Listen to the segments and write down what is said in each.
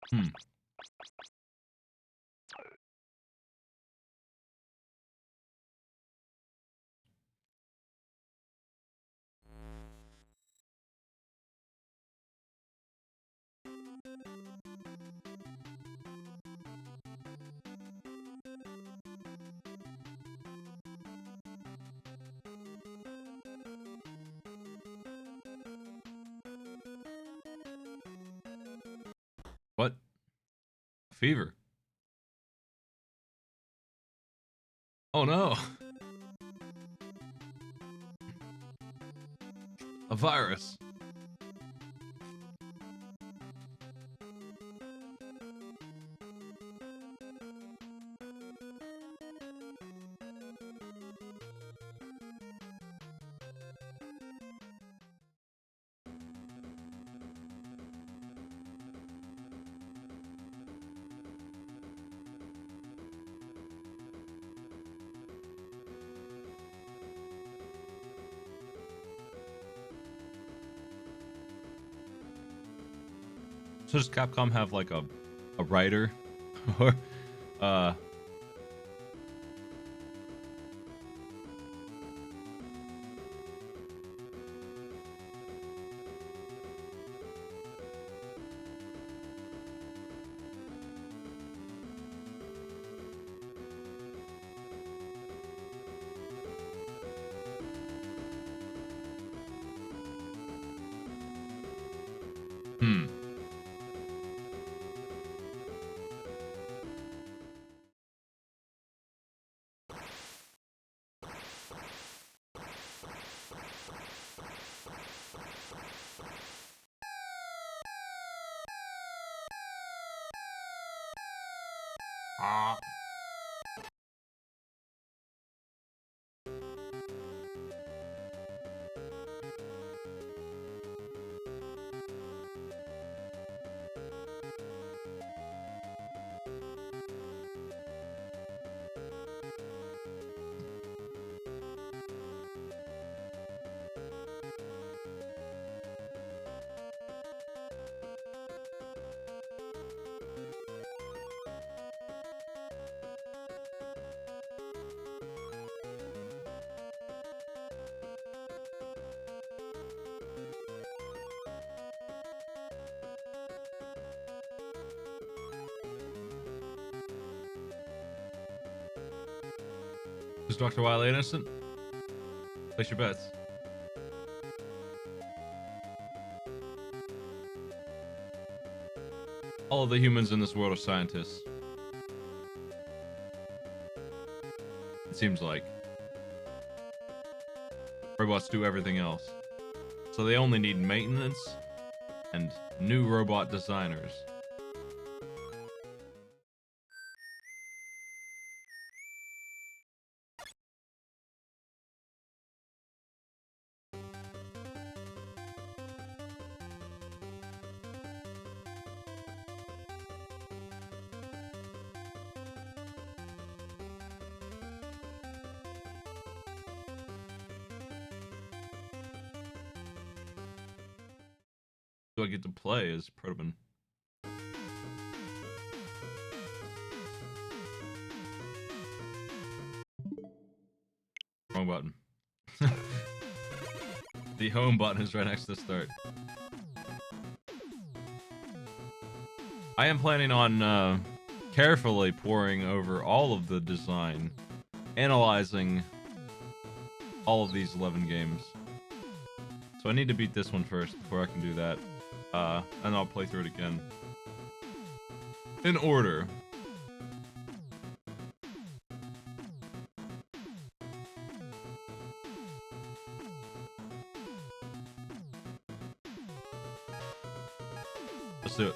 Hmm. What? Fever. Oh no. A virus. So does Capcom have like a writer or uh hmm. Ah. Is Dr. Wily innocent? Place your bets. All of the humans in this world are scientists. It seems like. Robots do everything else. So they only need maintenance and new robot designers. Do I get to play as Protoman? Wrong button. The home button is right next to start. I am planning on carefully poring over all of the design, analyzing all of these 11 games. So I need to beat this one first before I can do that. And I'll play through it again. In order. Let's do it.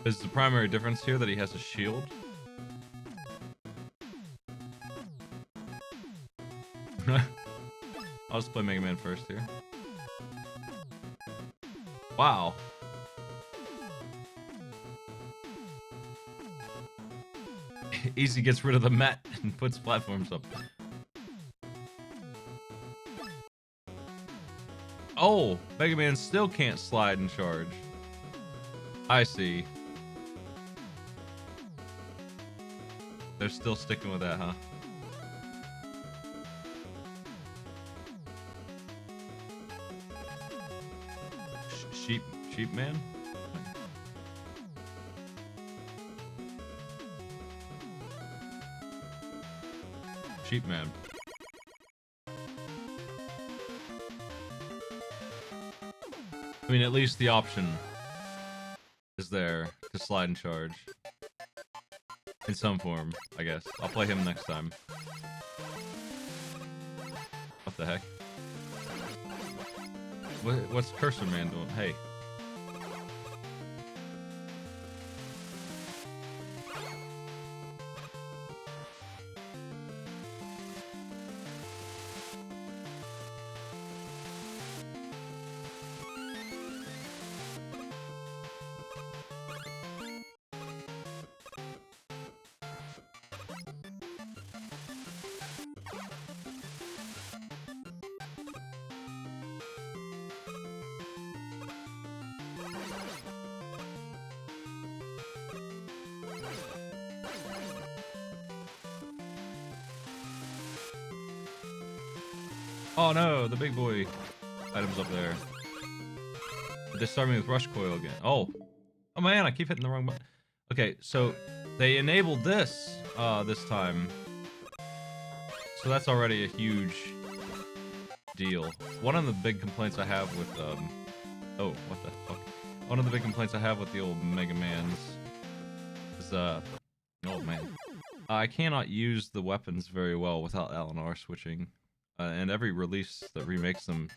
Is the primary difference here that he has a shield? I'll just play Mega Man first here. Wow. Easy gets rid of the mat and puts platforms up. Oh, Mega Man still can't slide and charge. I see. They're still sticking with that, huh? Sheep man? Sheep man. I mean, at least the option is there to slide and charge. In some form, I guess. I'll play him next time. What the heck? What's Cursor Man doing? Hey. Oh no, the big boy items up there. They start me with Rush Coil again. Oh man, I keep hitting the wrong button. Okay, so they enabled this this time. So that's already a huge deal. One of the big complaints I have with oh, what the fuck? One of the big complaints I have with the old Mega Mans is oh man. I cannot use the weapons very well without LNR switching. And every release that remakes them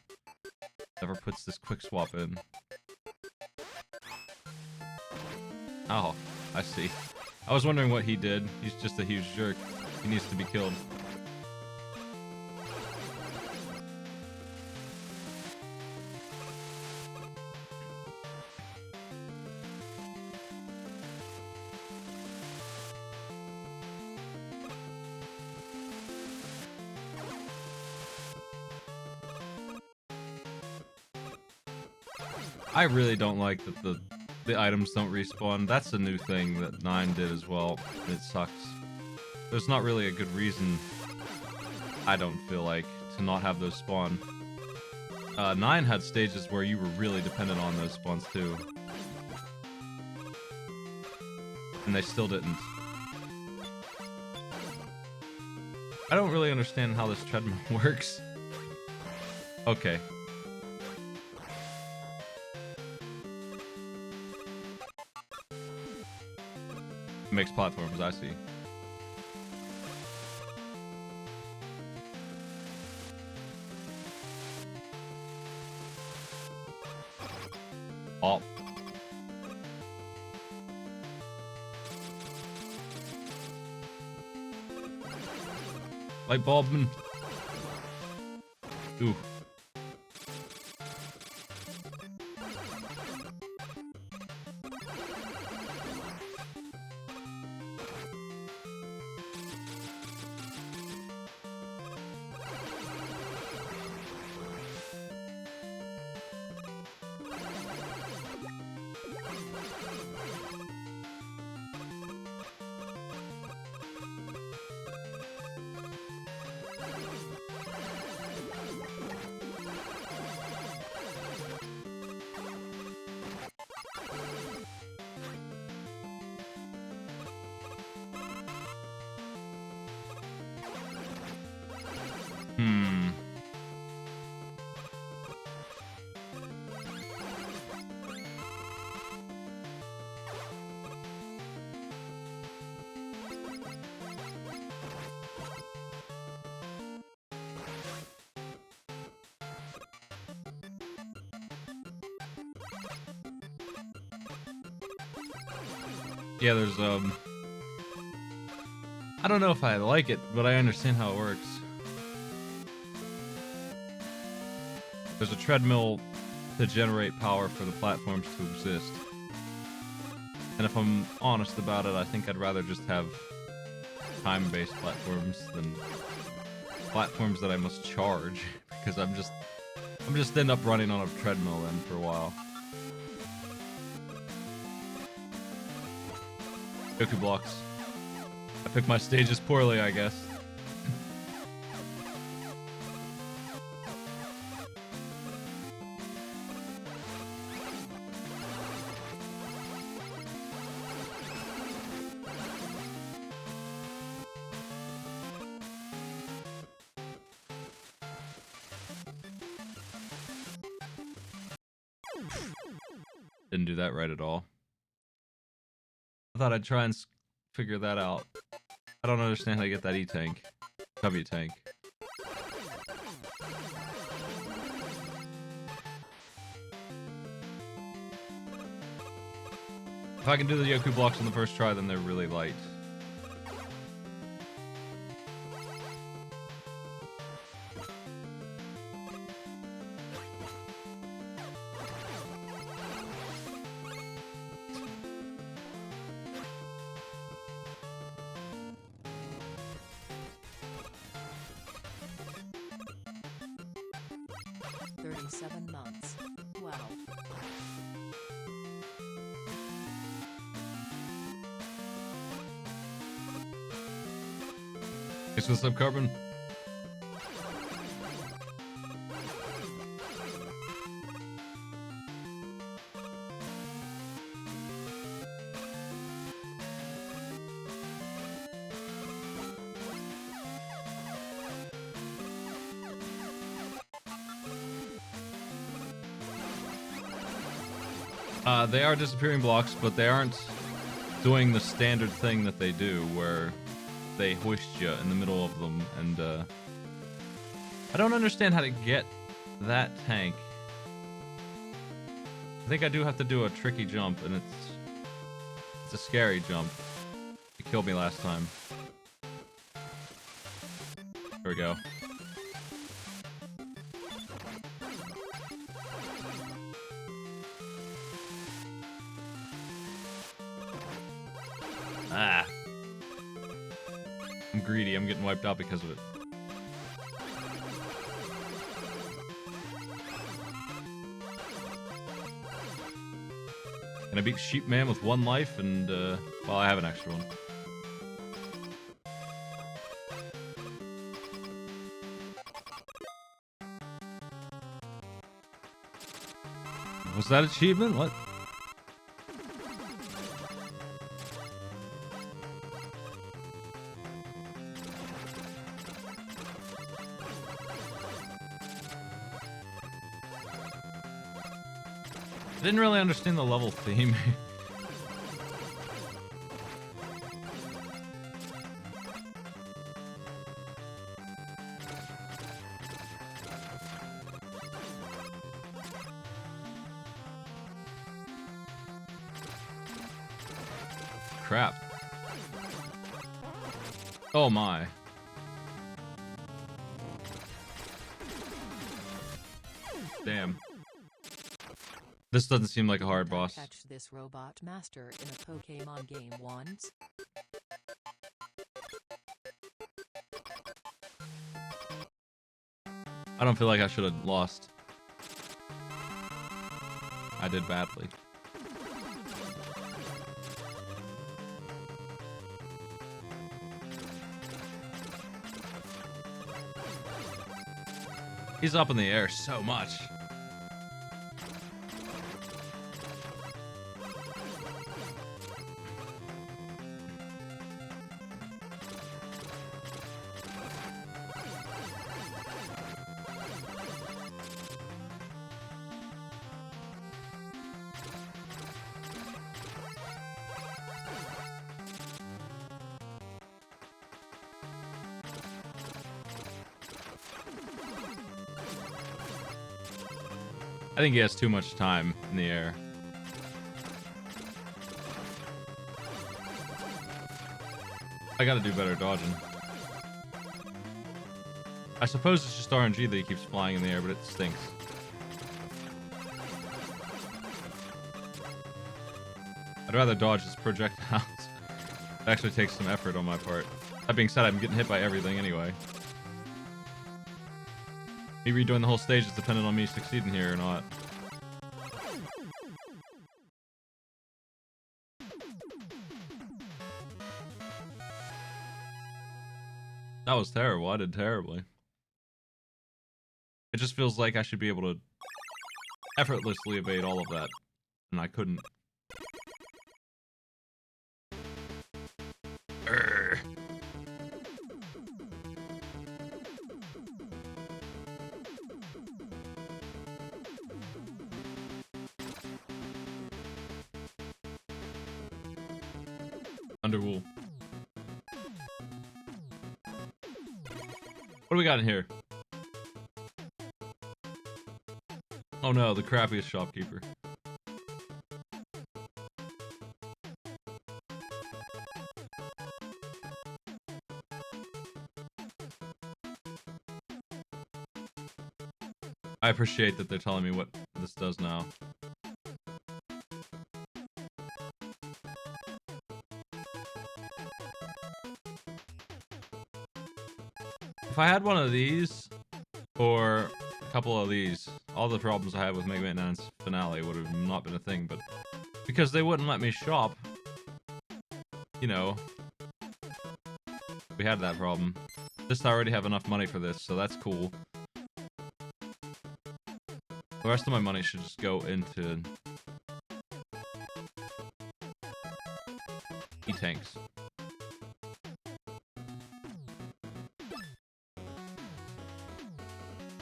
never puts this quick swap in. Oh, I see. I was wondering what he did. He's just a huge jerk. He needs to be killed. I really don't like that the items don't respawn. That's a new thing that 9 did as well. It sucks. There's not really a good reason, I don't feel like, to not have those spawn. 9 had stages where you were really dependent on those spawns too. And they still didn't. I don't really understand how this treadmill works. Okay. Makes platforms, I see. Oh. Light bulb man. Ooh. Yeah, there's I don't know if I like it, but I understand how it works. There's a treadmill to generate power for the platforms to exist. And if I'm honest about it, I think I'd rather just have time-based platforms than platforms that I must charge, because I'm just end up running on a treadmill then for a while. Goku blocks. I picked my stages poorly, I guess. Didn't do that right at all. I thought I'd try and figure that out. I don't understand how to get that E-tank. W-tank. If I can do the Yoku blocks on the first try, then they're really light. Months. Wow. Thanks for the sub, Carbon. They are disappearing blocks, but they aren't doing the standard thing that they do, where they hoist you in the middle of them, and I don't understand how to get that tank. I think I do have to do a tricky jump, and it's a scary jump. It killed me last time. Here we go. Ah. I'm greedy. I'm getting wiped out because of it. Can I beat Sheep Man with 1 life? And, well, I have an extra one. Was that achievement? What? I didn't really understand the level theme. Crap. Oh my. Damn. This doesn't seem like a hard boss. Catch this robot master in a Pokemon game once. I don't feel like I should have lost. I did badly. He's up in the air so much. I think he has too much time in the air. I gotta do better dodging. I suppose it's just RNG that he keeps flying in the air, but it stinks. I'd rather dodge his projectiles. It actually takes some effort on my part. That being said, I'm getting hit by everything anyway. Me redoing the whole stage is dependent on me succeeding here or not. That was terrible. I did terribly. It just feels like I should be able to effortlessly evade all of that, and I couldn't. Urgh. Underwool. What do we got in here? Oh no, the crappiest shopkeeper. I appreciate that they're telling me what this does now. If I had one of these, or a couple of these, all the problems I had with Mega Man 9's finale would have not been a thing, but because they wouldn't let me shop, you know, we had that problem. This I already have enough money for this, so that's cool. The rest of my money should just go into E-tanks.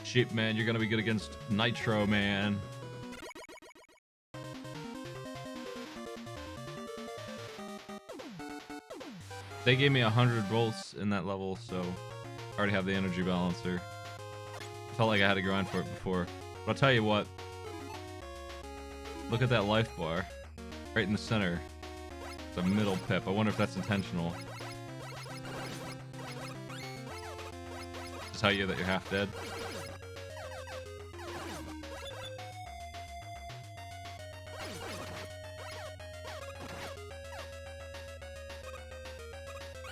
Sheep, man, you're gonna be good against Nitro, man. They gave me 100 volts in that level, so I already have the energy balancer. I felt like I had to grind for it before. But I'll tell you what. Look at that life bar. Right in the center. It's a middle pip. I wonder if that's intentional. Just tell you that you're half dead.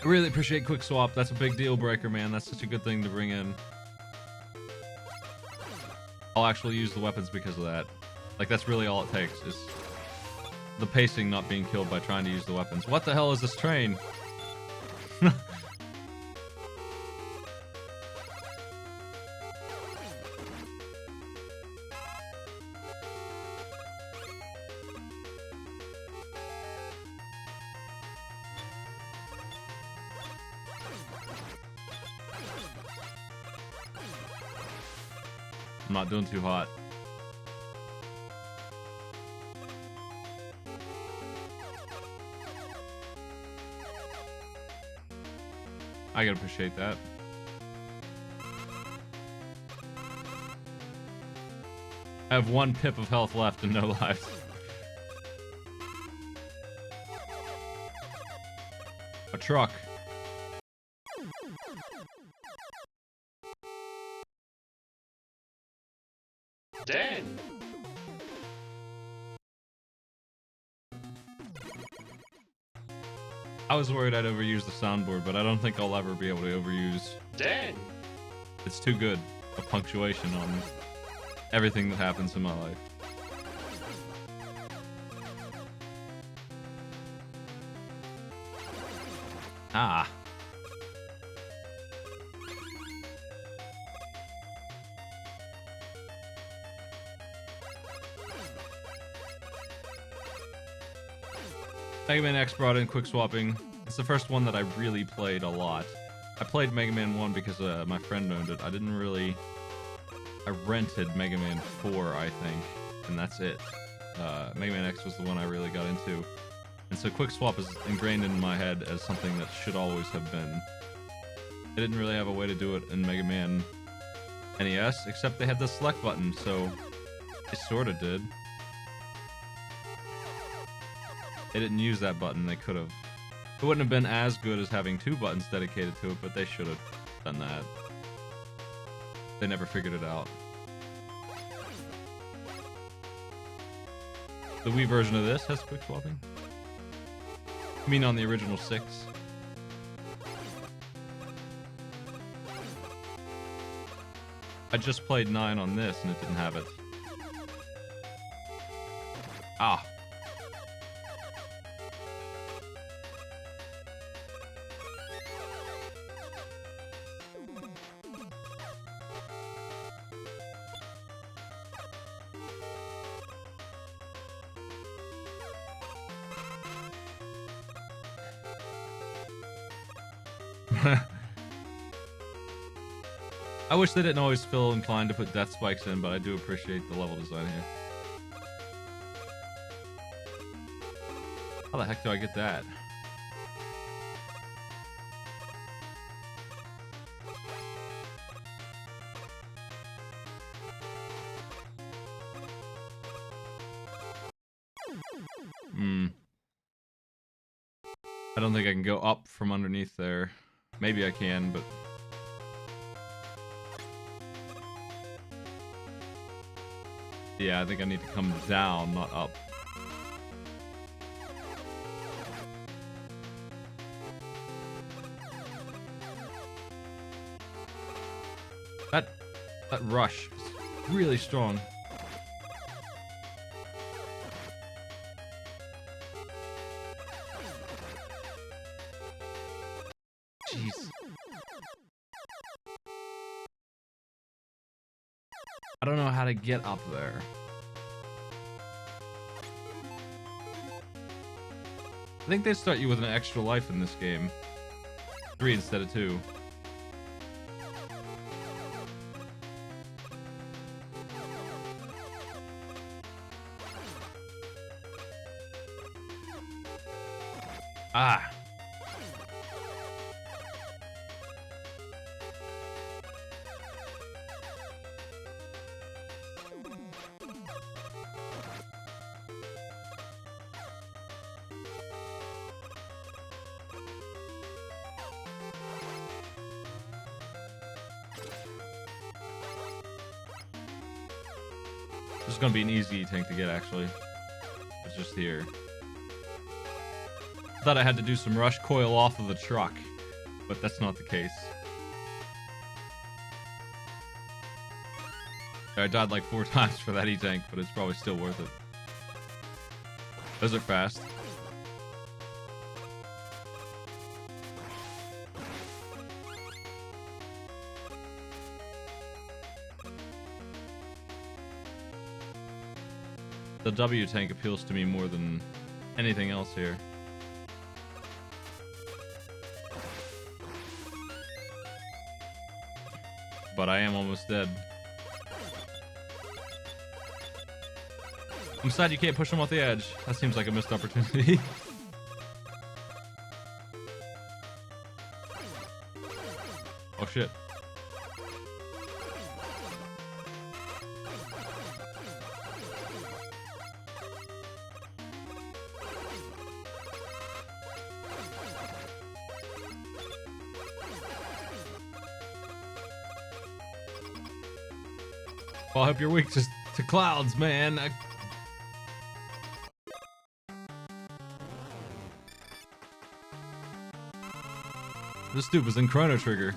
I really appreciate Quick Swap. That's a big deal breaker, man. That's such a good thing to bring in. I'll actually use the weapons because of that. Like, that's really all it takes, is the pacing not being killed by trying to use the weapons. What the hell is this train? I'm not doing too hot. I can appreciate that. I have 1 pip of health left and no lives. A truck. Dan! I was worried I'd overuse the soundboard, but I don't think I'll ever be able to overuse. Dan! It's too good a punctuation on everything that happens in my life. Ah. Mega Man X brought in quick swapping. It's the first one that I really played a lot. I played Mega Man 1 because my friend owned it. I didn't really... I rented Mega Man 4, I think, and that's it. Mega Man X was the one I really got into. And so quick swap is ingrained in my head as something that should always have been. They didn't really have a way to do it in Mega Man NES, except they had the select button, so they sorta did. They didn't use that button, they could have. It wouldn't have been as good as having 2 buttons dedicated to it, but they should have done that. They never figured it out. The Wii version of this has quick swapping? I mean on the original 6. I just played 9 on this and it didn't have it. Ah. I wish they didn't always feel inclined to put death spikes in, but I do appreciate the level design here. How the heck do I get that? I don't think I can go up from underneath there. Maybe I can, but... yeah, I think I need to come down, not up. That rush is really strong. Jeez. I don't know how to get up there. I think they start you with an extra life in this game. 3 instead of 2. Ah. This is gonna be an easy tank to get, actually. It's just here. Thought I had to do some rush coil off of the truck, but that's not the case. I died like 4 times for that E-tank, but it's probably still worth it. Those are fast. The W tank appeals to me more than anything else here. But I am almost dead. I'm sad you can't push him off the edge. That seems like a missed opportunity. Oh shit. Well, I hope you're weak to clouds, man. This dude was in Chrono Trigger.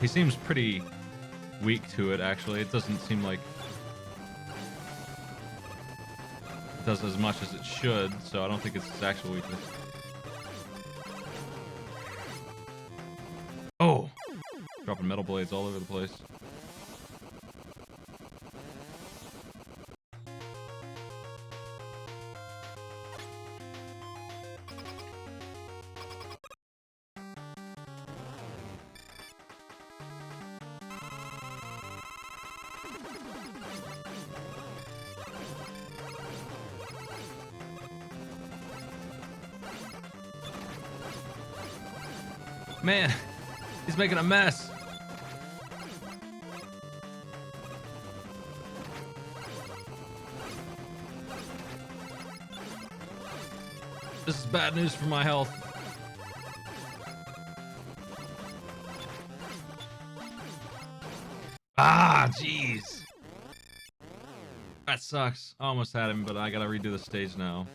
He seems pretty weak to it, actually. It doesn't seem like it does as much as it should, so I don't think it's its actual weakness. Oh! Dropping metal blades all over the place. Man, he's making a mess. This is bad news for my health. Ah, jeez. That sucks. I almost had him, but I gotta redo the stage now.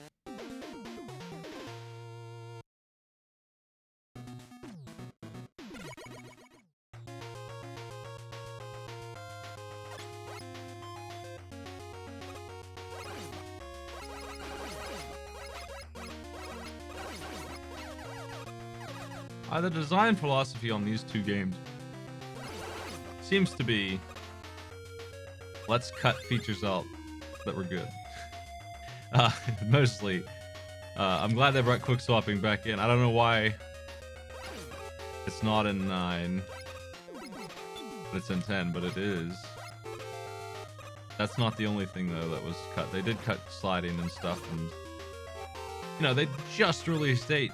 The design philosophy on these two games seems to be, let's cut features out that were good. Mostly. I'm glad they brought quick swapping back in. I don't know why it's not in 9. It's in 10, but it is. That's not the only thing though that was cut. They did cut sliding and stuff, and you know, they just released 8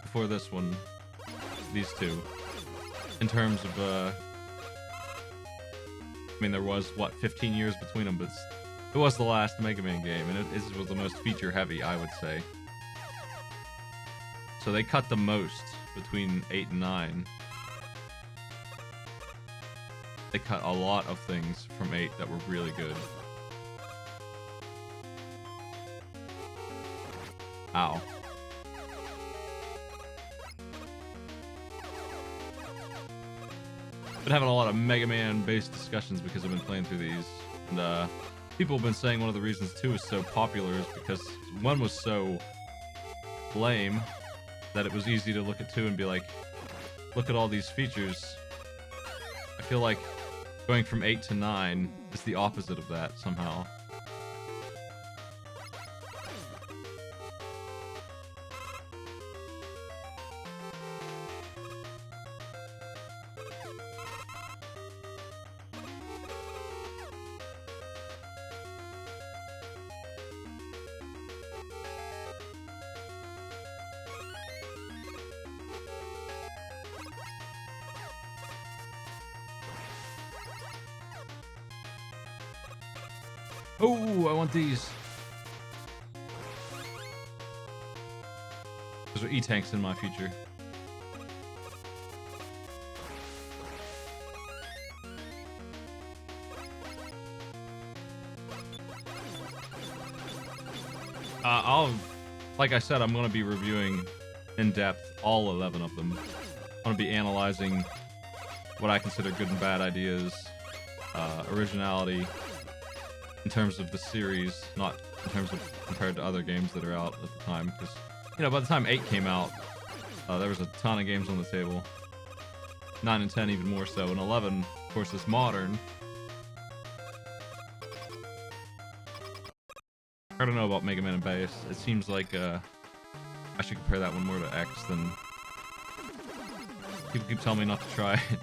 before this one. These two. In terms of I mean, there was what, 15 years between them, but it was the last Mega Man game, and it was the most feature heavy, I would say. So they cut the most between 8 and 9. They cut a lot of things from 8 that were really good. Ow. Been having a lot of Mega Man based discussions because I've been playing through these, and people have been saying one of the reasons 2 is so popular is because 1 was so lame that it was easy to look at 2 and be like, look at all these features. I feel like going from 8 to 9 is the opposite of that somehow. Oh, I want these. Those are E-tanks in my future. Like I said, I'm going to be reviewing in depth all 11 of them. I'm going to be analyzing what I consider good and bad ideas, originality, in terms of the series, not in terms of compared to other games that are out at the time. Because, you know, by the time 8 came out, there was a ton of games on the table. 9 and 10 even more so, and 11, of course, is modern. I don't know about Mega Man and Bass. It seems like I should compare that one more to X than... People keep telling me not to try it.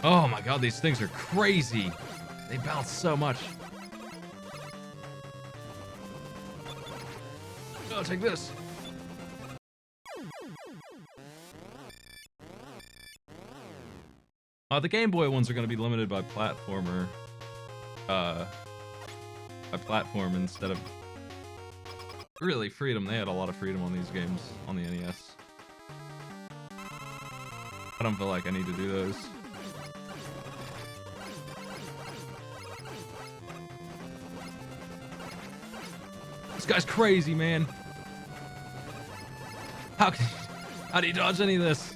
Oh my god, these things are crazy! They bounce so much. Oh, take this! The Game Boy ones are going to be limited by platformer, by platform instead of really freedom. They had a lot of freedom on these games on the NES. I don't feel like I need to do those. This guy's crazy, man. How do you dodge any of this?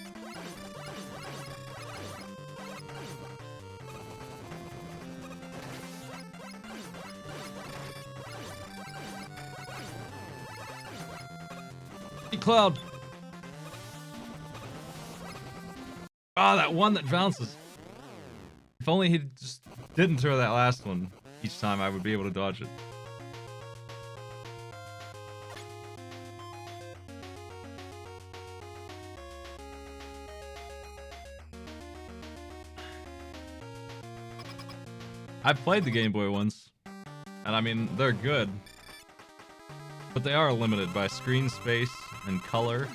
Cloud. Ah, that one that bounces. If only he just didn't throw that last one each time, I would be able to dodge it. I've played the Game Boy ones, and I mean, they're good. But they are limited by screen space and color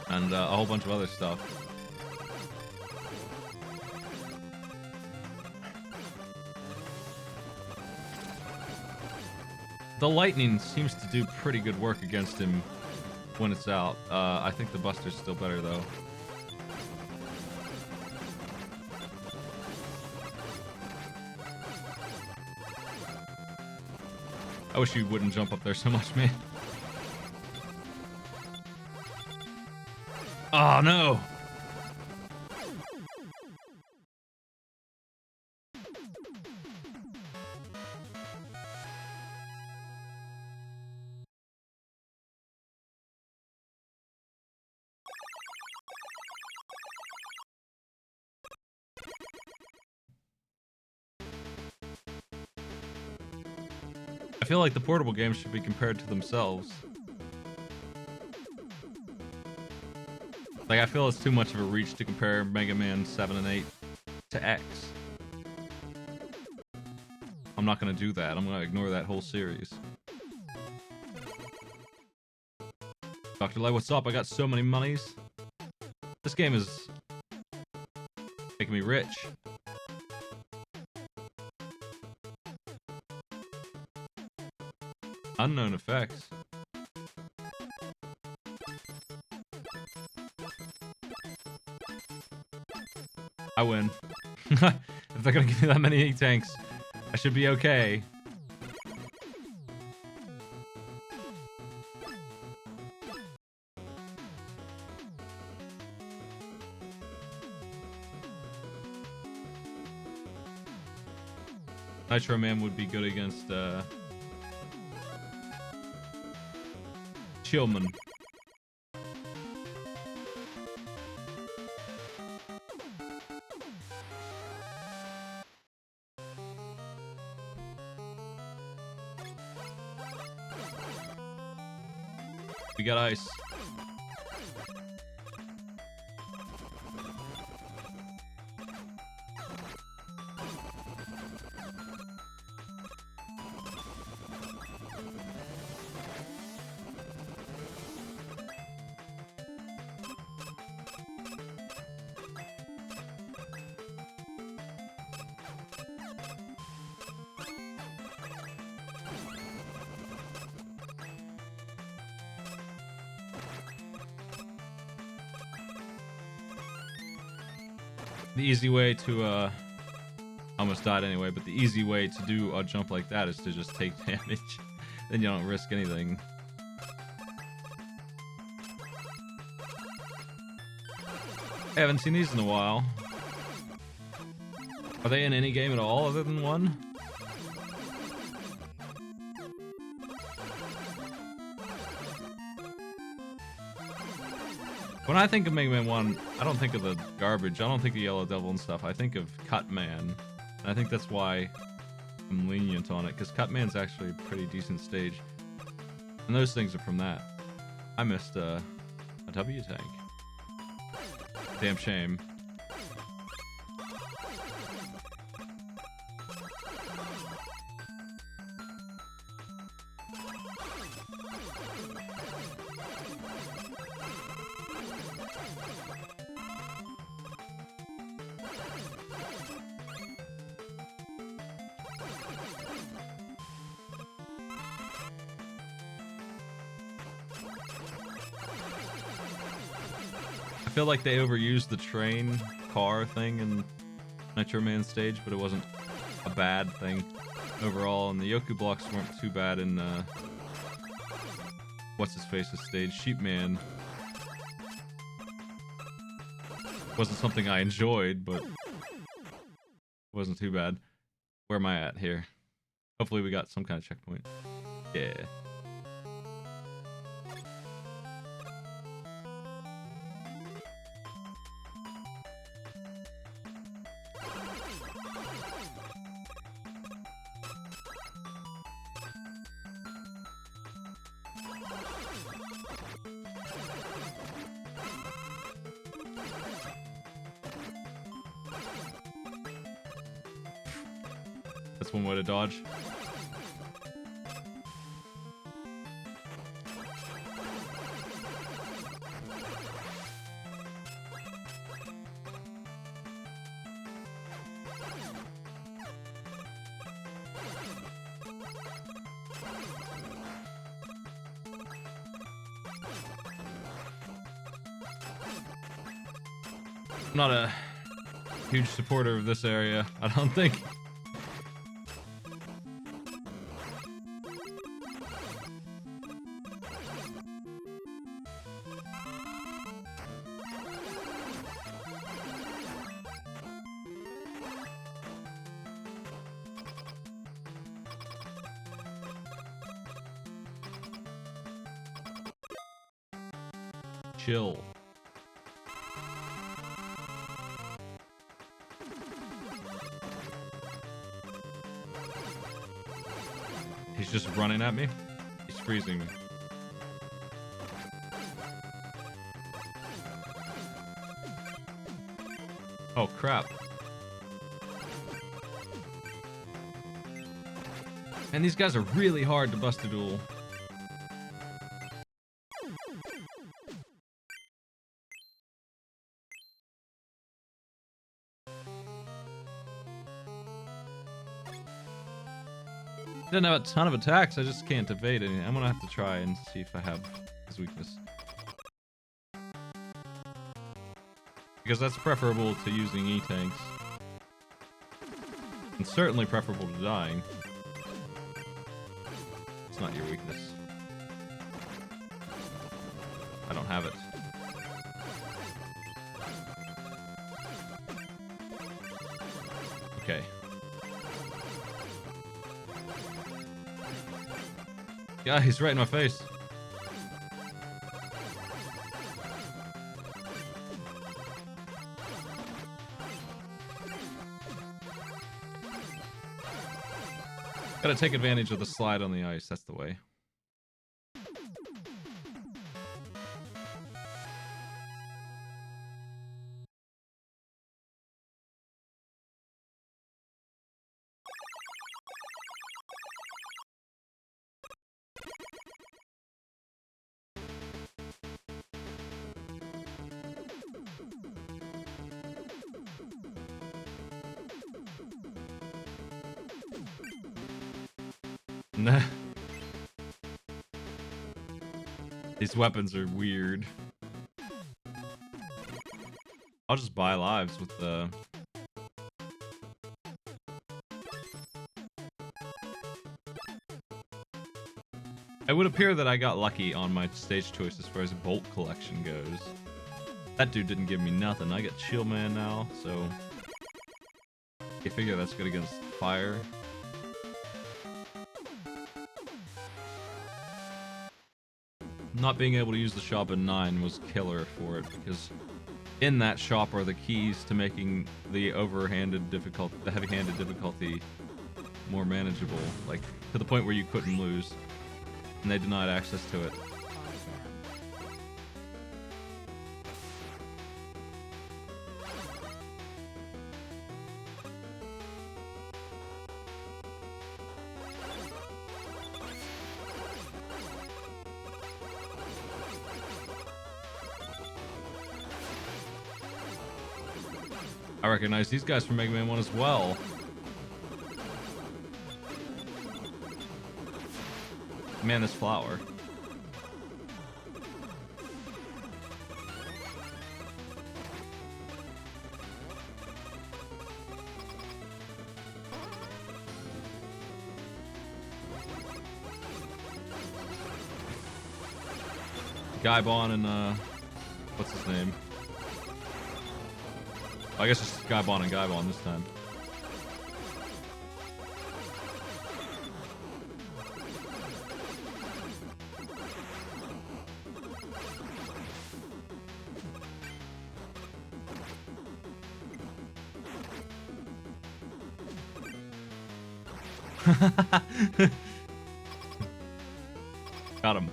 and a whole bunch of other stuff. The lightning seems to do pretty good work against him when it's out. I think the Buster's still better though. I wish you wouldn't jump up there so much, man. Oh, no. I feel like the portable games should be compared to themselves. Like, I feel it's too much of a reach to compare Mega Man 7 and 8 to X. I'm not gonna do that. I'm gonna ignore that whole series. Dr. Light, what's up? I got so many monies. This game is making me rich. Unknown effects. I win. If they're gonna give me that many tanks, I should be okay. Nitro Man would be good against Chillman. We got ice. The easy way to almost died anyway, but the easy way to do a jump like that is to just take damage. Then you don't risk anything. I haven't seen these in a while. Are they in any game at all other than one? When I think of Mega Man 1, I don't think of the garbage. I don't think of Yellow Devil and stuff. I think of Cutman. And I think that's why I'm lenient on it, because Cutman's actually a pretty decent stage. And those things are from that. I missed a W tank. Damn shame. I feel like they overused the train car thing in Nitro Man stage, but it wasn't a bad thing overall, and the Yoku blocks weren't too bad in what's his face's stage. Sheepman wasn't something I enjoyed, but wasn't too bad. Where am I at here? Hopefully we got some kind of checkpoint. Yeah. That's one way to dodge. I'm not a huge supporter of this area, I don't think. Chill. He's just running at me. He's freezing me. Oh, crap. And these guys are really hard to bust a duel. Didn't have a ton of attacks, I just can't evade any. I'm gonna have to try and see if I have his weakness. Because that's preferable to using E-tanks. And certainly preferable to dying. It's not your weakness. I don't have it. Okay. Yeah, he's right in my face. Gotta take advantage of the slide on the ice, that's the way. Nah. These weapons are weird. I'll just buy lives with the... It would appear that I got lucky on my stage choice as far as bolt collection goes. That dude didn't give me nothing. I get Chill Man now, so... I figure that's good against fire. Not being able to use the shop in 9 was killer for it, because in that shop are the keys to making the heavy-handed difficulty more manageable, like to the point where you couldn't lose, and they denied access to it. I recognize these guys from Mega Man 1 as well. Man, this flower. Gaibon and, what's his name? I guess it's Gaibon and Gaibon this time. Got him.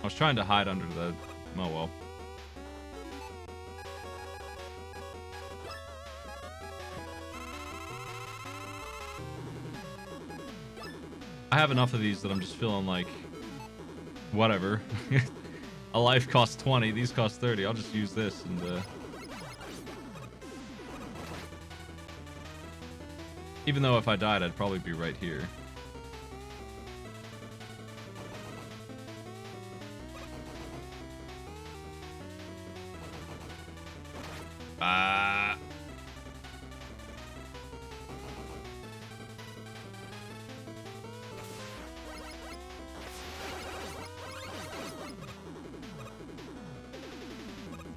I was trying to hide under the... Oh well. I have enough of these that I'm just feeling like... Whatever. A life costs 20, these cost 30. I'll just use this and... Even though if I died, I'd probably be right here.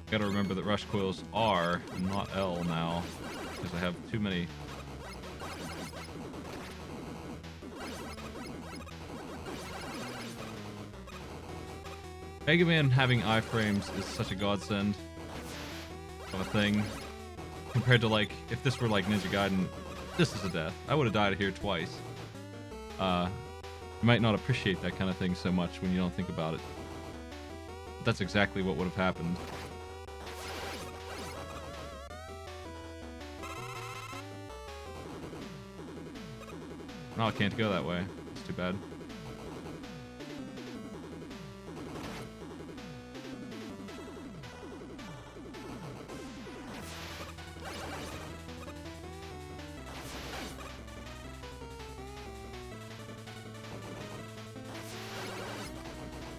Gotta remember that rush coils are not L now, because I have too many. Mega Man having iframes is such a godsend of a thing. Compared to, like, if this were like Ninja Gaiden, this is a death. I would have died here twice. You might not appreciate that kind of thing so much when you don't think about it. But that's exactly what would have happened. No, I can't go that way. It's too bad.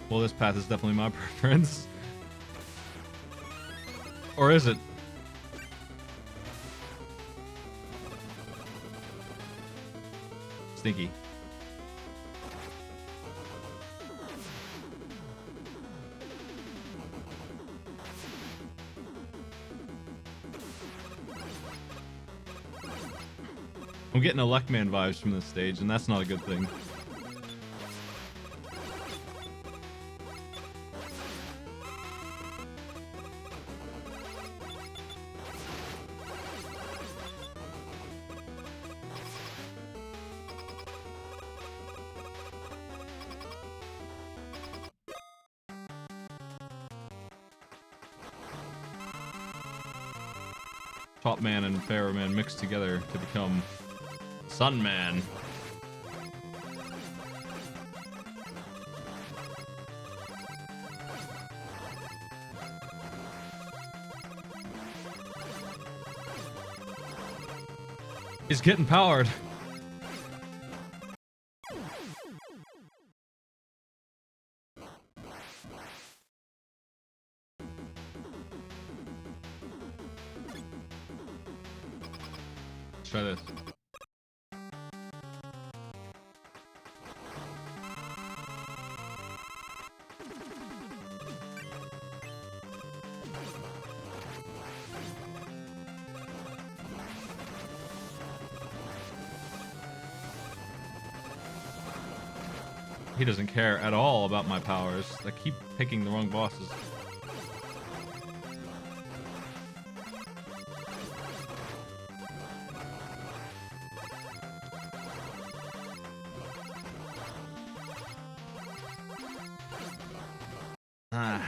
Well, this path is definitely my preference. Or is it? Stinky. I'm getting Electman vibes from this stage, and that's not a good thing. Top Man and Pharaoh Man mixed together to become Sun Man. He's getting powered. Let's try this. He doesn't care at all about my powers. I keep picking the wrong bosses. Ah.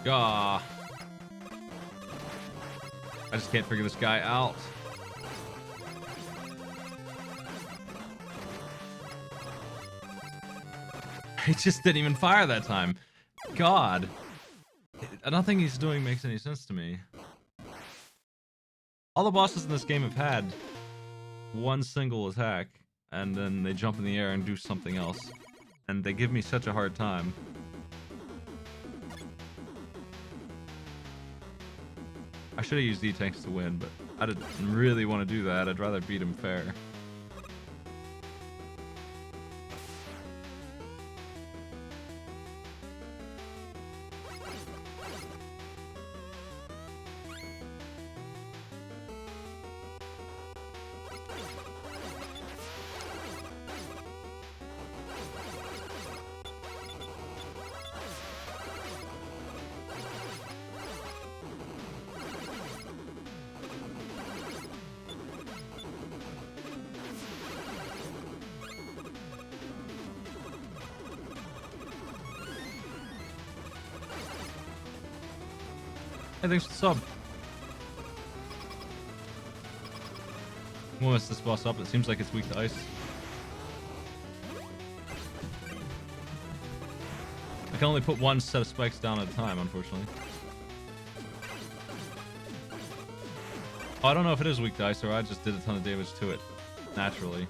Gah. I just can't figure this guy out. He just didn't even fire that time. God. Nothing he's doing makes any sense to me. All the bosses in this game have had one single attack, and then they jump in the air and do something else. And they give me such a hard time. I should have used E-Tanks to win, but I didn't really want to do that. I'd rather beat him fair. Hey, thanks for the sub. We'll mess this boss up. It seems like it's weak to ice. I can only put one set of spikes down at a time, unfortunately. Oh, I don't know if it is weak to ice or I just did a ton of damage to it naturally.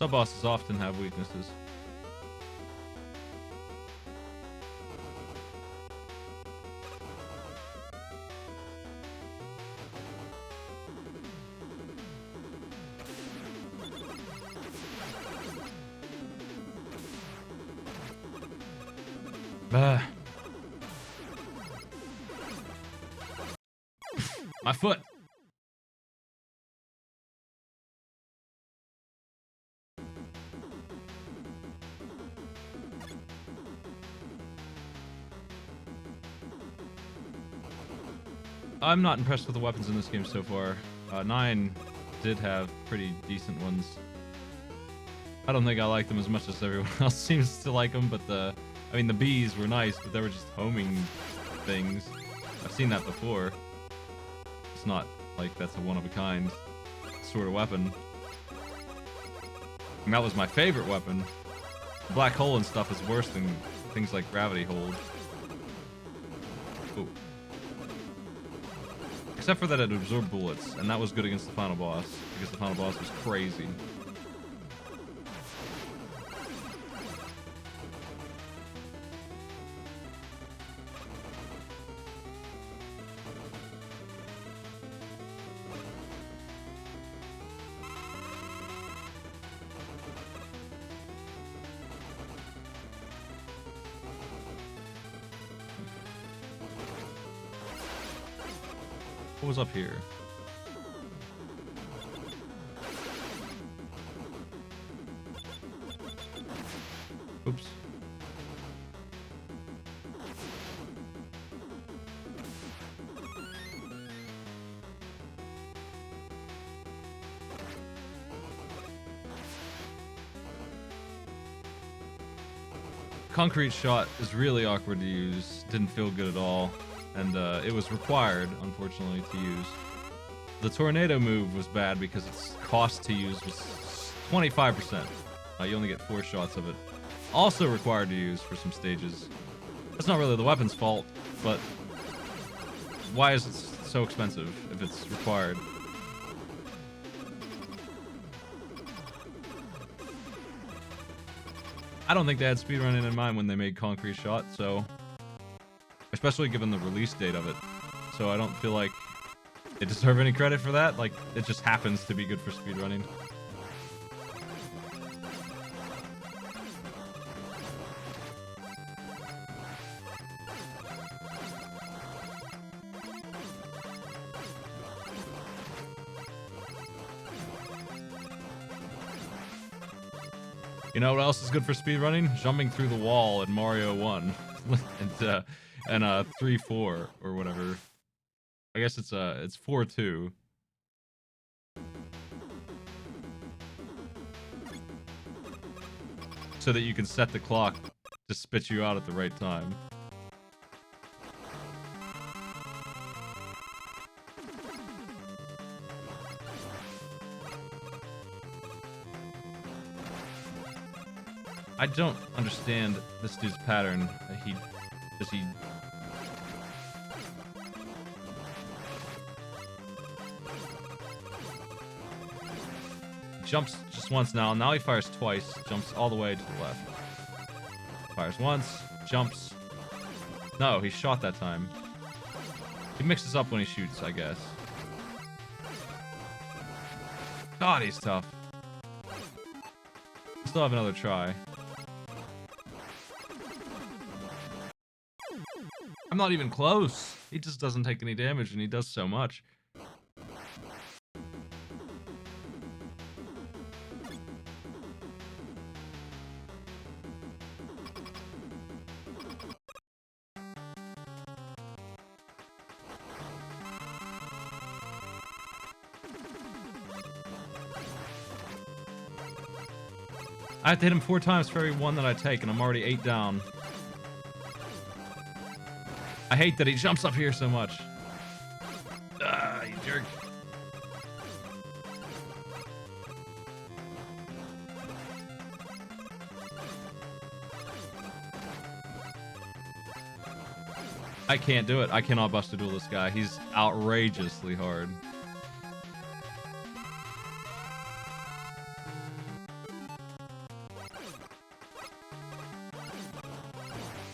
Sub-bosses often have weaknesses. My foot. I'm not impressed with the weapons in this game so far. 9 did have pretty decent ones. I don't think I like them as much as everyone else seems to like them, but the bees were nice, but they were just homing things. I've seen that before. It's not like that's a one-of-a-kind sort of weapon. And that was my favorite weapon. The black hole and stuff is worse than things like gravity hold. Ooh. Except for that it absorbed bullets, and that was good against the final boss, because the final boss was crazy. What was up here? Oops. Concrete shot is really awkward to use. Didn't feel good at all. And it was required, unfortunately, to use. The tornado move was bad because its cost to use was 25%. You only get 4 shots of it. Also required to use for some stages. That's not really the weapon's fault, but why is it so expensive if it's required? I don't think they had speedrunning in mind when they made Concrete Shot, so... Especially given the release date of it. So I don't feel like they deserve any credit for that. Like, it just happens to be good for speedrunning. You know what else is good for speedrunning? Jumping through the wall in Mario 1. and 3-4 or whatever. I guess it's 4-2. So that you can set the clock to spit you out at the right time. I don't understand this dude's pattern. Does he jumps just once now. Now he fires twice. Jumps all the way to the left. Fires once. Jumps. No, he shot that time. He mixes up when he shoots, I guess. God, he's tough. Still have another try. I'm not even close. He just doesn't take any damage, and he does so much. I have to hit him 4 times for every one that I take, and I'm already 8 down. I hate that he jumps up here so much. Ah, you jerk. I can't do it. I cannot bust a duel this guy. He's outrageously hard.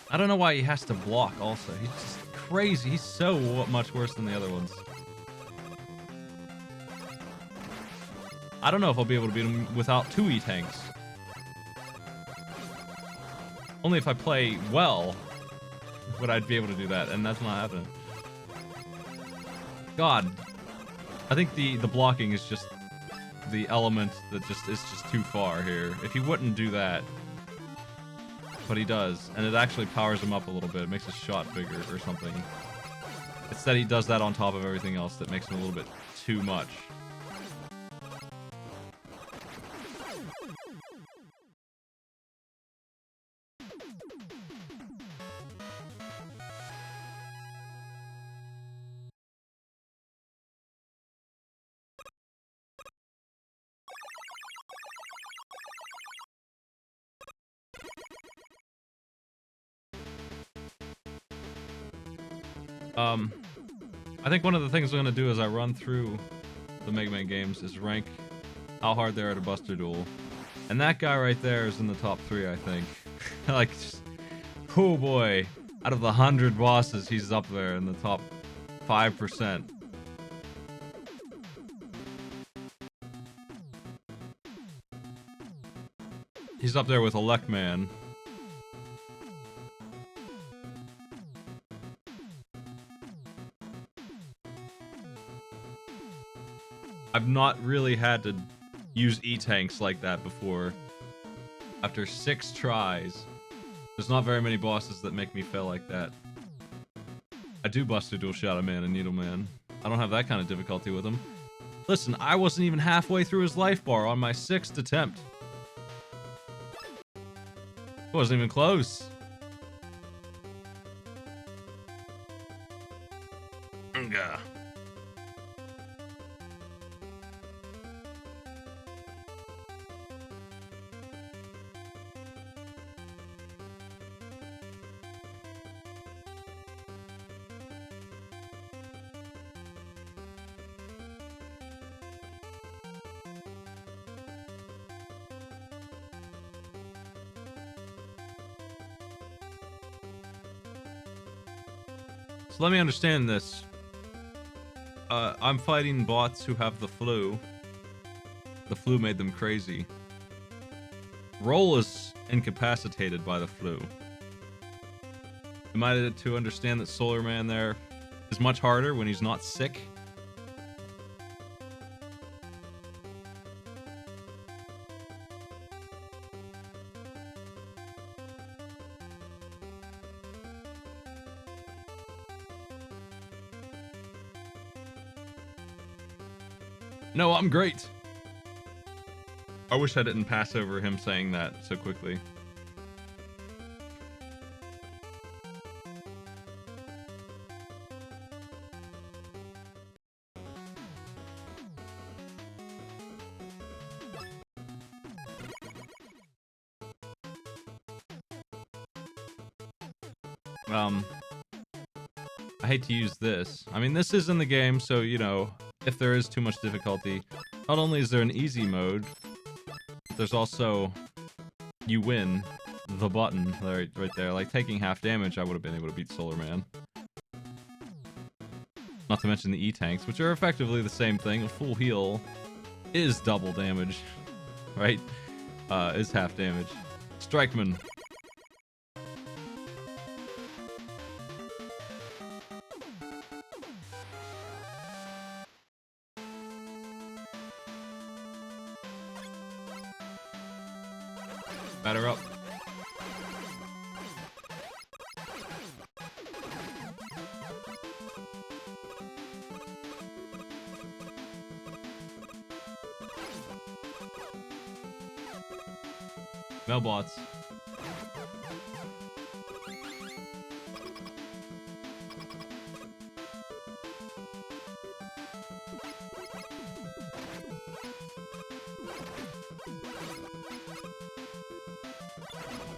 I don't know why he has to block also. He's just crazy. He's so much worse than the other ones. I don't know if I'll be able to beat him without 2 E-tanks. Only if I play well would I be able to do that, and that's not happening. God. I think the blocking is just the element that just is just too far here. If he wouldn't do that, but he does, and it actually powers him up a little bit. It makes his shot bigger or something. It's that he does that on top of everything else that makes him a little bit too much. I think one of the things I'm gonna do as I run through the Mega Man games is rank how hard they are to Buster Duel. And that guy right there is in the top 3, I think. Like, just, oh boy. Out of the 100 bosses, he's up there in the top 5%. He's up there with Elecman. I've not really had to use E-tanks like that before. After 6 tries, there's not very many bosses that make me fail like that. I do Buster Duel Shadow Man and Needle Man. I don't have that kind of difficulty with him. Listen, I wasn't even halfway through his life bar on my 6th attempt. It wasn't even close. Nga. So let me understand this. I'm fighting bots who have the flu. The flu made them crazy. Roll is incapacitated by the flu. Am I to understand that Solar Man there is much harder when he's not sick? No, I'm great. I wish I didn't pass over him saying that so quickly. I hate to use this. I mean, this is in the game, so, you know, if there is too much difficulty, not only is there an easy mode, but there's also, you win, the button right there. Like, taking half damage, I would have been able to beat Solar Man. Not to mention the E-tanks, which are effectively the same thing. A full heal is double damage, right? Is half damage. Strikeman. Batter up. Mailbots.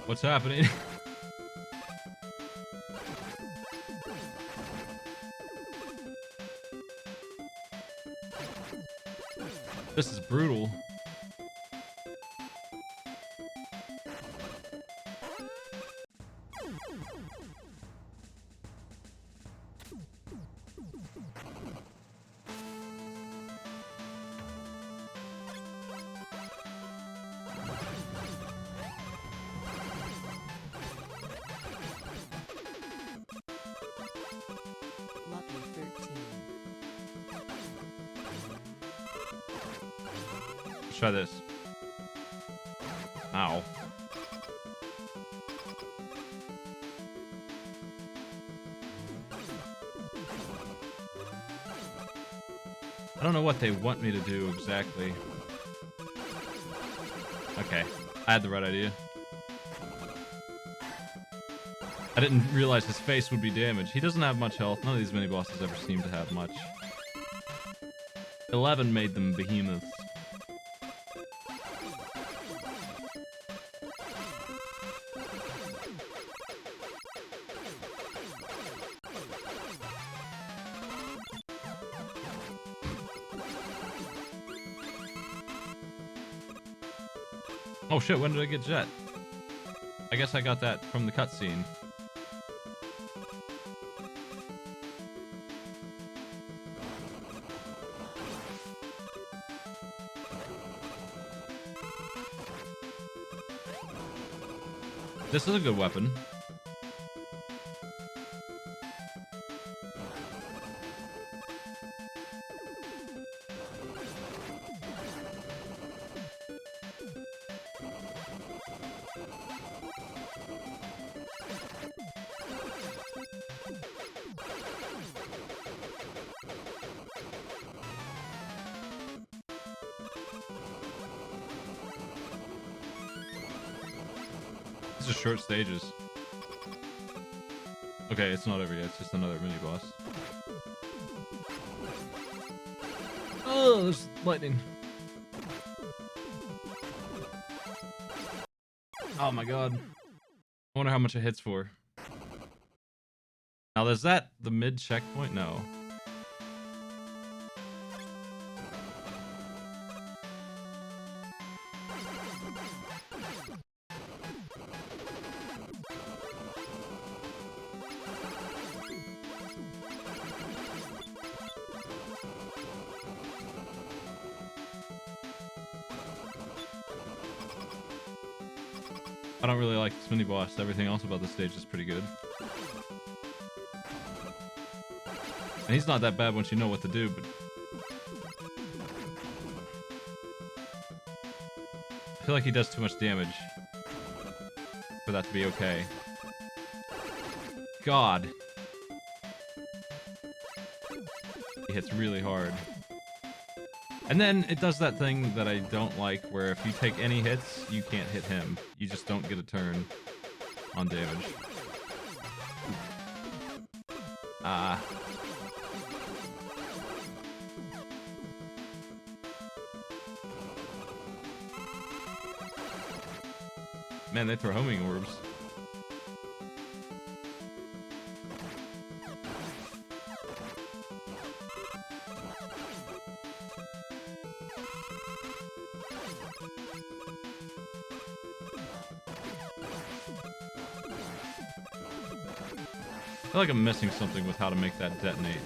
What's happening? This is brutal. try this. Ow. I don't know what they want me to do exactly. Okay, I had the right idea. I didn't realize his face would be damaged. He doesn't have much health. None of these mini-bosses ever seem to have much. 11 made them behemoths. Oh shit, when did I get Jet? I guess I got that from the cutscene. This is a good weapon. These are short stages. Okay, it's not over yet. It's just another mini boss. Oh, there's lightning. Oh my god. I wonder how much it hits for. Now, is that the mid checkpoint? No. I don't really like this mini boss. Everything else about the stage is pretty good. And he's not that bad once you know what to do, but I feel like he does too much damage for that to be okay. God. He hits really hard. And then it does that thing that I don't like, where if you take any hits, you can't hit him. You just don't get a turn on damage. Ah. Man, they throw homing orbs. I feel like I'm missing something with how to make that detonate.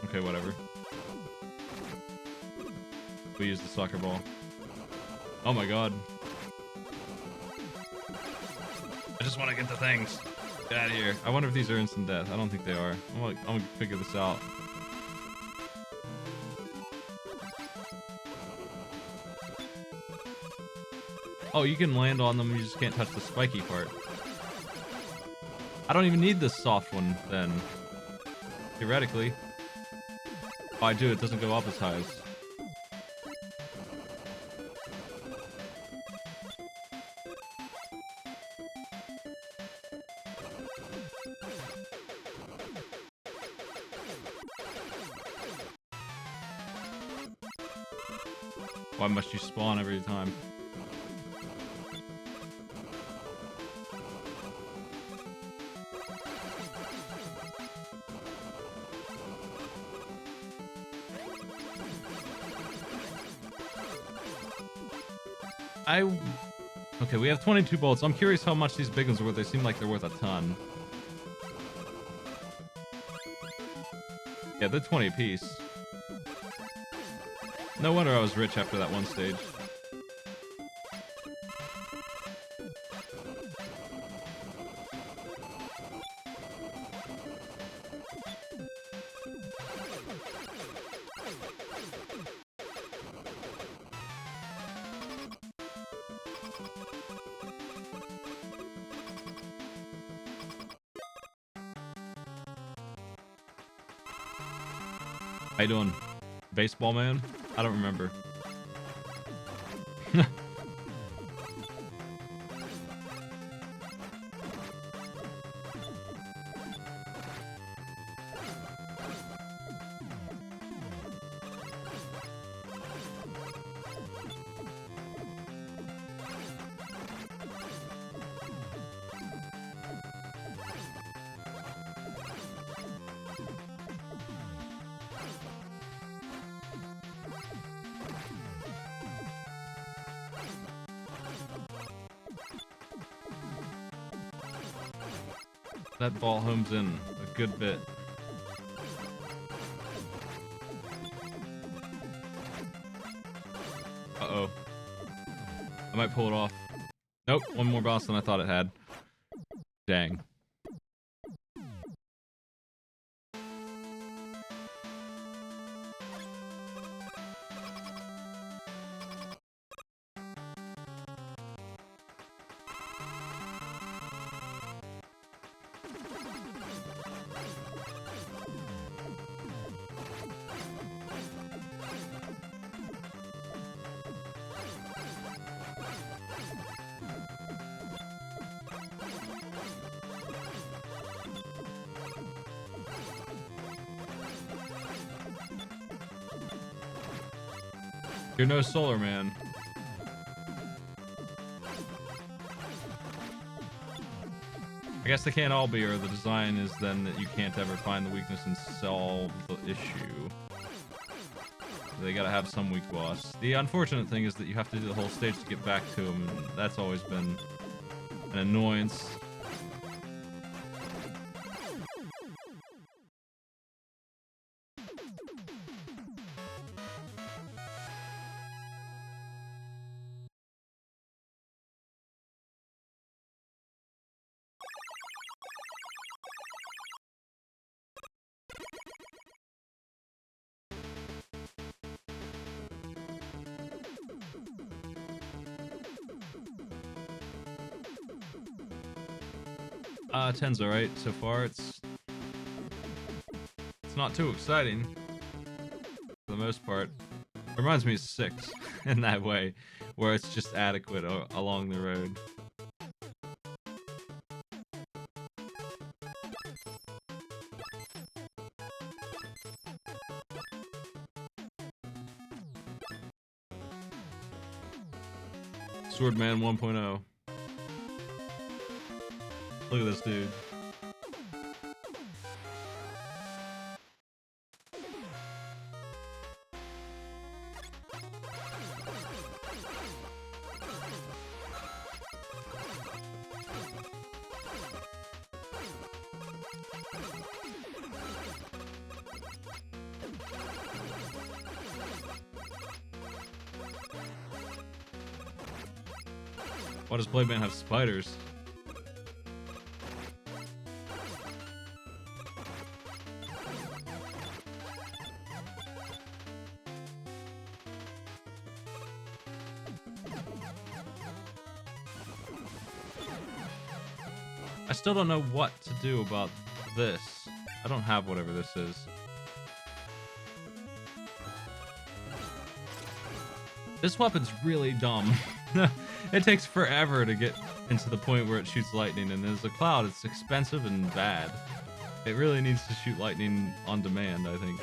Okay, whatever. We use the soccer ball. Oh my god. I just want to get the things. Get out of here. I wonder if these are instant death. I don't think they are. I'm gonna figure this out. Oh, you can land on them, you just can't touch the spiky part. I don't even need this soft one, then. Theoretically. Oh, I do. It doesn't go up as high as... Why must you spawn every time? Okay, we have 22 bolts. I'm curious how much these big ones are worth. They seem like they're worth a ton. Yeah, they're 20 apiece. No wonder I was rich after that one stage. How you doing, baseball man? I don't remember. That ball homes in a good bit. Uh-oh. I might pull it off. Nope, one more bounce than I thought it had. Dang. You're no solar man. I guess they can't all be, or the design is then that you can't ever find the weakness and solve the issue. They gotta have some weak boss. The unfortunate thing is that you have to do the whole stage to get back to him, and that's always been an annoyance. Ten's alright so far. It's not too exciting for the most part. It reminds me of 6 in that way, where it's just adequate along the road. Swordman 1.0. Look at this dude. Why does Blade Man have spiders? I still don't know what to do about this. I don't have whatever this is. This weapon's really dumb. It takes forever to get into the point where it shoots lightning, and as a cloud, it's expensive and bad. It really needs to shoot lightning on demand, I think.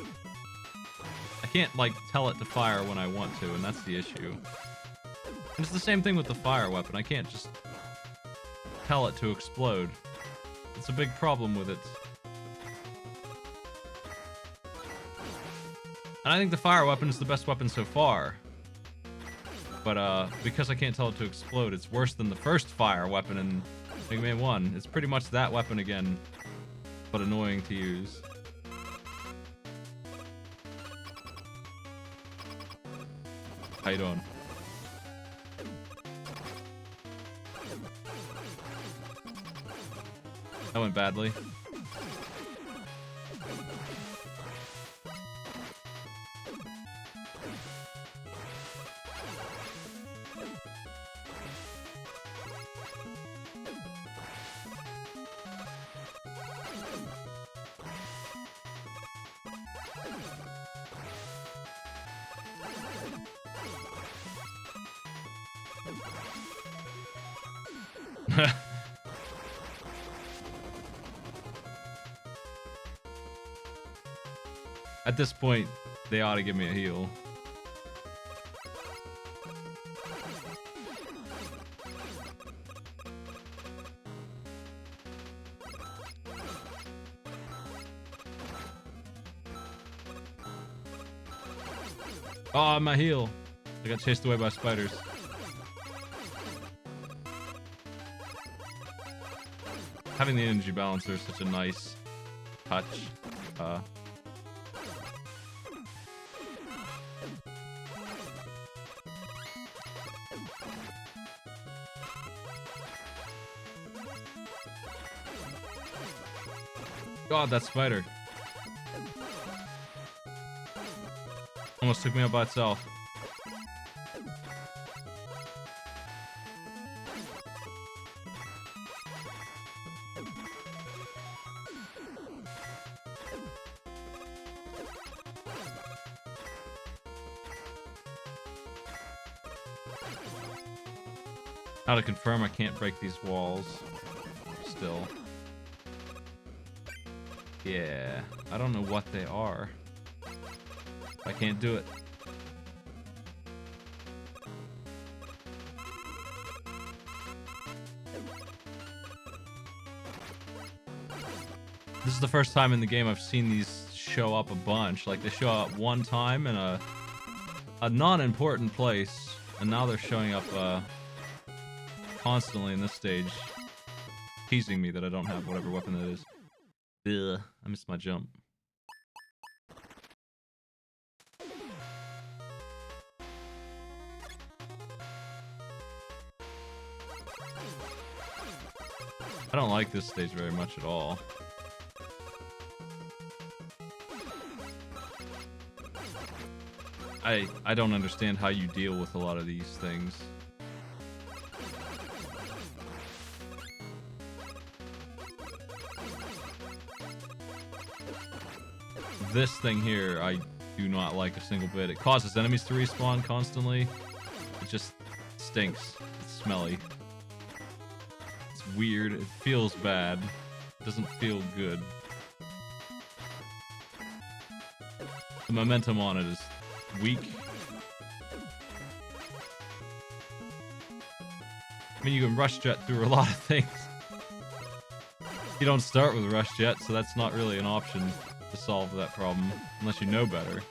I can't, like, tell it to fire when I want to, and that's the issue. And it's the same thing with the fire weapon. I can't just tell it to explode. It's a big problem with it. And I think the fire weapon is the best weapon so far. But because I can't tell it to explode, it's worse than the first fire weapon in Mega Man 1. It's pretty much that weapon again, but annoying to use. How you doing? That went badly. At this point, they ought to give me a heal. Oh, my heal. I got chased away by spiders. Having the energy balancer is such a nice touch. God, that spider. Almost took me out by itself. Now to confirm I can't break these walls. Still. Yeah, I don't know what they are. I can't do it. This is the first time in the game I've seen these show up a bunch. Like, they show up one time in a non-important place, and now they're showing up constantly in this stage, teasing me that I don't have whatever weapon that is. Ugh, I missed my jump. I don't like this stage very much at all. I don't understand how you deal with a lot of these things. This thing here, I do not like a single bit. It causes enemies to respawn constantly. It just stinks. It's smelly. It's weird. It feels bad. It doesn't feel good. The momentum on it is weak. I mean, you can rush jet through a lot of things. You don't start with rush jet, so that's not really an option to solve that problem, unless you know better.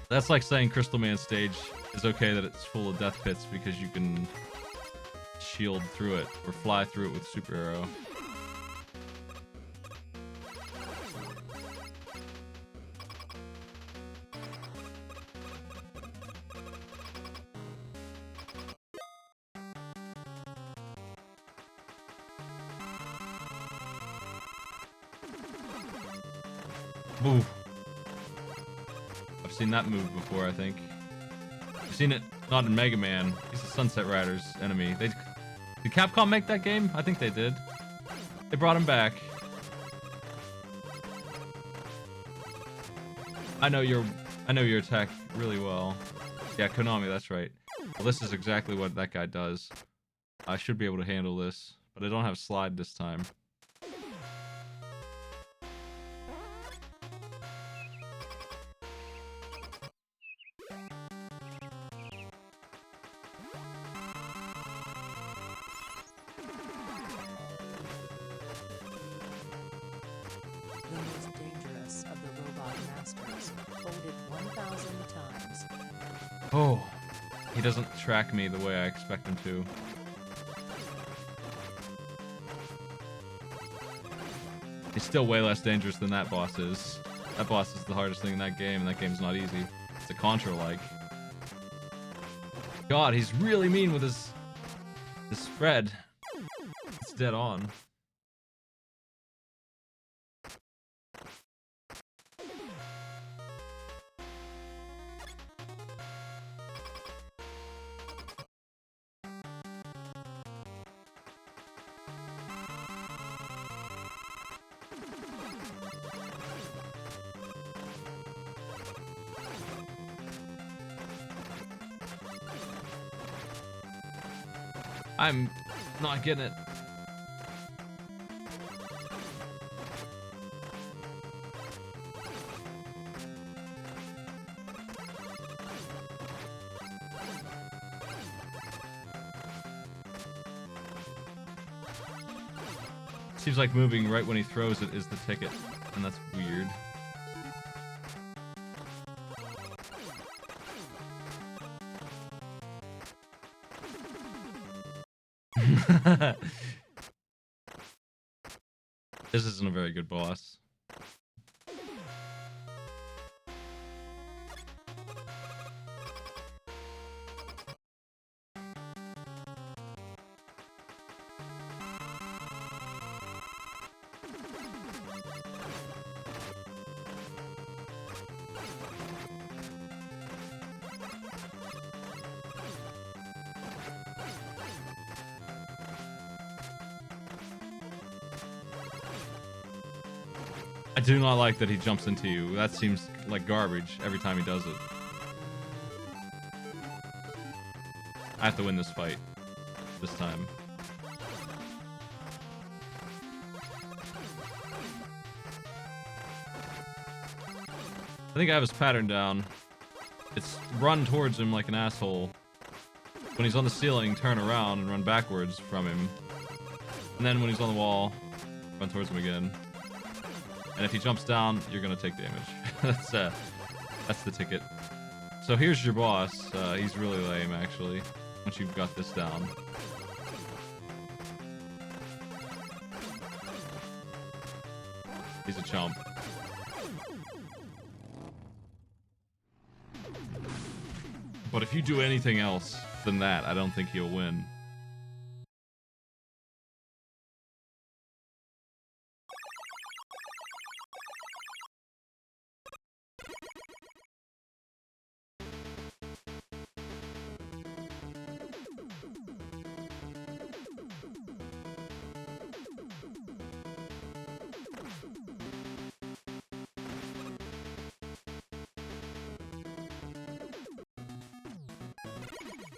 That's like saying Crystal Man stage is okay that it's full of death pits because you can shield through it or fly through it with super arrow. Ooh. I've seen that move before, I think. I've seen it not in Mega Man. He's the Sunset Riders enemy. Did Capcom make that game? I think they did. They brought him back. I know your attack really well. Yeah, Konami, that's right. Well, this is exactly what that guy does. I should be able to handle this, but I don't have slide this time. Oh, he doesn't track me the way I expect him to. He's still way less dangerous than that boss is. That boss is the hardest thing in that game, and that game's not easy. It's a Contra-like. God, he's really mean with his spread. It's dead on. I'm not getting it. Seems like moving right when he throws it is the ticket, and that's weird. This isn't a very good boss. I do not like that he jumps into you. That seems like garbage every time he does it. I have to win this fight. This time. I think I have his pattern down. It's run towards him like an asshole. When he's on the ceiling, turn around and run backwards from him. And then when he's on the wall, run towards him again. And if he jumps down, you're gonna take damage. That's the ticket. So here's your boss. He's really lame, actually. Once you've got this down. He's a chump. But if you do anything else than that, I don't think he'll win.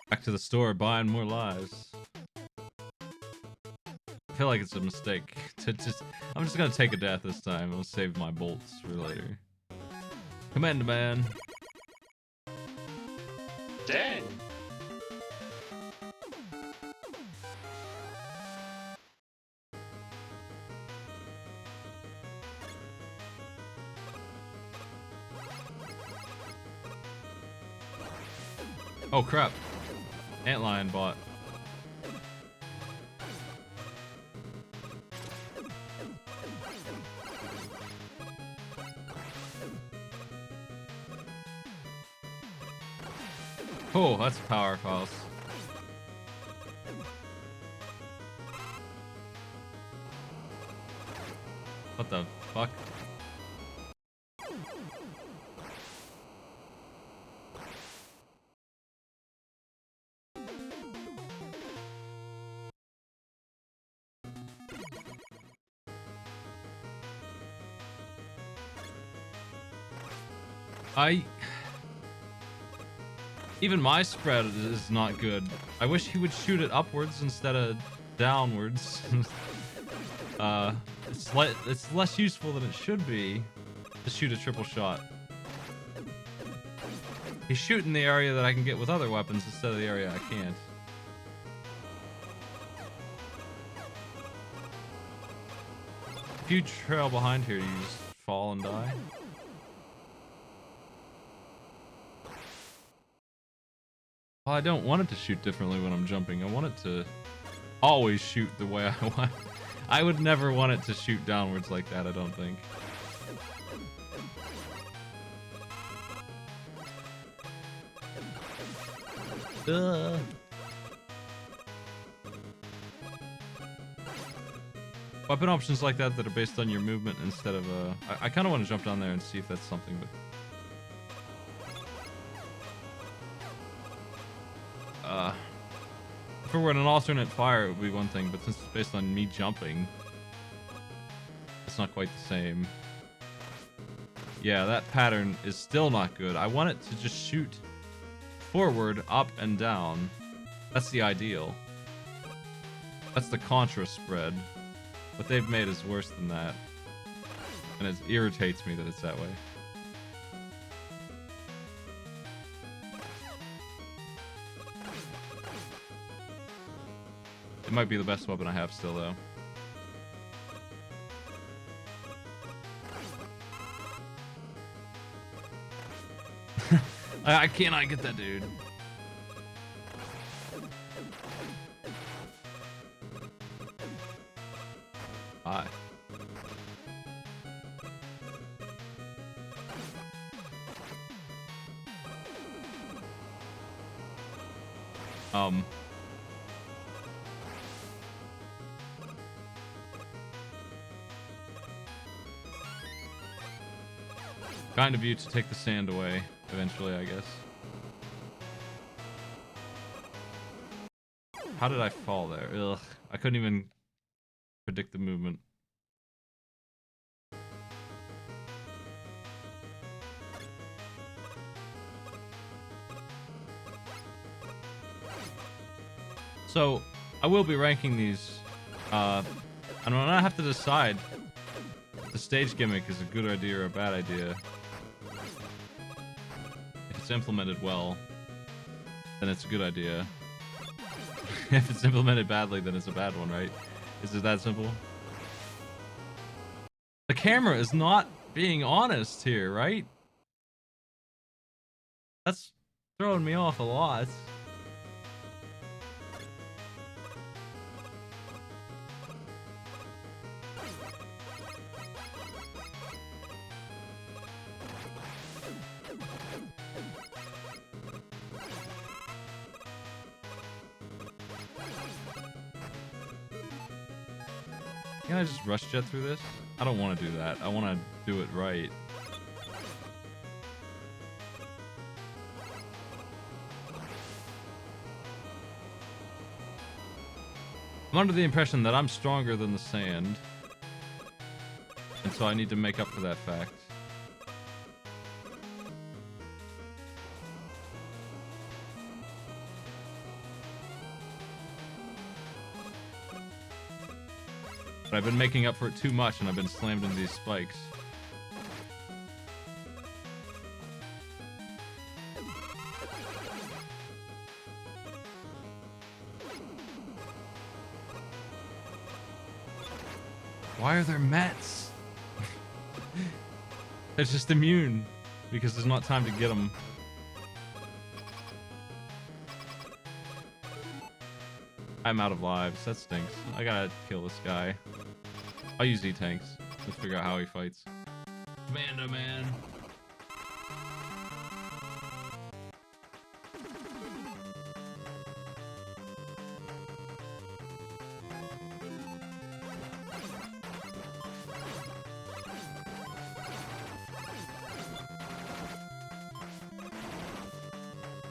Back to the store, buying more lives. I feel like it's a mistake to just... I'm just gonna take a death this time. I'll save my bolts for later. Commander Man. Dan. Oh crap. Antlion bot. Oh, that's a powerhouse. What the fuck? Even my spread is not good. I wish he would shoot it upwards instead of downwards. It's less useful than it should be to shoot a triple shot. He's shooting the area that I can get with other weapons instead of the area I can't. If you trail behind here, you just fall and die. Well, I don't want it to shoot differently when I'm jumping. I want it to always shoot the way I want. I would never want it to shoot downwards like that, I don't think. Weapon options like that are based on your movement instead of I kind of want to jump down there and see if that's something, but if it were an alternate fire, it would be one thing, but since it's based on me jumping, it's not quite the same. Yeah, that pattern is still not good. I want it to just shoot forward, up, and down. That's the ideal. That's the contra spread. What they've made is worse than that. And it irritates me that it's that way. It might be the best weapon I have still, though. I cannot get that dude. Hi. Kind of you to take the sand away eventually, I guess. How did I fall there? Ugh, I couldn't even predict the movement. So, I will be ranking these, and when I have to decide if the stage gimmick is a good idea or a bad idea, if it's implemented well, then it's a good idea. If it's implemented badly, then it's a bad one, right? Is it that simple? The camera is not being honest here, right? That's throwing me off a lot. Can I just rush jet through this? I don't want to do that. I want to do it right. I'm under the impression that I'm stronger than the sand. And so I need to make up for that fact. But I've been making up for it too much and I've been slammed into these spikes. Why are there Mets? They're just immune because there's not time to get them. I'm out of lives. That stinks. I gotta kill this guy. I'll use E-tanks. Let's figure out how he fights. Commando man.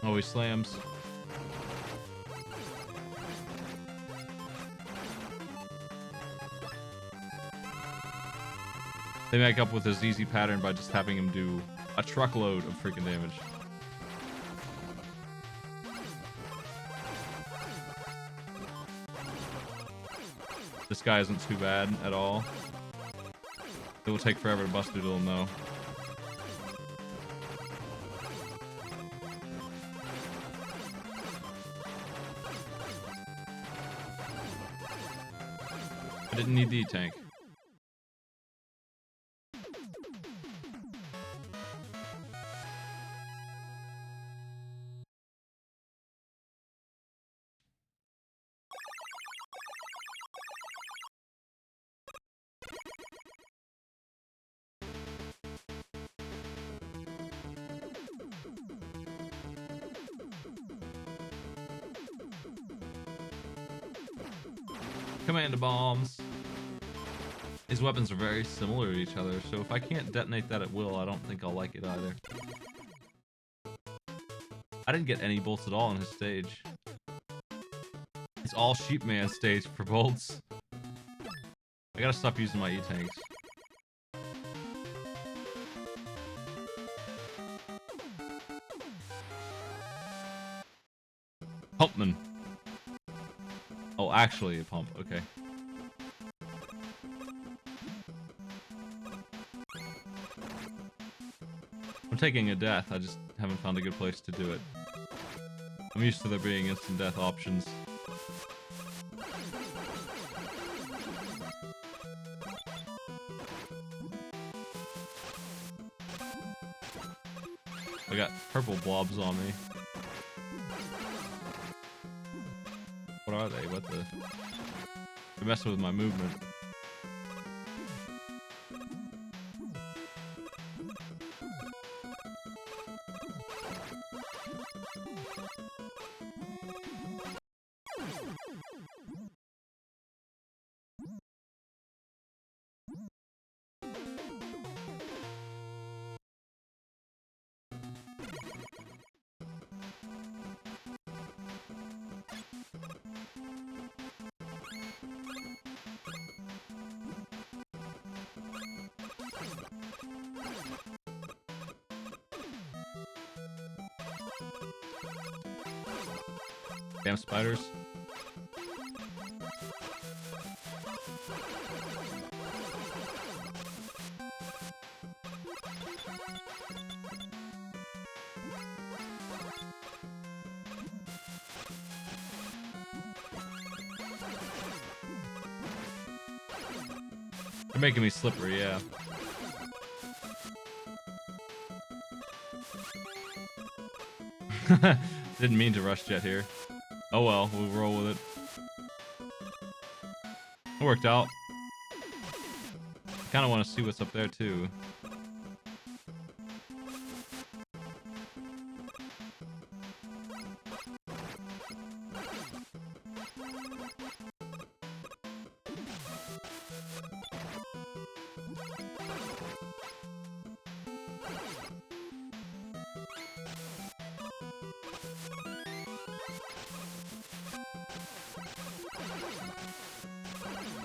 Oh, he slams. They make up with his easy pattern by just having him do a truckload of freaking damage. This guy isn't too bad at all. It will take forever to bust through to him though. I didn't need the E-tank. Command bombs. These weapons are very similar to each other, so if I can't detonate that at will, I don't think I'll like it either. I didn't get any bolts at all on his stage. It's all Sheepman stage for bolts. I gotta stop using my E-tanks. Pumpman. Oh, actually a pump. Okay. I'm taking a death. I just haven't found a good place to do it. I'm used to there being instant death options. I got purple blobs on me. What are they? What the? They're messing with my movement. Damn spiders. They're making me slippery, yeah. Didn't mean to rush jet here. Oh well, we'll roll with it. It worked out. Kind of want to see what's up there too.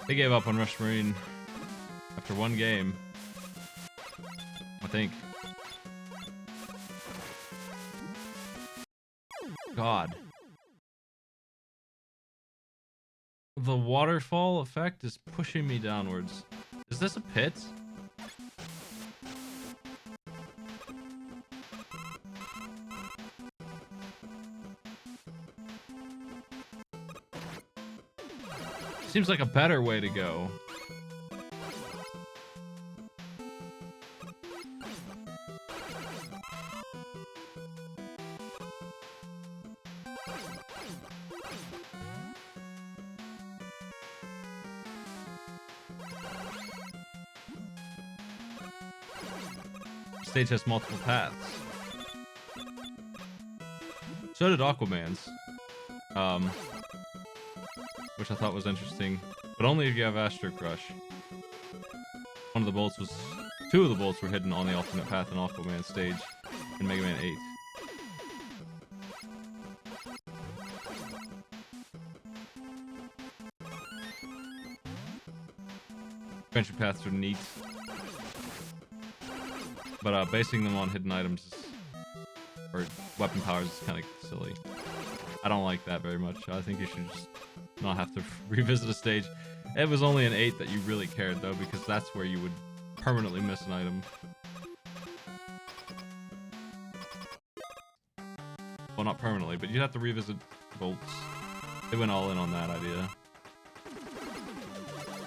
They gave up on Rush Marine after one game, I think. God. The waterfall effect is pushing me downwards. Is this a pit? Seems like a better way to go. Stage has multiple paths. So did Aquaman's. Which I thought was interesting, but only if you have Astro Crush. Two of the bolts were hidden on the alternate path in Aquaman stage in Mega Man 8. Adventure paths are neat, but basing them on hidden items or weapon powers is kind of silly. I don't like that very much. I think you should just not have to revisit a stage. It was only an 8 that you really cared though, because that's where you would permanently miss an item. Well, not permanently, but you'd have to revisit bolts. They went all in on that idea.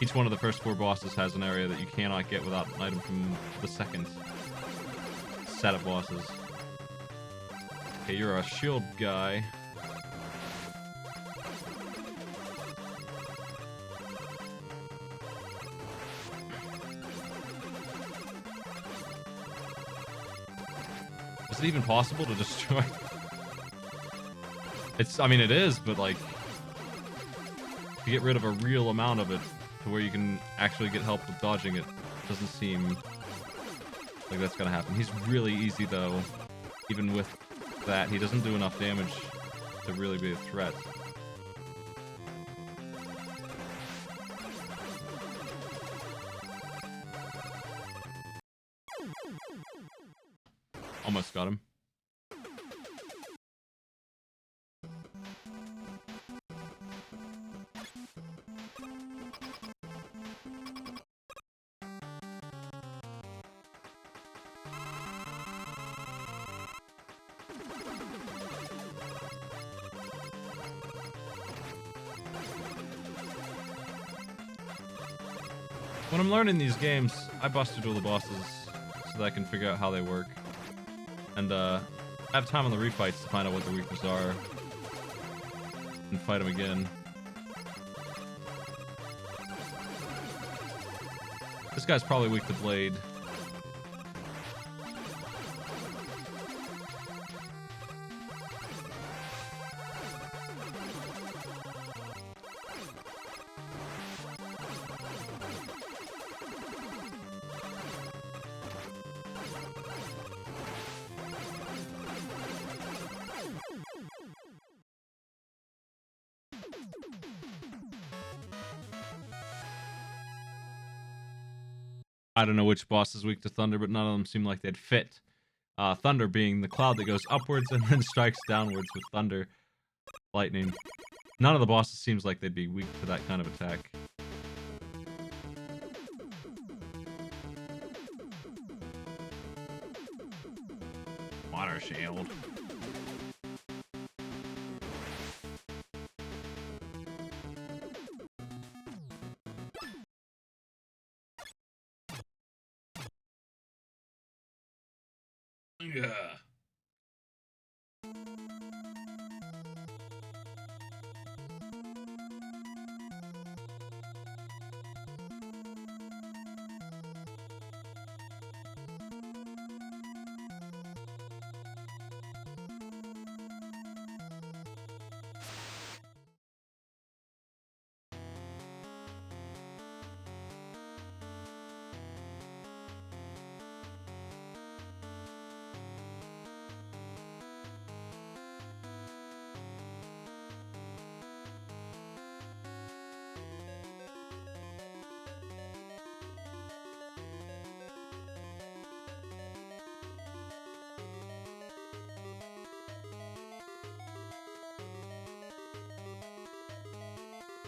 Each one of the first 4 bosses has an area that you cannot get without an item from the second set of bosses. Okay, you're a shield guy. Is it even possible to destroy? I mean, it is, but like, to get rid of a real amount of it to where you can actually get help with dodging it. Doesn't seem like that's gonna happen. He's really easy though. Even with that, he doesn't do enough damage to really be a threat. Almost got him. When I'm learning these games, I bust through the bosses so that I can figure out how they work. And I have time on the refights to find out what their weaknesses are and fight them again. This guy's probably weak to Blade. I don't know which boss is weak to thunder, but none of them seem like they'd fit. Thunder being the cloud that goes upwards and then strikes downwards with thunder, lightning. None of the bosses seems like they'd be weak to that kind of attack. Water shield. Yeah.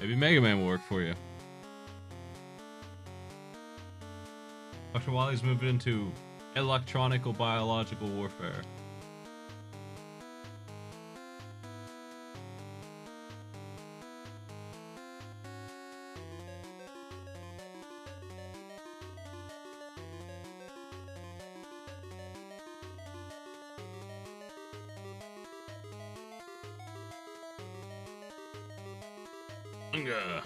Maybe Mega Man will work for you. Dr. Wily's moving into electronical biological warfare. Unga.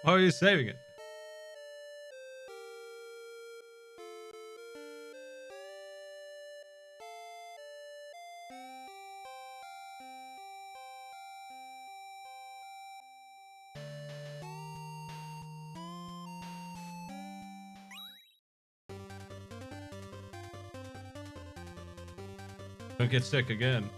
Why are you saving it? Don't get sick again.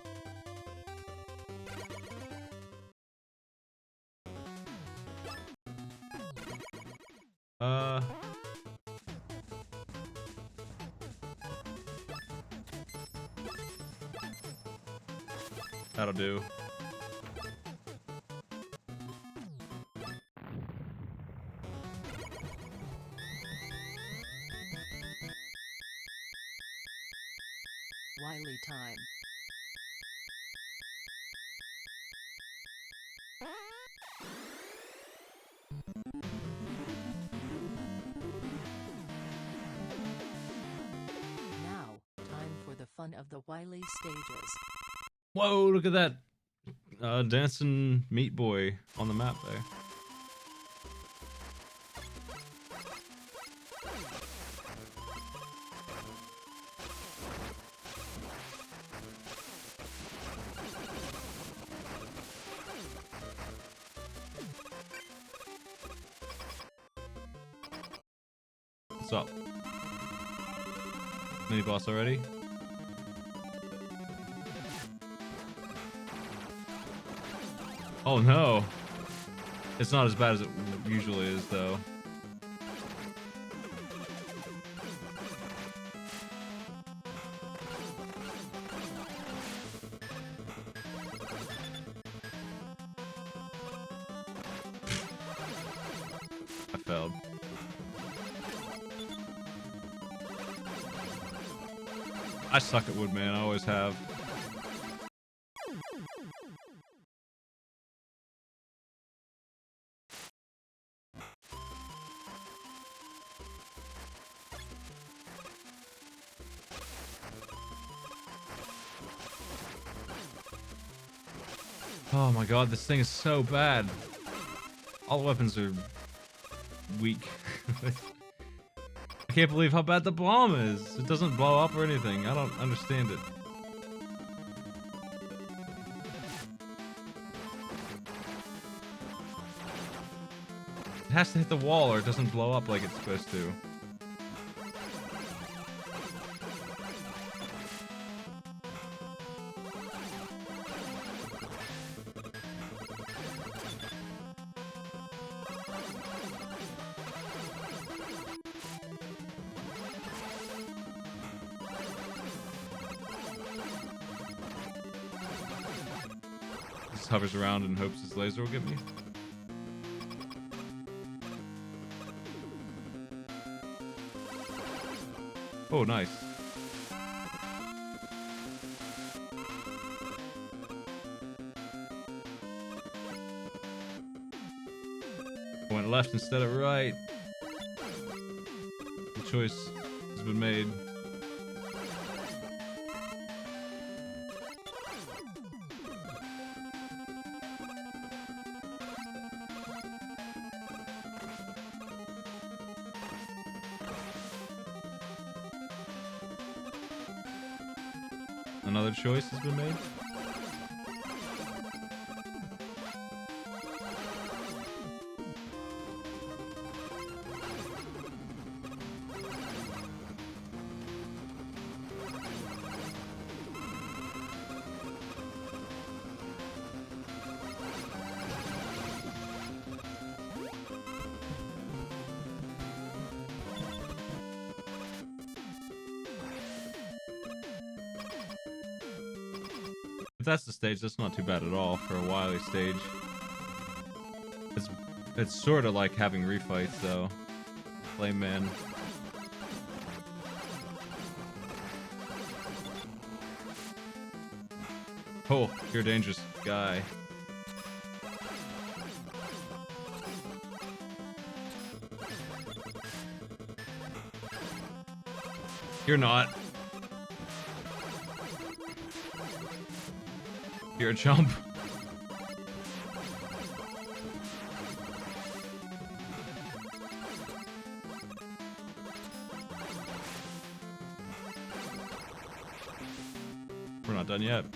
That'll do. Wily time. Now, time for the fun of the Wily stages. Whoa, look at that dancing meat boy on the map there. What's up? Mini boss already? Oh no. It's not as bad as it usually is though. I failed. I suck at wood, man. I always have. Oh my god, this thing is so bad. All weapons are weak. I can't believe how bad the bomb is. It doesn't blow up or anything. I don't understand it. It has to hit the wall or it doesn't blow up like it's supposed to. Just hovers around and hopes his laser will get me. Oh, nice. I went left instead of right. The choice has been made. Another choice has been made. If that's the stage, that's not too bad at all for a Wily stage. It's sort of like having refights though. Flame Man. Oh, you're a dangerous guy. You're not. You're a chump. We're not done yet.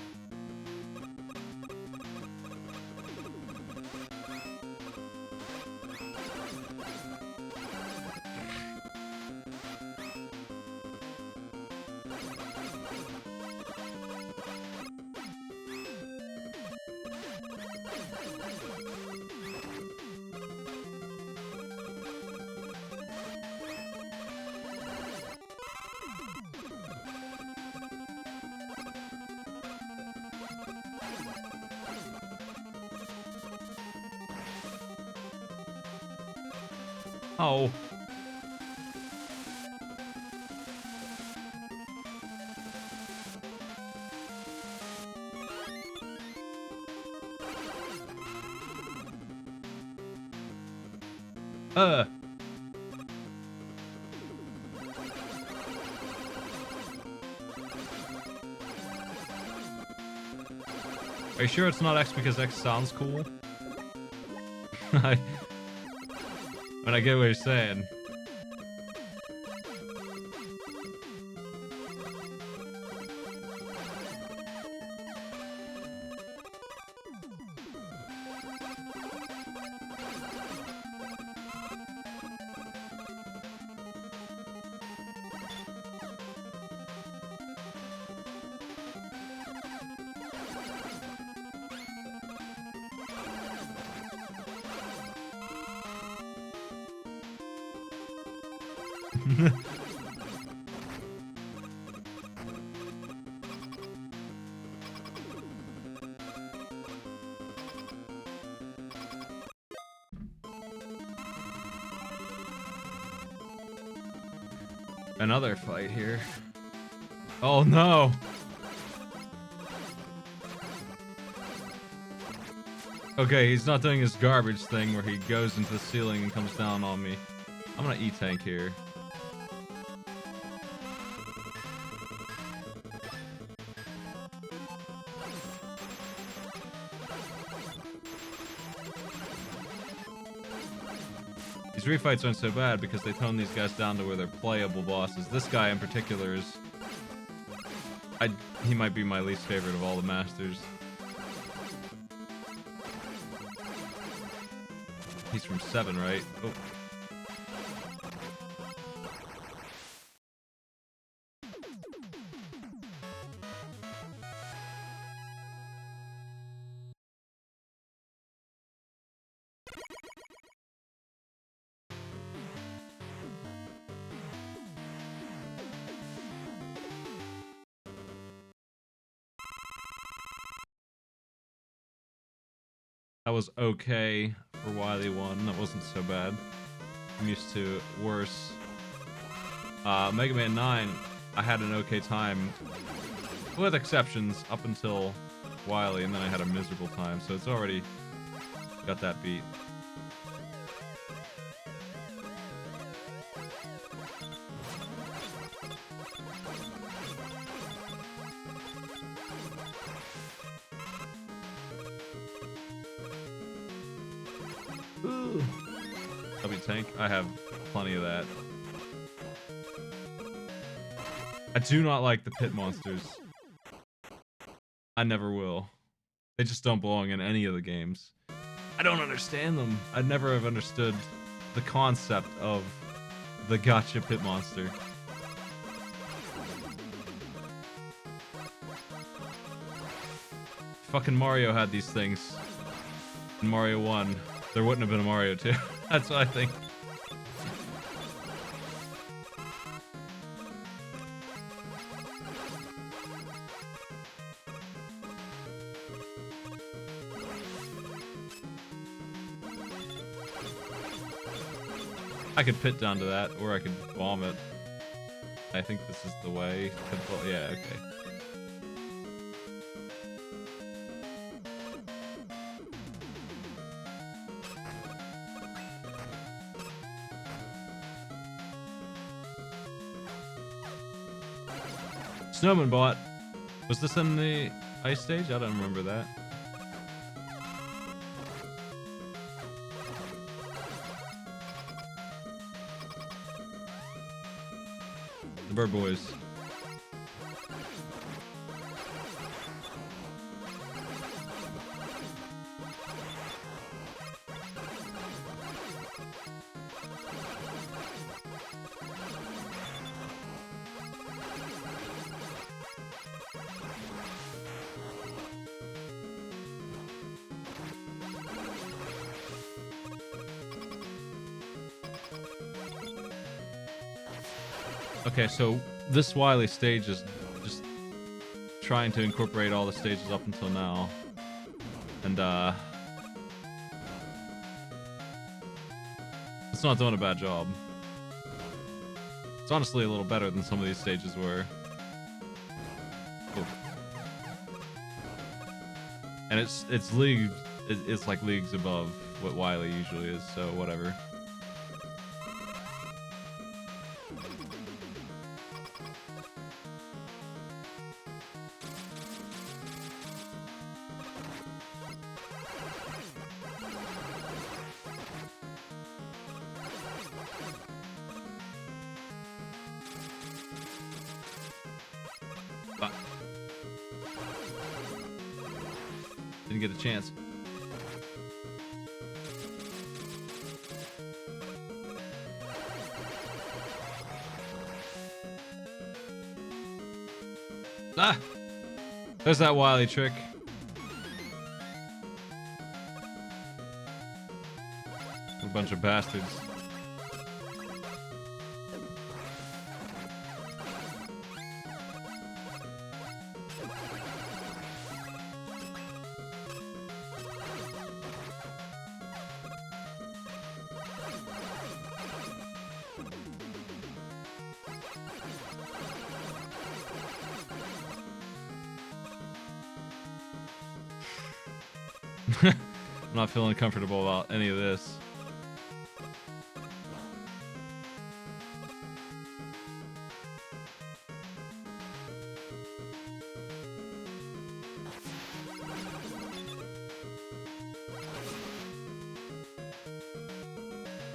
Oh. Uh. Are you sure it's not X because X sounds cool? I get what you're saying. Another fight here. Oh no! Okay, he's not doing his garbage thing where he goes into the ceiling and comes down on me. I'm gonna E-tank here. These refights aren't so bad because they tone these guys down to where they're playable bosses. This guy in particular is... he might be my least favorite of all the masters. He's from 7, right? Oh. That was okay for Wily 1. That wasn't so bad. I'm used to worse. Mega Man 9, I had an okay time. With exceptions, up until Wily, and then I had a miserable time, so it's already got that beat. W tank, I have plenty of that. I do not like the pit monsters. I never will. They just don't belong in any of the games. I don't understand them. I never have understood the concept of the gotcha pit monster. Fucking Mario had these things. In Mario 1, there wouldn't have been a Mario 2. That's what I think. I could pit down to that, or I could bomb it. I think this is the way. Yeah, okay. Snowman bot. Was this in the ice stage? I don't remember that. The Bird Boys. Okay, so this Wily stage is just trying to incorporate all the stages up until now. And, it's not doing a bad job. It's honestly a little better than some of these stages were. Oof. And it's like leagues above what Wily usually is, so whatever. Ah. Didn't get a chance. Ah! There's that Wily trick. A bunch of bastards. I'm not feeling comfortable about any of this.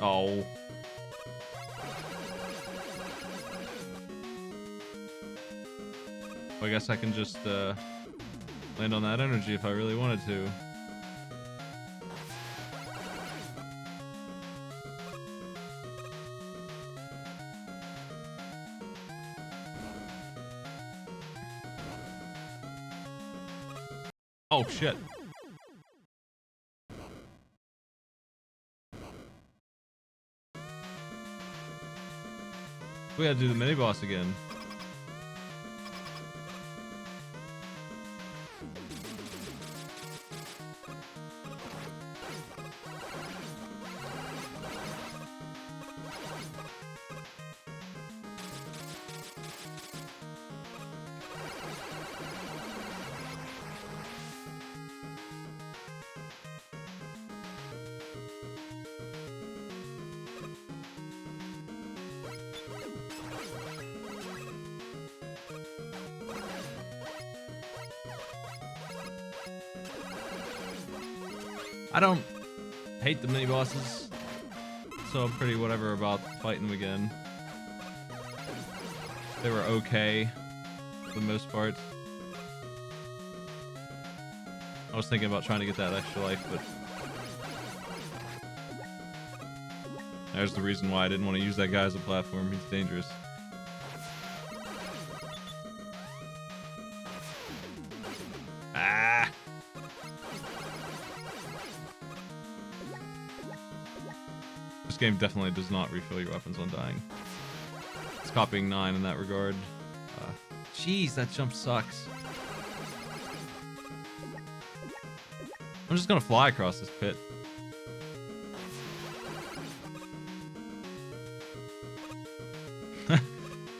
Oh. Well, I guess I can just land on that energy if I really wanted to. Oh shit. We gotta do the mini boss again. I don't hate the mini bosses, so I'm pretty whatever about fighting them again. They were okay for the most part. I was thinking about trying to get that extra life, but there's the reason why I didn't want to use that guy as a platform. He's dangerous. Ah! This game definitely does not refill your weapons on dying. It's copying 9 in that regard. Jeez, that jump sucks. I'm just gonna fly across this pit.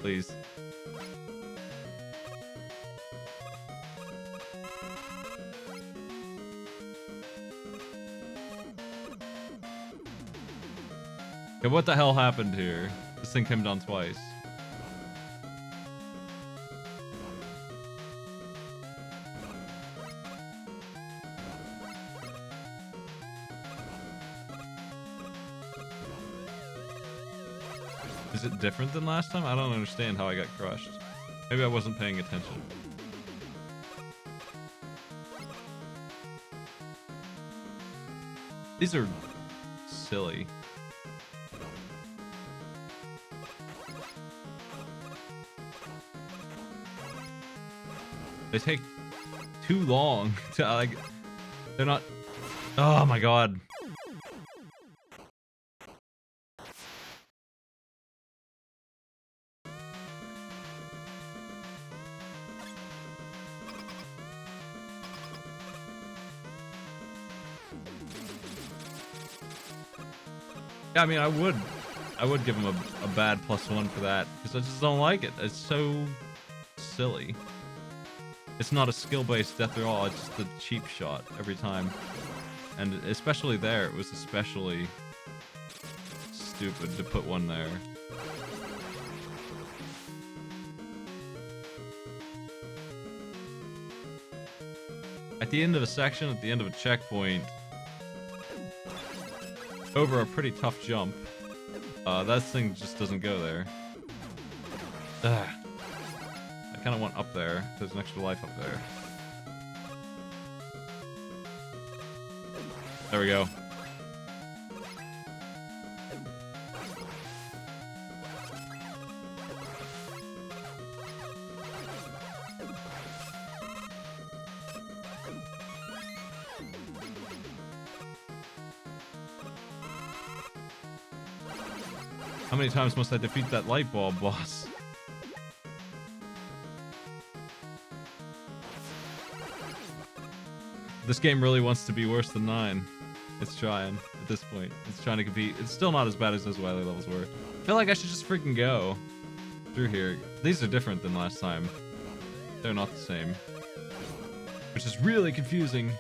Please. Okay, what the hell happened here? This thing came down twice. Is it different than last time? I don't understand how I got crushed. Maybe I wasn't paying attention. These are silly. They take too long to like. They're not. Oh my god. Yeah, I mean, I would give him a bad +1 for that because I just don't like it. It's so silly. It's not a skill-based death or all. It's just a cheap shot every time, and especially there, it was especially stupid to put one there. At the end of a section, at the end of a checkpoint, over a pretty tough jump, that thing just doesn't go there. Ugh. I I kind of want up there. There's an extra life up there. There we go. How many times must I defeat that light bulb boss? This game really wants to be worse than 9. It's trying at this point. It's trying to compete. It's still not as bad as those Wily levels were. I feel like I should just freaking go through here. These are different than last time. They're not the same. Which is really confusing.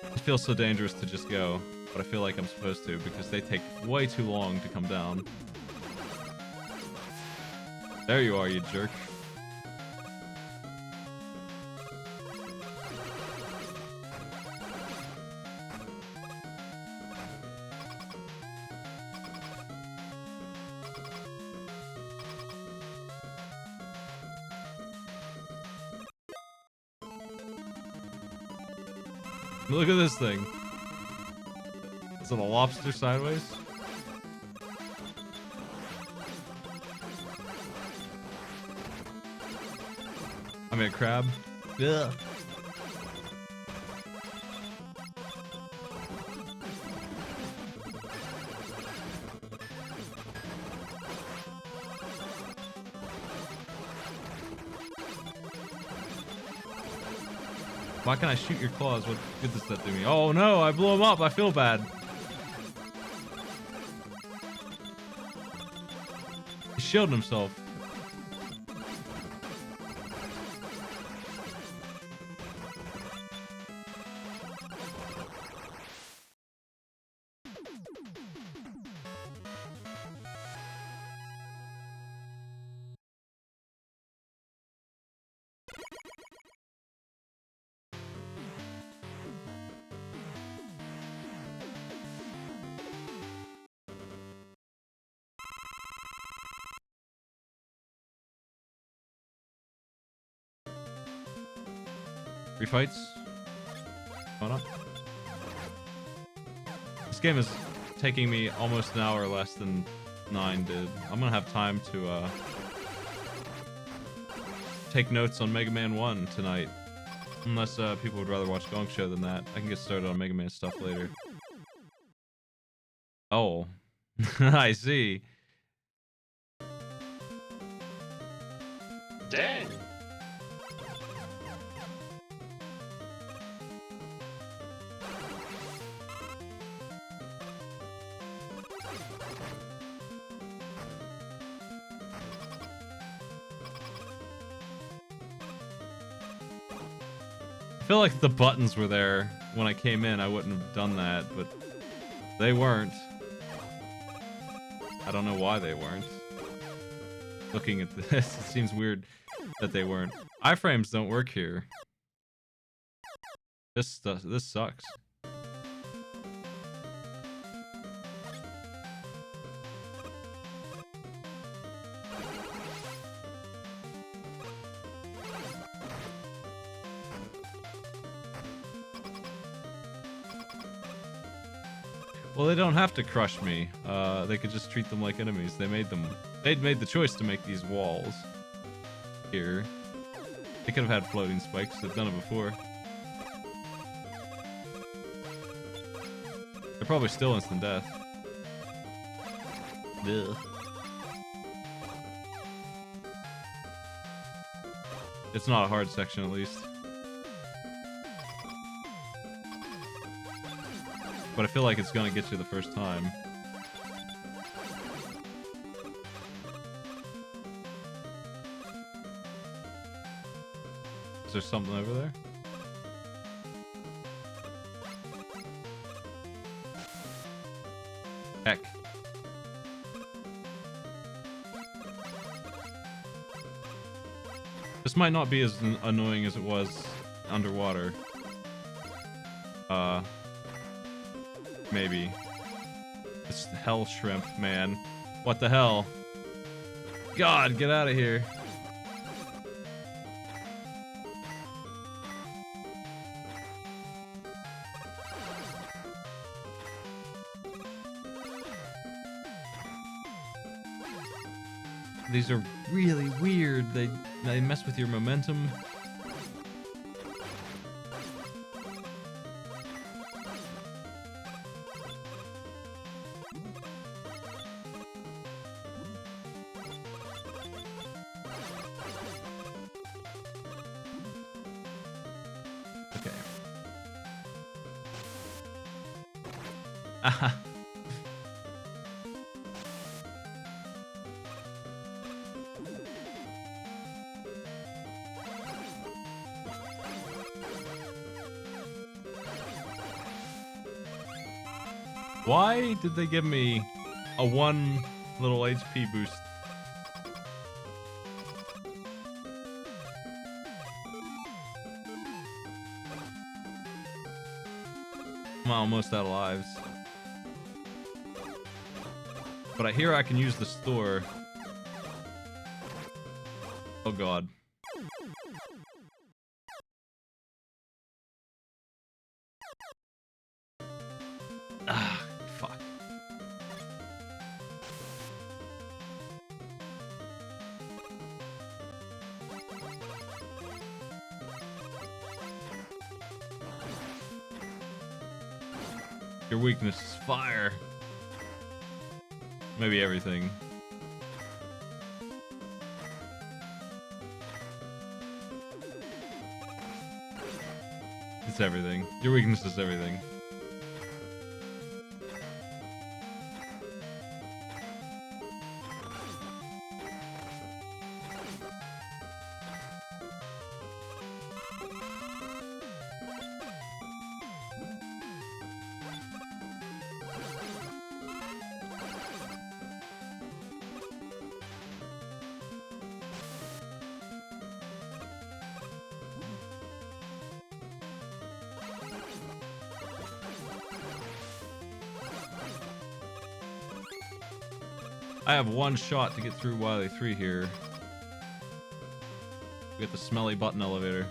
It feels so dangerous to just go. But I feel like I'm supposed to because they take way too long to come down. There you are, you jerk. Look at this thing. Is it a lobster sideways? I mean a crab. Yeah. Why can't I shoot your claws? What good does that do me? Oh no, I blew him up. I feel bad. He shielded himself. Refights. Come on up. This game is taking me almost an hour less than 9 did. I'm gonna have time to take notes on Mega Man 1 tonight. Unless people would rather watch Gong Show than that. I can get started on Mega Man stuff later. Oh. I see. Dan! I feel like the buttons were there when I came in. I wouldn't have done that, but they weren't. I don't know why they weren't. Looking at this, it seems weird that they weren't. Iframes don't work here. This sucks. Well, they don't have to crush me. They could just treat them like enemies. They'd made the choice to make these walls here. They could have had floating spikes. They've done it before. They're probably still instant death. Ugh. It's not a hard section, at least. But I feel like it's gonna get you the first time. Is there something over there? Heck. This might not be as annoying as it was underwater. Maybe. This hell shrimp, man. What the hell? God, get out of here. These are really weird. They mess with your momentum. Okay. Aha. Why did they give me a 1 little HP boost? I'm almost out of lives. But I hear I can use the store. Oh god. Ah, fuck. Your weakness is fire. Maybe everything. It's everything. Your weakness is everything. I have 1 shot to get through Wily 3 here. We get the smelly button elevator.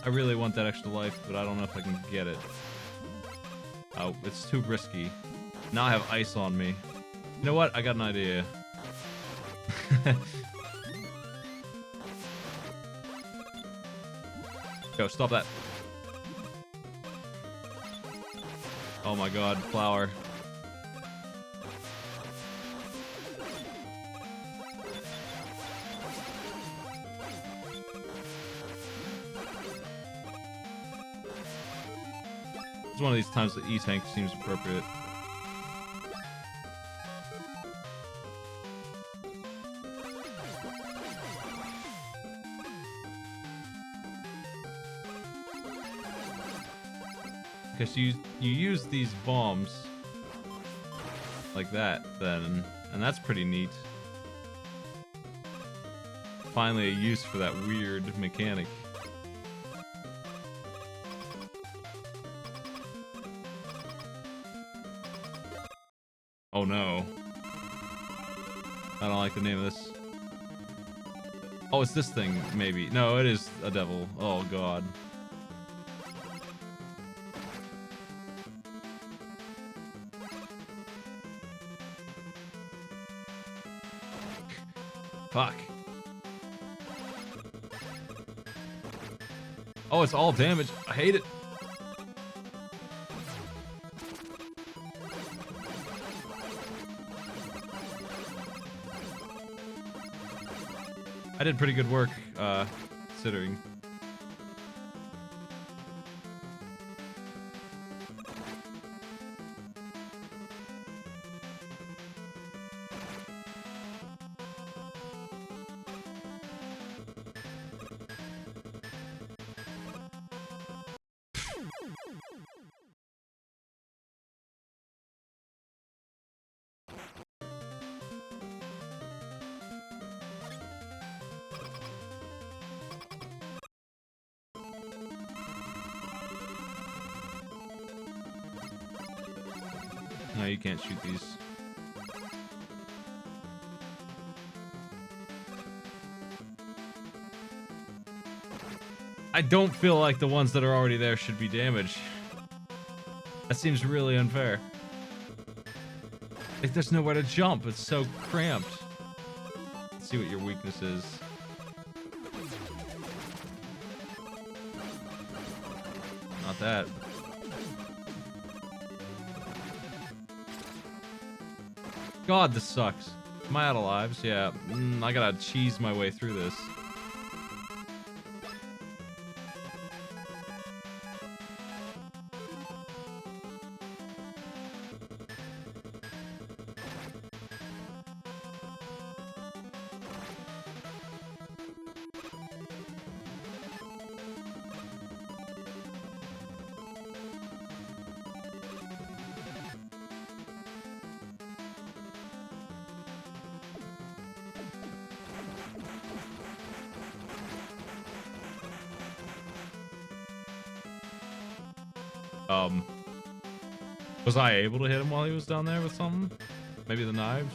I really want that extra life, but I don't know if I can get it. Oh, it's too risky. Now I have ice on me. You know what? I got an idea. Go, stop that. Oh my god, flower. It's one of these times the E-Tank seems appropriate. Because you use these bombs like that then, and that's pretty neat. Finally a use for that weird mechanic. Oh no. I don't like the name of this. Oh, it's this thing, maybe. No, it is a devil. Oh god. Fuck. Oh, it's all damage. I hate it. I did pretty good work, considering. No, you can't shoot these. I don't feel like the ones that are already there should be damaged. That seems really unfair. Like, there's nowhere to jump. It's so cramped. Let's see what your weakness is. Not that. God, this sucks. Am I out of lives? Yeah. I gotta cheese my way through this. Was I able to hit him while he was down there with something? Maybe the knives?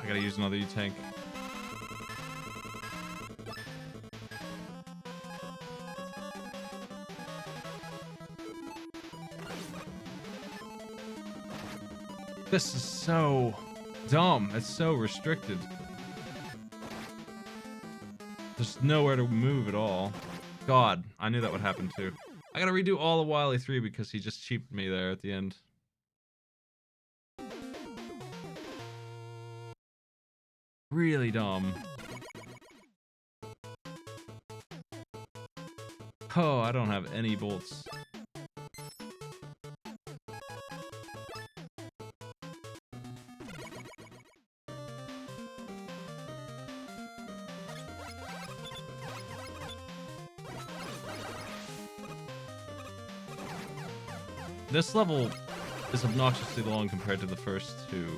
I gotta use another U-tank. This is so dumb. It's so restricted. There's nowhere to move at all. God, I knew that would happen too. I gotta redo all of Wily 3 because he just cheaped me there at the end. Really dumb. Oh, I don't have any bolts. This level is obnoxiously long compared to the first two.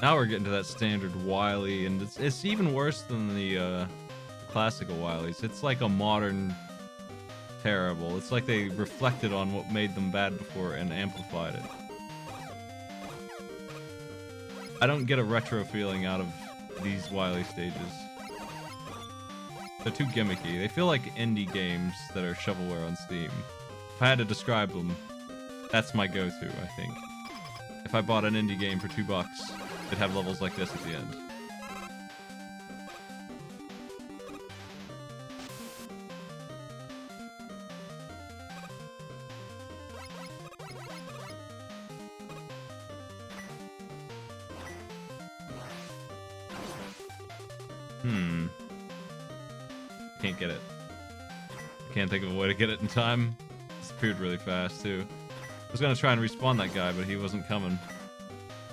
Now we're getting to that standard Wily, and it's even worse than the classical Wilys. It's like a modern terrible. It's like they reflected on what made them bad before and amplified it. I don't get a retro feeling out of these Wily stages. They're too gimmicky. They feel like indie games that are shovelware on Steam. If I had to describe them, that's my go-to, I think. If I bought an indie game for $2, it'd have levels like this at the end. Can't get it. Can't think of a way to get it in time. Disappeared really fast, too. I was gonna try and respawn that guy, but he wasn't coming.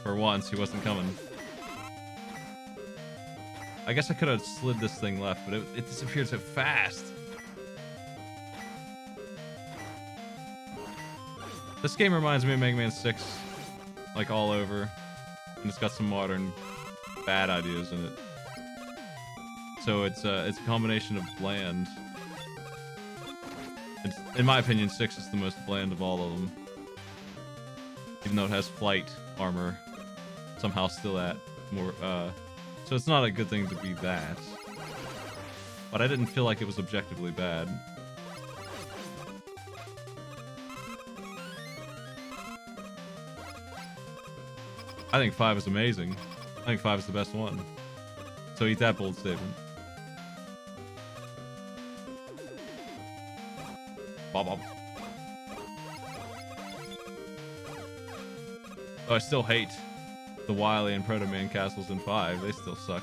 For once, he wasn't coming. I guess I could have slid this thing left, but it disappeared so fast. This game reminds me of Mega Man 6, like all over. And it's got some modern bad ideas in it. So it's a combination of bland. In my opinion, 6 is the most bland of all of them. Even though it has flight armor, somehow still at more. So it's not a good thing to be that. But I didn't feel like it was objectively bad. I think 5 is amazing. I think 5 is the best one. So eat that bold statement. Bob, bob. Oh, I still hate the Wily and Proto Man castles in 5. They still suck.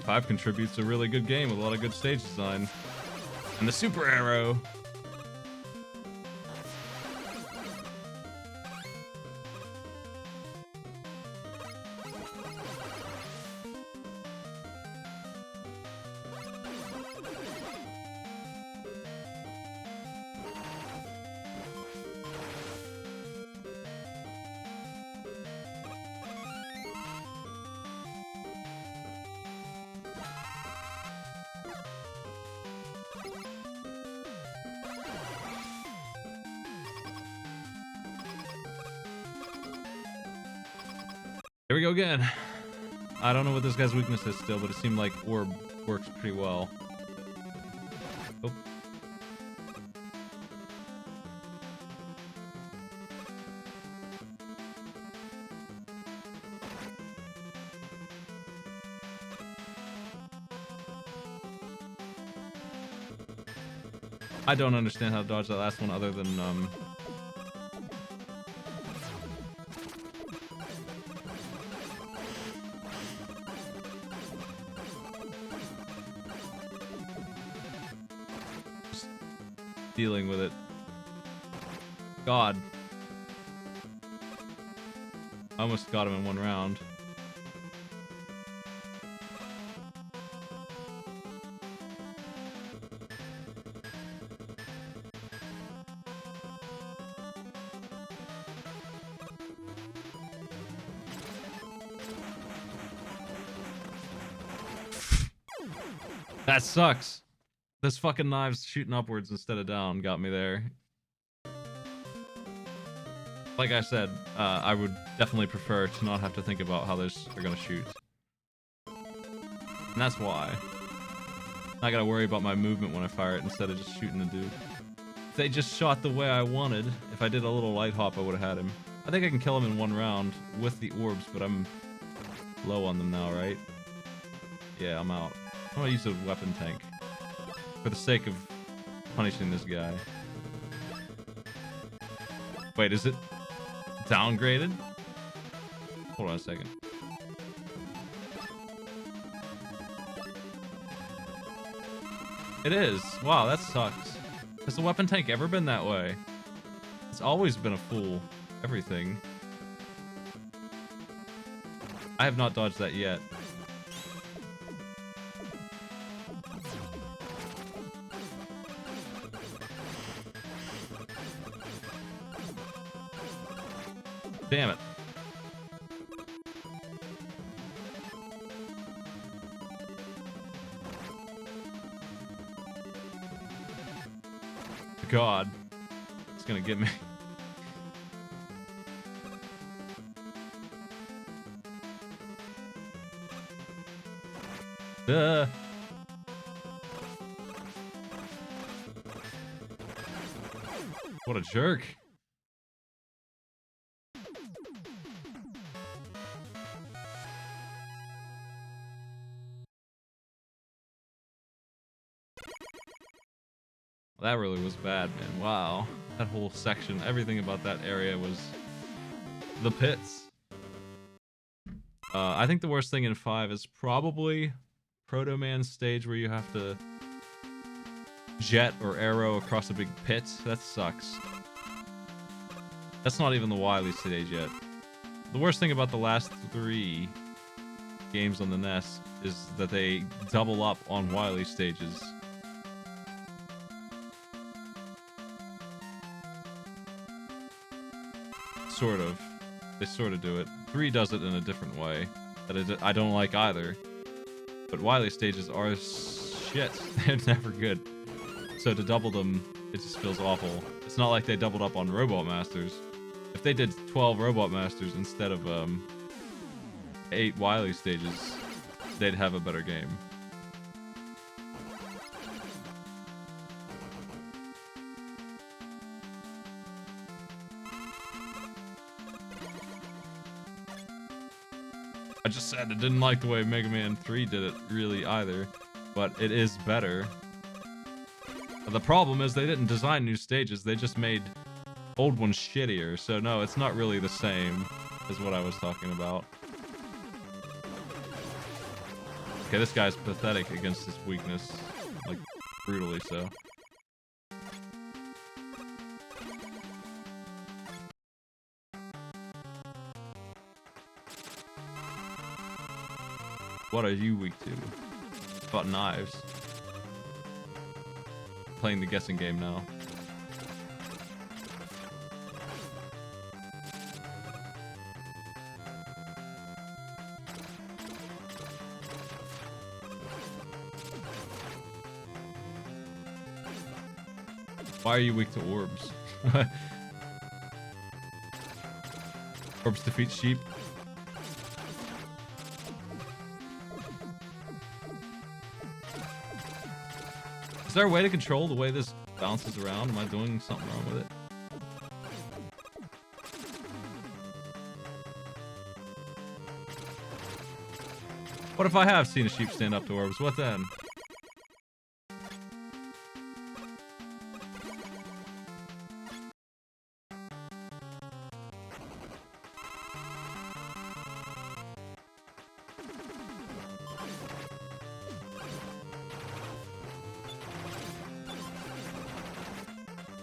5 contributes a really good game with a lot of good stage design. And the super arrow. Here we go again. I don't know what this guy's weakness is still, but it seemed like orb works pretty well. Oh. I don't understand how to dodge that last one other than dealing with it. God. I almost got him in one round. That sucks. This fucking knives shooting upwards instead of down got me there. Like I said, I would definitely prefer to not have to think about how those are gonna shoot. And that's why. I gotta worry about my movement when I fire it instead of just shooting a dude. If they just shot the way I wanted, if I did a little light hop, I would have had him. I think I can kill him in one round with the orbs, but I'm low on them now, right? Yeah, I'm out. I'm gonna use a weapon tank. For the sake of punishing this guy. Wait, is it downgraded? Hold on a second. It is. Wow, that sucks. Has the weapon tank ever been that way? It's always been a fool. Everything. I have not dodged that yet. Damn it. God. It's gonna get me. Duh. What a jerk. That really was bad, man. Wow. That whole section, everything about that area was the pits. I think the worst thing in 5 is probably Proto Man's stage where you have to jet or arrow across a big pit. That sucks. That's not even the Wily stage yet. The worst thing about the last 3 games on the NES is that they double up on Wily stages. Sort of. They sort of do it. 3 does it in a different way that I don't like either. But Wily stages are shit. They're never good. So to double them, it just feels awful. It's not like they doubled up on Robot Masters. If they did 12 Robot Masters instead of 8 Wily stages, they'd have a better game. I just said I didn't like the way Mega Man 3 did it really either, but it is better. But the problem is they didn't design new stages, they just made old ones shittier, so no, it's not really the same as what I was talking about. Okay, this guy's pathetic against his weakness. Like, brutally so. What are you weak to? About knives. Playing the guessing game now. Why are you weak to orbs? Orbs defeat sheep. Is there a way to control the way this bounces around? Am I doing something wrong with it? What if I have seen a sheep stand up to orbs? What then?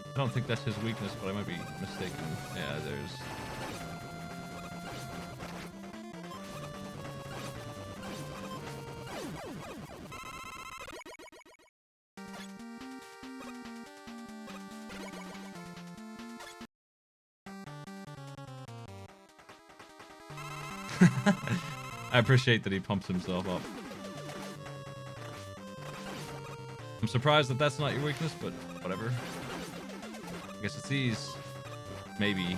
I don't think that's his weakness, but I might be mistaken. Yeah, there's... I appreciate that he pumps himself up. I'm surprised that that's not your weakness, but whatever. I guess it's these. Maybe.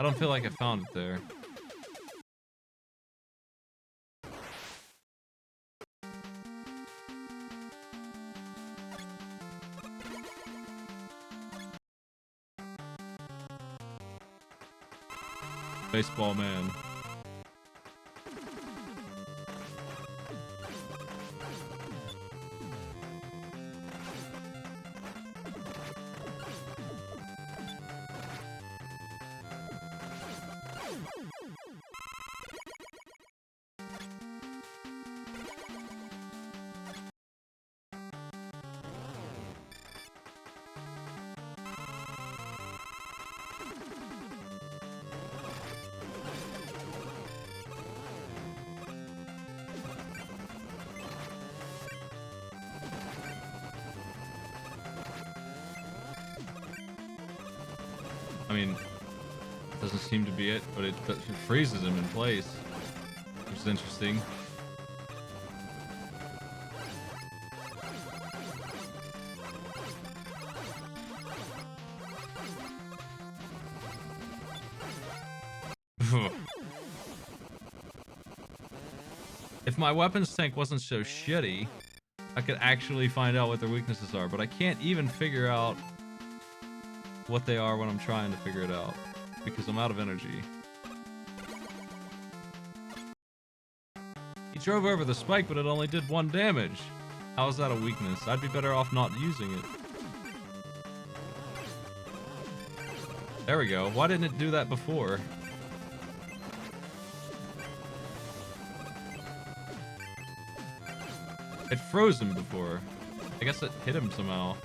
I don't feel like I found it there. Baseball man. I mean, doesn't seem to be it, but it freezes him in place, which is interesting. If my weapons tank wasn't so shitty, I could actually find out what their weaknesses are, but I can't even figure out what they are when I'm trying to figure it out, because I'm out of energy. He drove over the spike, but it only did 1 damage. How is that a weakness? I'd be better off not using it. There we go. Why didn't it do that before? It froze him before. I guess it hit him somehow.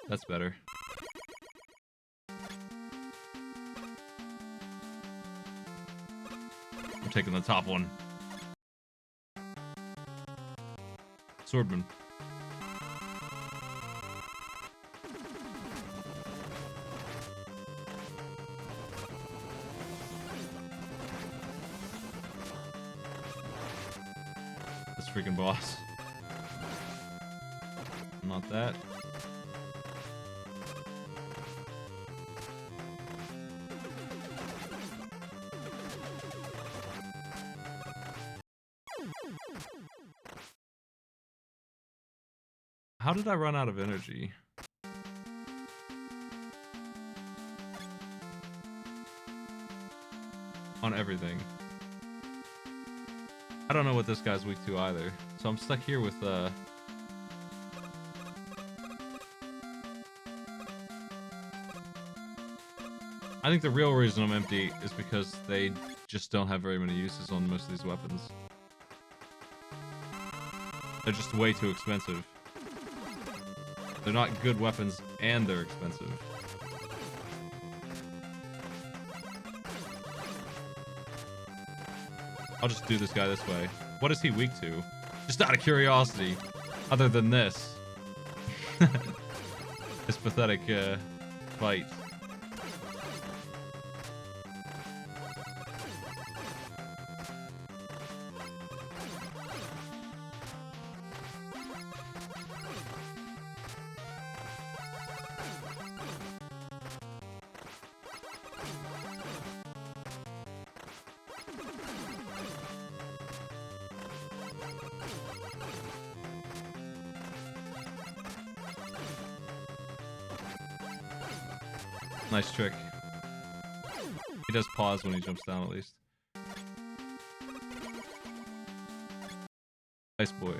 That's better. I'm taking the top one. Swordman. This freaking boss. Not that. How did I run out of energy? On everything. I don't know what this guy's weak to either. So I'm stuck here with I think the real reason I'm empty is because they just don't have very many uses on most of these weapons. They're just way too expensive. They're not good weapons and they're expensive. I'll just do this guy this way. What is he weak to? Just out of curiosity. Other than this. This pathetic fight. Nice trick. He does pause when he jumps down, at least. Nice boy.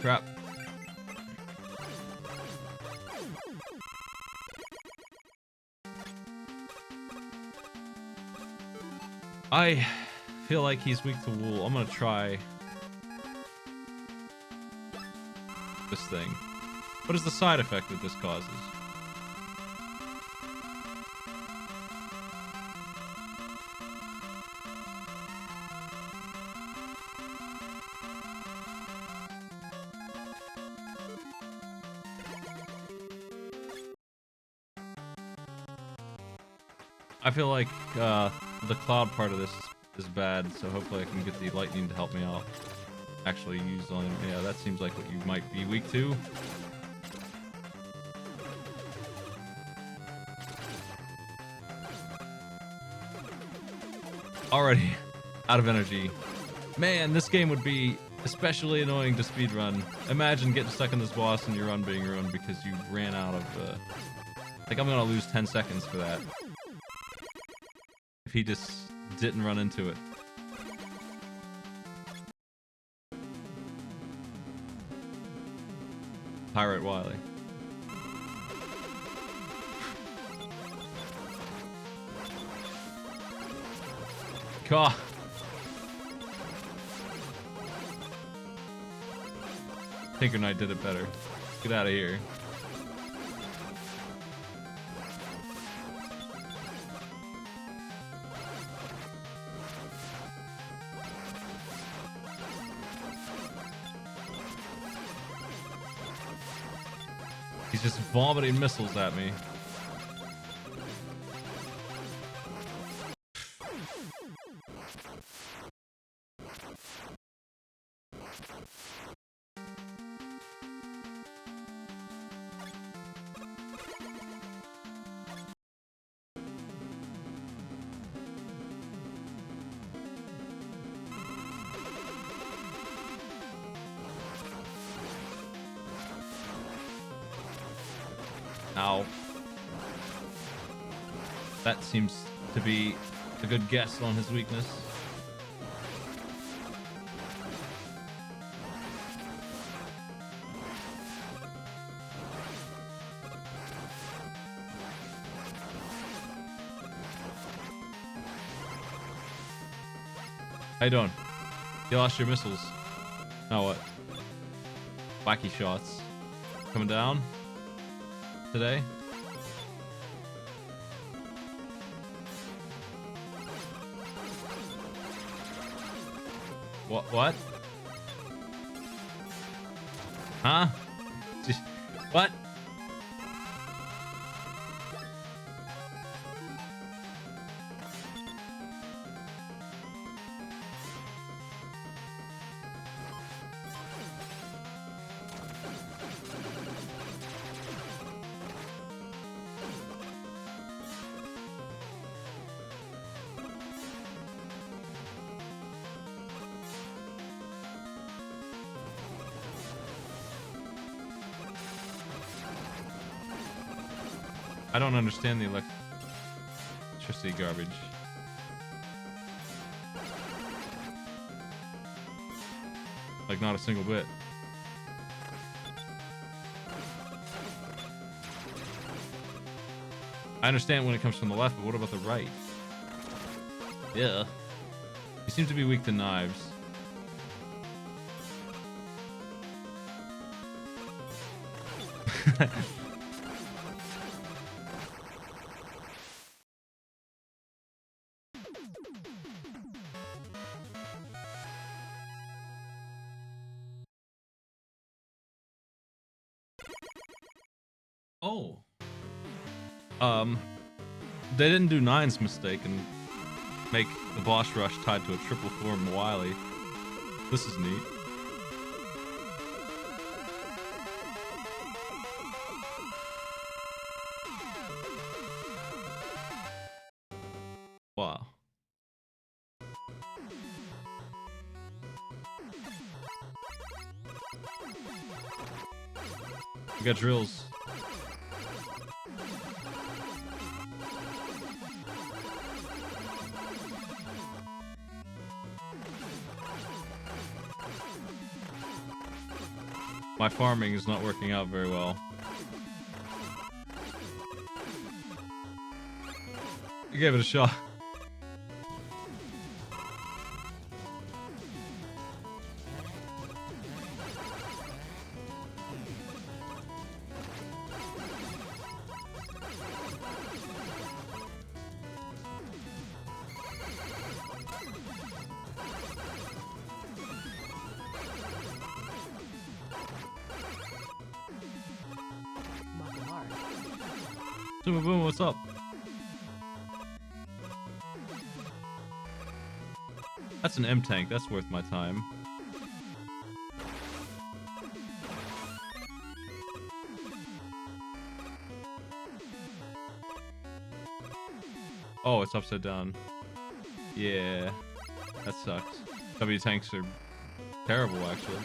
Crap. I feel like he's weak to wool. I'm gonna try this thing. What is the side effect that this causes? I feel like the cloud part of this is bad, so hopefully I can get the lightning to help me out. Actually use on him. Yeah, that seems like what you might be weak to. Already out of energy. Man, this game would be especially annoying to speedrun. Imagine getting stuck in this boss and your run being ruined because you ran out of like I'm gonna lose 10 seconds for that. If he just didn't run into it. Pirate Wily. God. Tinker Knight did it better. Get out of here. He's just vomiting missiles at me. Ow. That seems to be a good guess on his weakness. How you doing? You lost your missiles. Now what? Wacky shots. Coming down? Today? What? Huh? What? I don't understand the electricity garbage. Like, not a single bit. I understand when it comes from the left, but what about the right? Yeah. You seem to be weak to knives. Oh. They didn't do 9's mistake and make the boss rush tied to a triple form Wily. This is neat. Wow. We got drills. My farming is not working out very well. You gave it a shot. Boom, boom, what's up? That's an M tank. That's worth my time. Oh, it's upside down. Yeah, that sucks. W tanks are terrible, actually.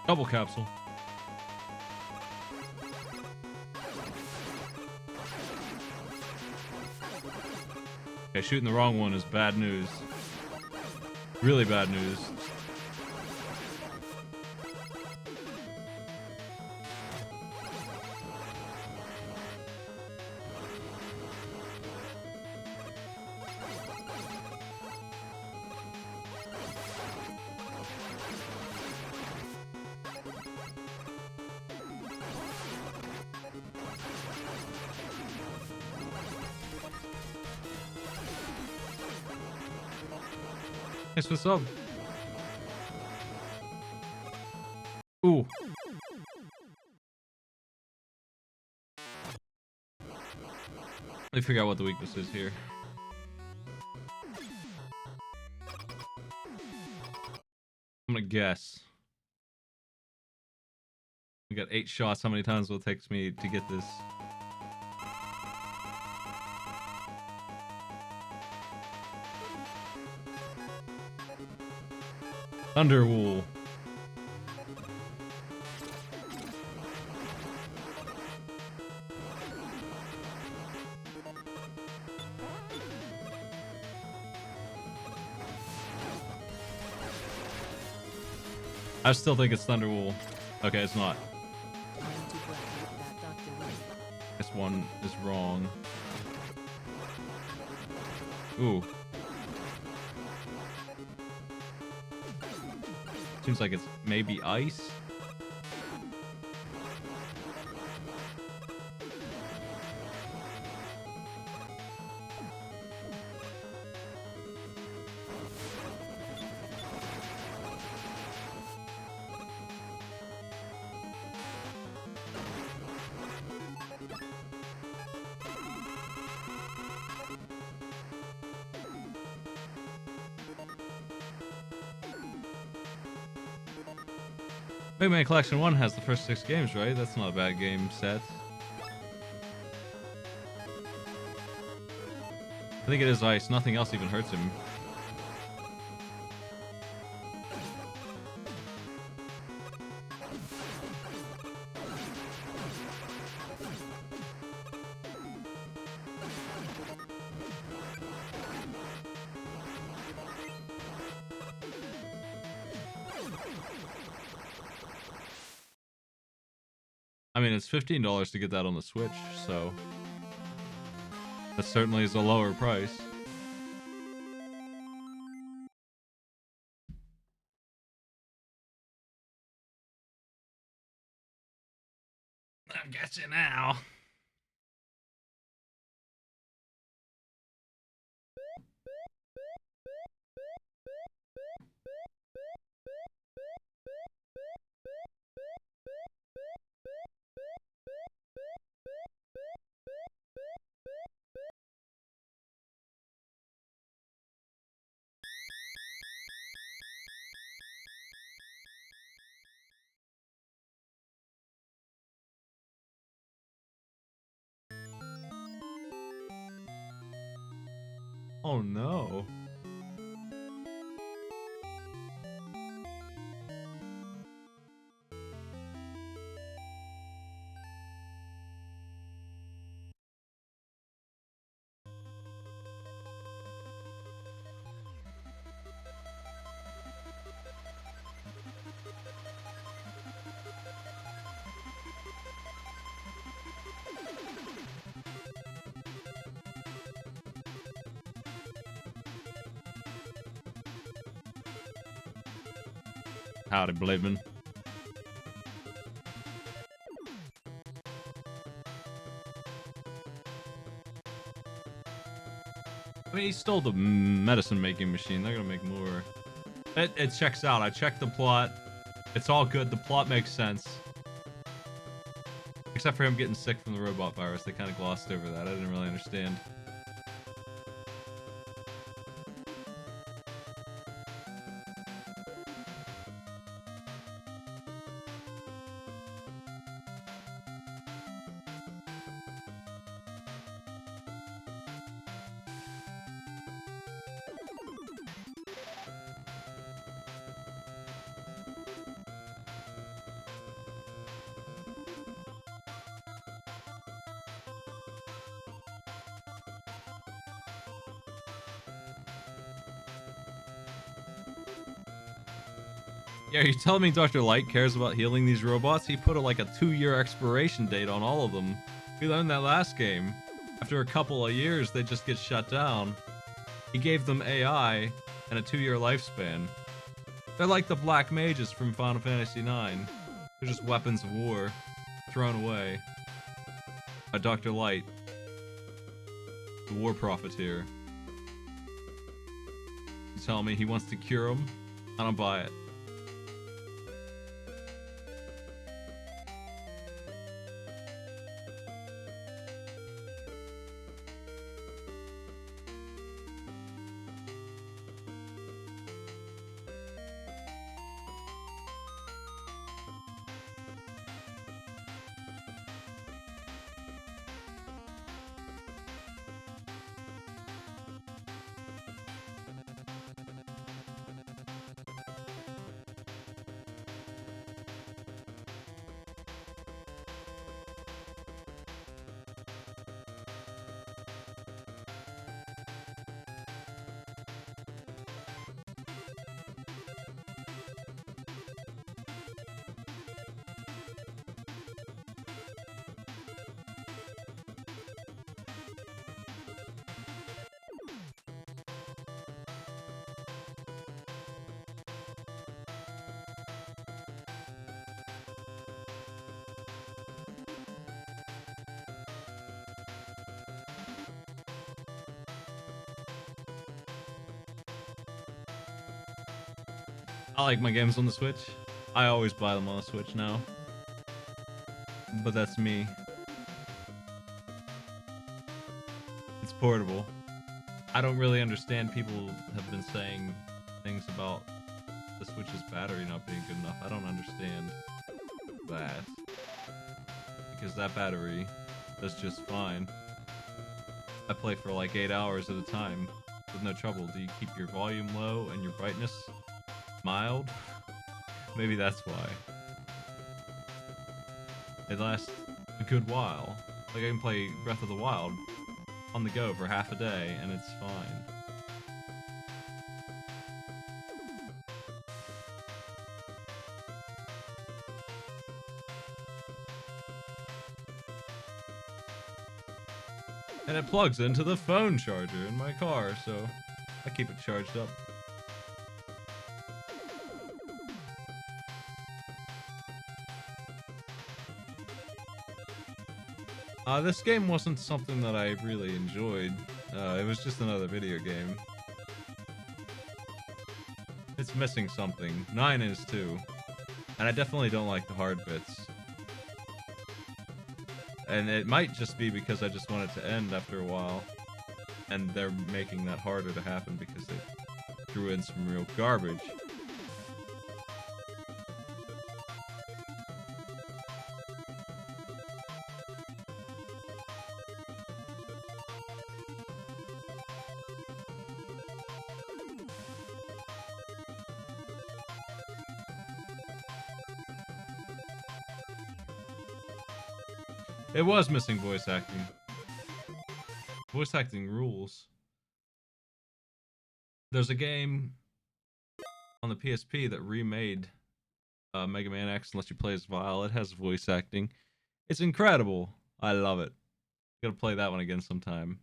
Double capsule. Okay, shooting the wrong one is bad news. Really bad news. Thanks for the sub. Ooh. Let me figure out what the weakness is here. I'm gonna guess. We got 8 shots. How many times will it take me to get this? Thunderwool. I still think it's Thunderwool. Okay, it's not. This one is wrong. Ooh. Seems like it's maybe ice. Mega Man Collection 1 has the first 6 games, right? That's not a bad game set. I think it is ice. Nothing else even hurts him. I mean, it's $15 to get that on the Switch, so that certainly is a lower price. I get you now. Oh no. Howdy, Blademan. I mean, he stole the medicine making machine. They're gonna make more. It checks out. I checked the plot. It's all good. The plot makes sense. Except for him getting sick from the robot virus. They kind of glossed over that. I didn't really understand. Yeah, you're telling me Dr. Light cares about healing these robots? He put like a 2-year expiration date on all of them. We learned that last game. After a couple of years, they just get shut down. He gave them AI and a 2-year lifespan. They're like the Black Mages from Final Fantasy IX. They're just weapons of war, thrown away by Dr. Light, the war profiteer. You tell me he wants to cure them? I don't buy it. I like my games on the Switch. I always buy them on the Switch now. But that's me. It's portable. I don't really understand people have been saying things about the Switch's battery not being good enough. I don't understand that. Because that battery does just fine. I play for like 8 hours at a time with no trouble. Do you keep your volume low and your brightness mild? Maybe that's why. It lasts a good while. Like I can play Breath of the Wild on the go for half a day and it's fine. And it plugs into the phone charger in my car, so I keep it charged up. This game wasn't something that I really enjoyed. It was just another video game. It's missing something. 9 is too. And I definitely don't like the hard bits. And it might just be because I just want it to end after a while. And they're making that harder to happen because they threw in some real garbage. It was missing voice acting. Voice acting rules. There's a game on the PSP that remade Mega Man X and lets you play as Vile. It has voice acting. It's incredible. I love it. Gotta play that one again sometime.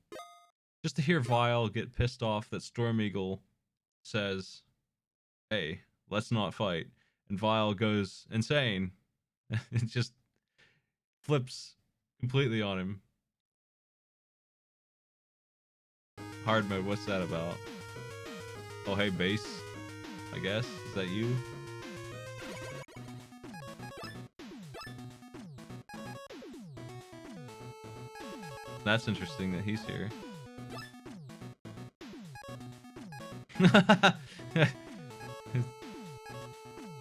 Just to hear Vile get pissed off that Storm Eagle says, "Hey, let's not fight," and Vile goes insane. It just flips completely on him. Hard mode, what's that about? Oh, hey, bass, I guess. Is that you? That's interesting that he's here.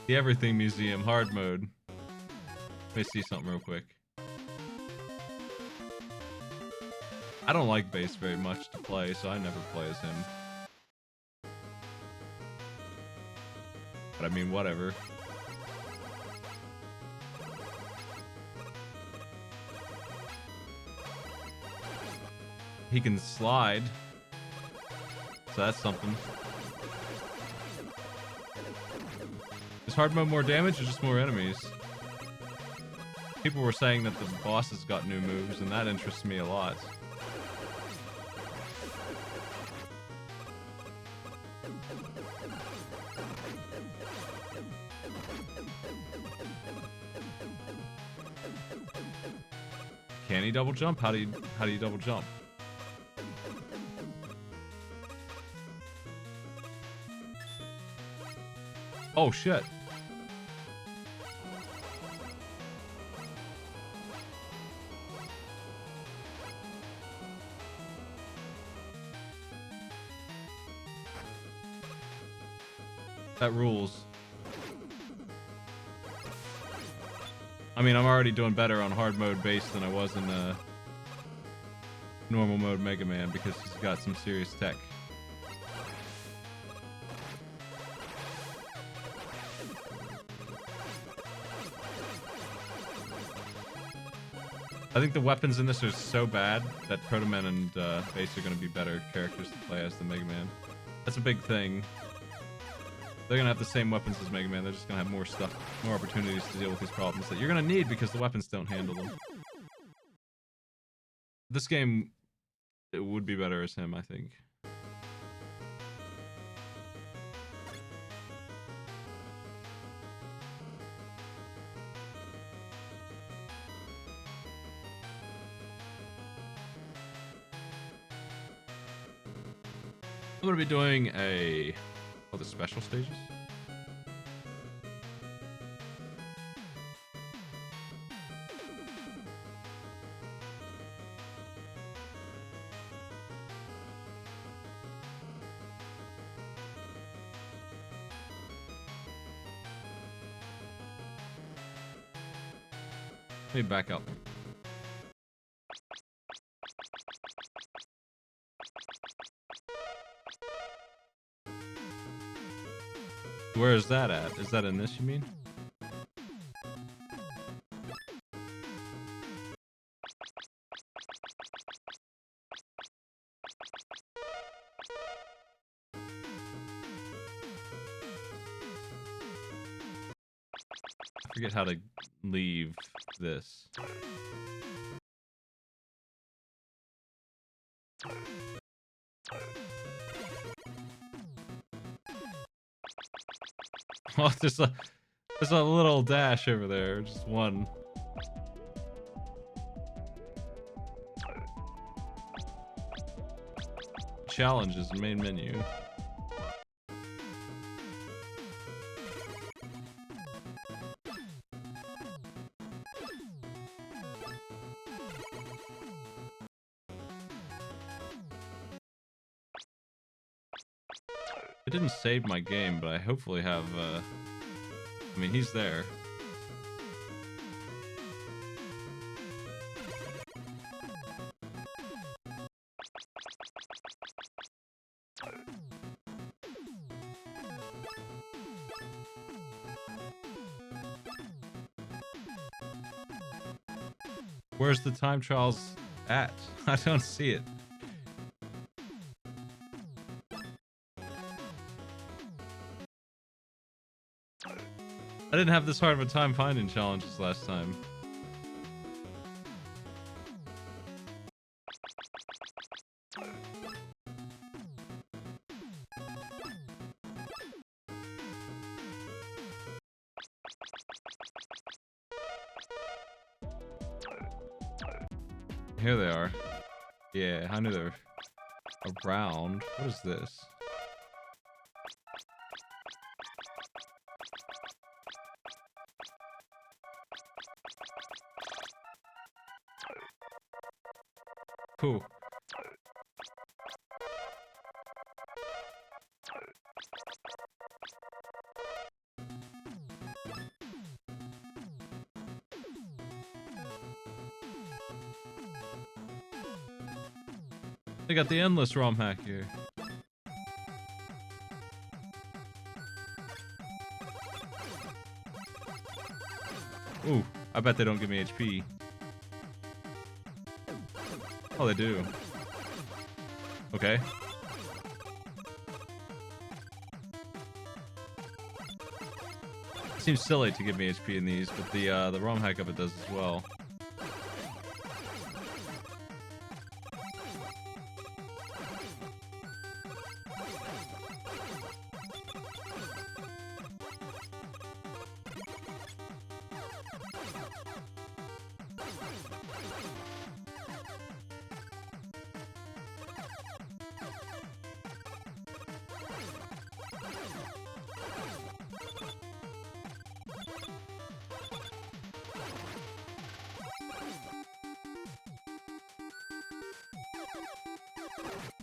The Everything Museum, hard mode. Let me see something real quick. I don't like bass very much to play, so I never play as him. But I mean, whatever. He can slide. So that's something. Is hard mode more damage or just more enemies? People were saying that the bosses got new moves, and that interests me a lot. Can he double jump? How do you double jump? Oh shit. That rules. I mean, I'm already doing better on hard mode base than I was in normal mode Mega Man because he's got some serious tech. I think the weapons in this are so bad that Proto Man and Bass are going to be better characters to play as than Mega Man. That's a big thing. They're going to have the same weapons as Mega Man. They're just going to have more stuff, more opportunities to deal with these problems that you're going to need because the weapons don't handle them. This game, it would be better as him, I think. I'm going to be doing the special stages. Let me back up. Where is that at? Is that in this, you mean? I forget how to leave this. Oh, there's a little dash over there, just one. Challenges, main menu. It didn't save my game, but I hopefully have, I mean, he's there. Where's the time trials at? I don't see it. I didn't have this hard of a time finding challenges last time. Here they are. Yeah, I knew they were around. What is this? Cool. They got the endless ROM hack here. Ooh, I bet they don't give me HP. Oh, they do. Okay. It seems silly to give me HP in these, but the ROM hack of it does as well.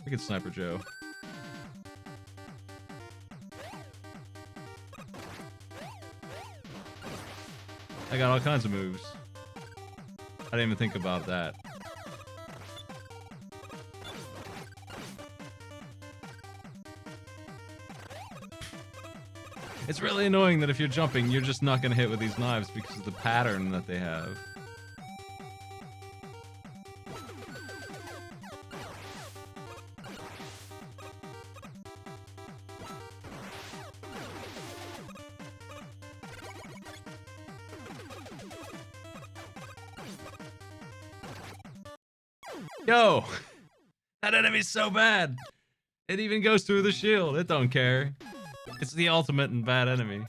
Look at Sniper Joe. I got all kinds of moves. I didn't even think about that. It's really annoying that if you're jumping, you're just not gonna hit with these knives because of the pattern that they have. Yo! That enemy's so bad! It even goes through the shield. It don't care. It's the ultimate and bad enemy.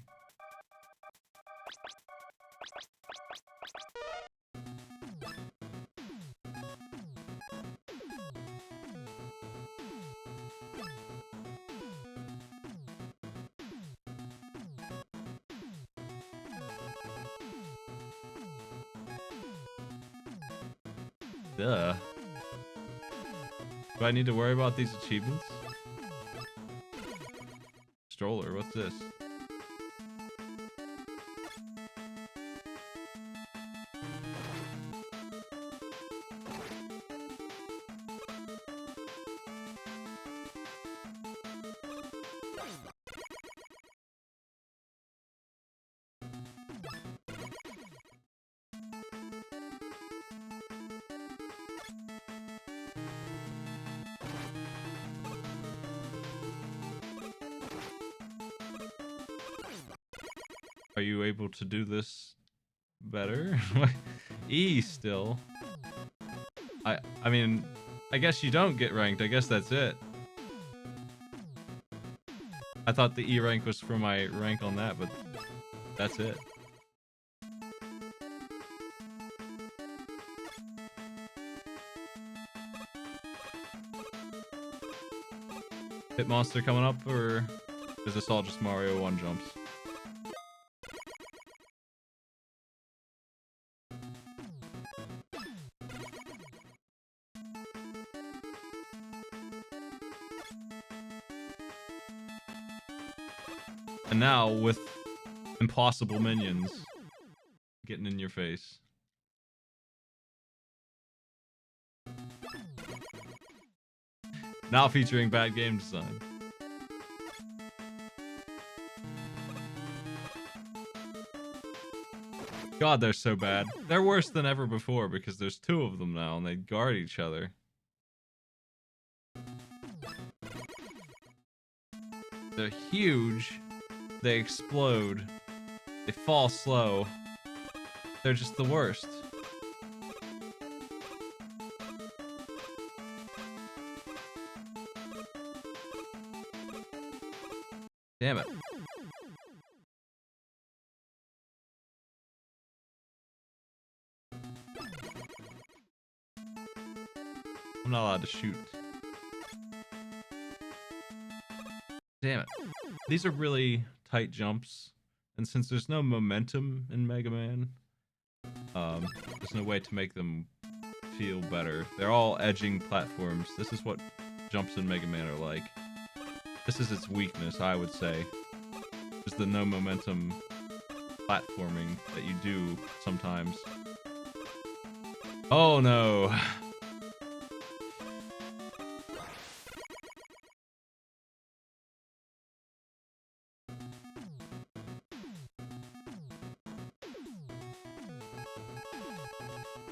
Duh. Do I need to worry about these achievements? Stroller, what's this? Are you able to do this better? E still. I mean, I guess you don't get ranked. I guess that's it. I thought the E rank was for my rank on that, but that's it. Hit monster coming up, or is this all just Mario 1 jumps? And now with impossible minions getting in your face. Now featuring bad game design. God, they're so bad. They're worse than ever before because there's two of them now and they guard each other. They're huge. They explode. They fall slow. They're just the worst. Damn it. I'm not allowed to shoot. Damn it. These are really tight jumps. And since there's no momentum in Mega Man, there's no way to make them feel better. They're all edging platforms. This is what jumps in Mega Man are like. This is its weakness, I would say. Is the no momentum platforming that you do sometimes. Oh no.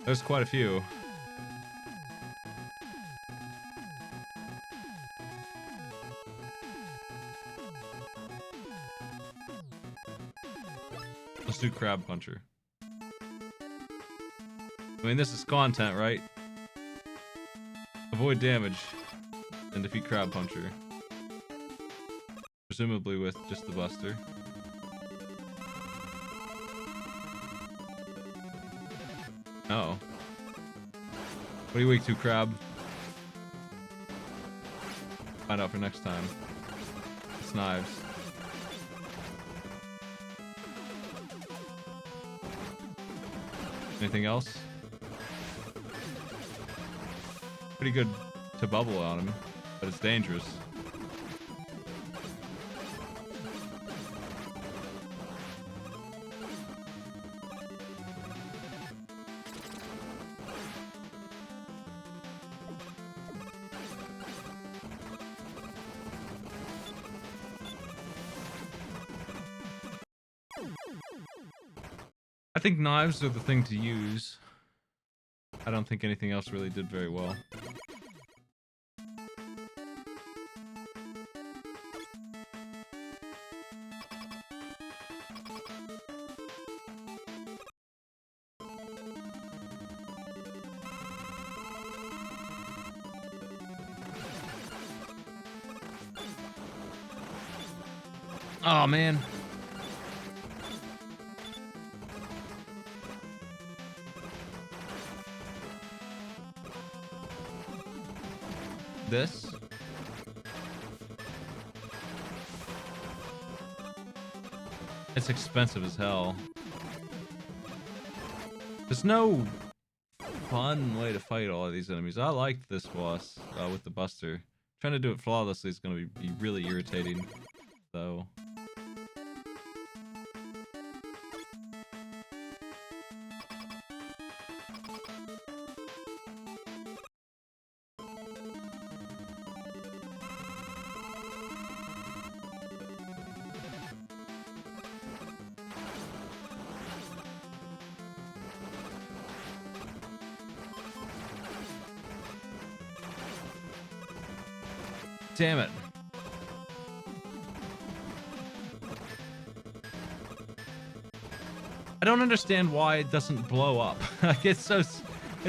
There's quite a few. Let's do Crab Puncher. I mean, this is content, right? Avoid damage and defeat Crab Puncher. Presumably with just the Buster. Oh. What are you weak to, Crab? Find out for next time. It's knives. Anything else? Pretty good to bubble on him, but it's dangerous. I think knives are the thing to use. I don't think anything else really did very well. Oh man. This? It's expensive as hell. There's no fun way to fight all of these enemies. I liked this boss with the Buster. Trying to do it flawlessly is going to be really irritating, though. Damn it. I don't understand why it doesn't blow up. Like, it's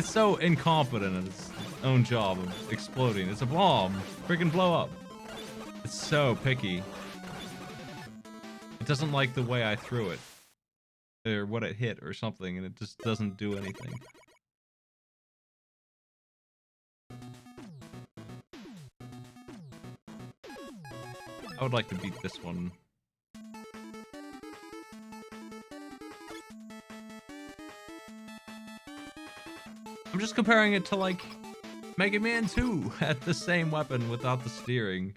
so incompetent at its own job of exploding. It's a bomb. Freaking blow up. It's so picky. It doesn't like the way I threw it. Or what it hit or something, and it just doesn't do anything. I would like to beat this one. I'm just comparing it to, like, Mega Man 2 had the same weapon without the steering.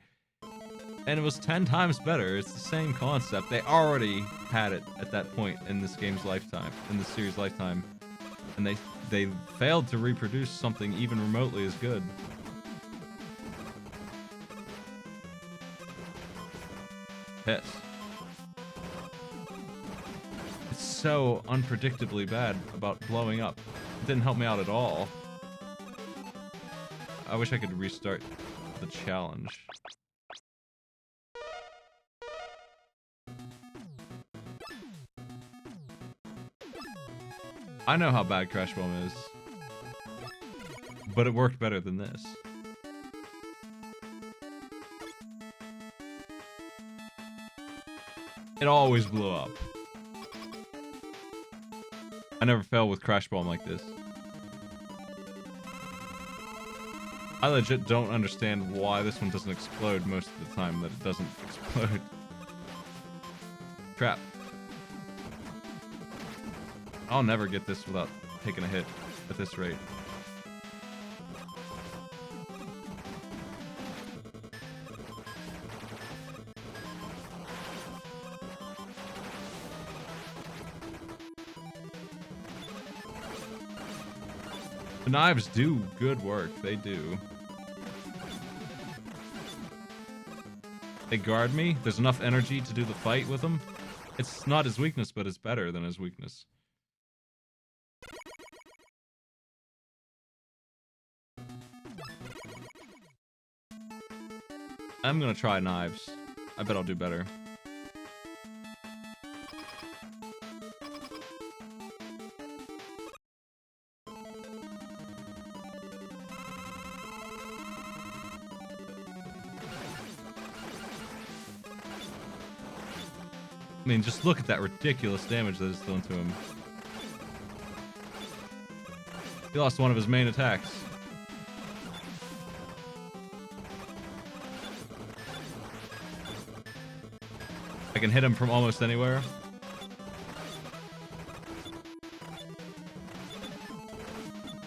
And it was 10 times better. It's the same concept. They already had it at that point in this game's lifetime, in the series' lifetime. And they failed to reproduce something even remotely as good. Piss. It's so unpredictably bad about blowing up. It didn't help me out at all. I wish I could restart the challenge. I know how bad Crash Bomb is, but it worked better than this. It always blew up. I never fell with Crash Bomb like this. I legit don't understand why this one doesn't explode most of the time that it doesn't explode. Crap. I'll never get this without taking a hit at this rate. The knives do good work. They do. They guard me. There's enough energy to do the fight with them. It's not his weakness, but it's better than his weakness. I'm gonna try knives. I bet I'll do better. I mean, just look at that ridiculous damage that is done to him. He lost one of his main attacks. I can hit him from almost anywhere.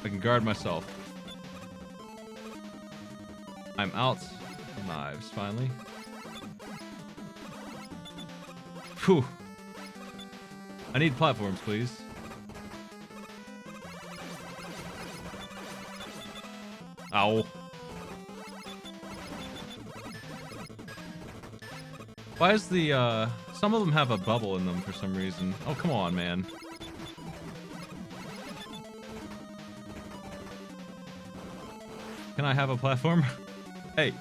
I can guard myself. I'm out of knives, finally. Phew. I need platforms, please. Ow. Why is the, some of them have a bubble in them for some reason. Oh, come on, man. Can I have a platform? Hey.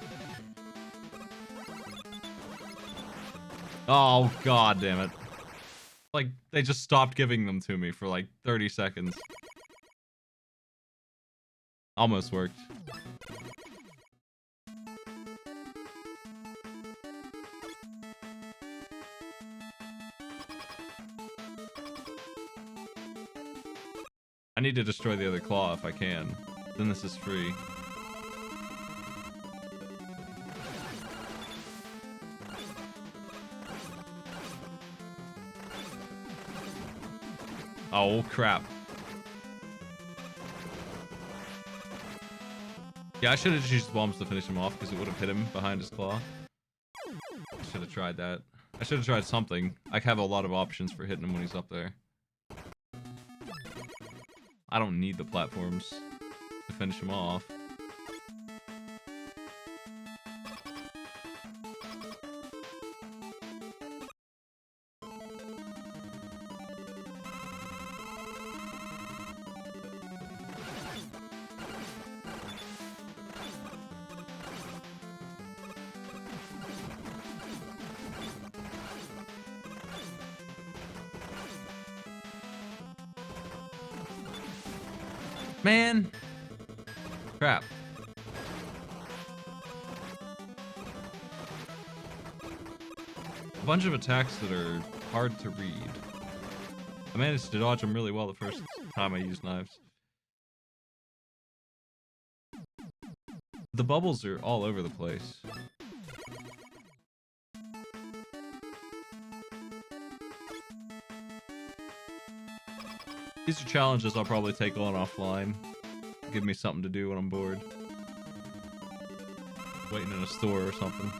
Oh, god damn it. Like, they just stopped giving them to me for like 30 seconds. Almost worked. I need to destroy the other claw if I can. Then this is free. Oh, crap. Yeah, I should have just used bombs to finish him off because it would have hit him behind his claw. I should have tried that. I should have tried something. I have a lot of options for hitting him when he's up there. I don't need the platforms to finish him off. Man. Crap. A bunch of attacks that are hard to read. I managed to dodge them really well the first time I used knives. The bubbles are all over the place. These are challenges I'll probably take on offline. Give me something to do when I'm bored. Waiting in a store or something.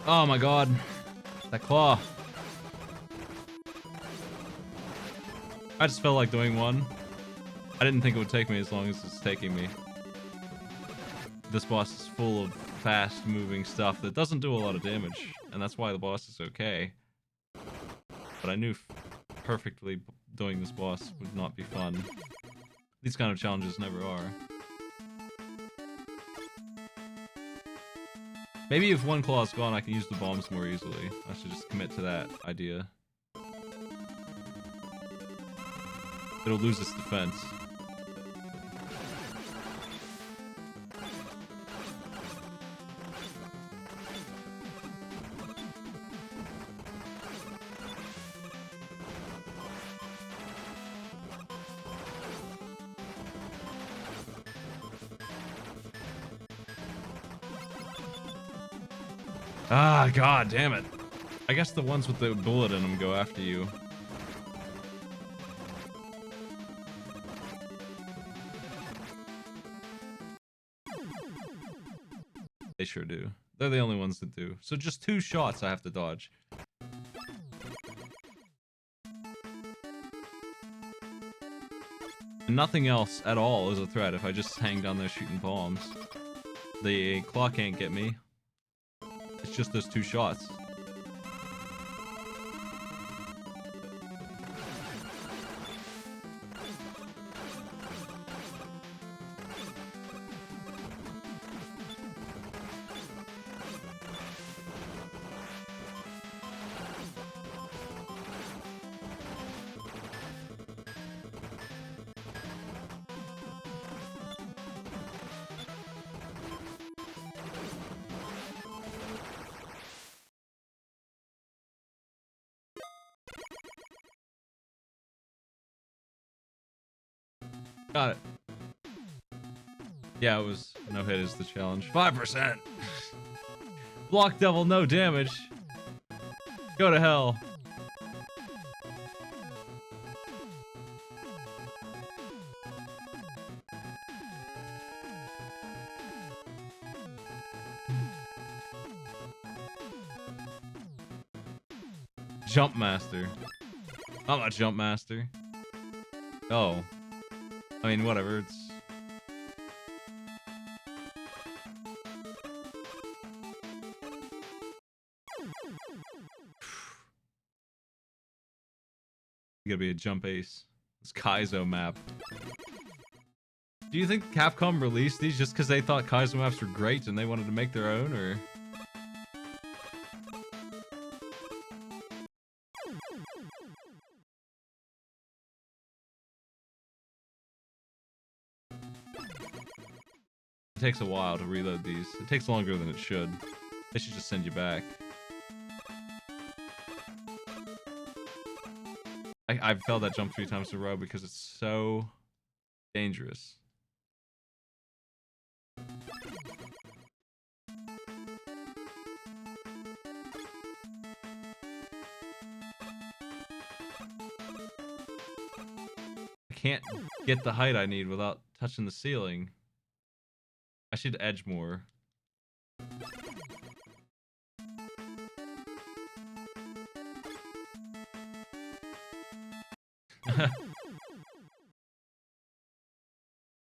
Oh my god. That claw. I just felt like doing one. I didn't think it would take me as long as it's taking me. This boss is full of fast moving stuff that doesn't do a lot of damage, and that's why the boss is okay. But I knew perfectly doing this boss would not be fun. These kind of challenges never are. Maybe if one claw is gone, I can use the bombs more easily. I should just commit to that idea. It'll lose its defense. Ah, god damn it. I guess the ones with the bullet in them go after you. They sure do. They're the only ones that do. So just 2 shots I have to dodge. And nothing else at all is a threat if I just hang down there shooting bombs. The claw can't get me. It's just those 2 shots. Got it. Yeah, it was no hit is the challenge. 5%. Block devil, no damage. Go to hell. Jump master. I'm a jump master. Oh. I mean, whatever, it's... You gotta be a jump ace. This Kaizo map. Do you think Capcom released these just because they thought Kaizo maps were great and they wanted to make their own, or...? It takes a while to reload these. It takes longer than it should. They should just send you back. I've failed that jump 3 times in a row because it's so dangerous. I can't get the height I need without touching the ceiling. I should edge more. I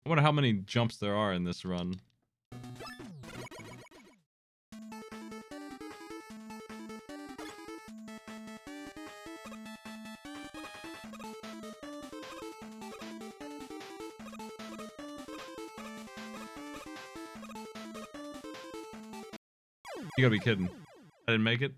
wonder how many jumps there are in this run. You gotta be kidding. I didn't make it?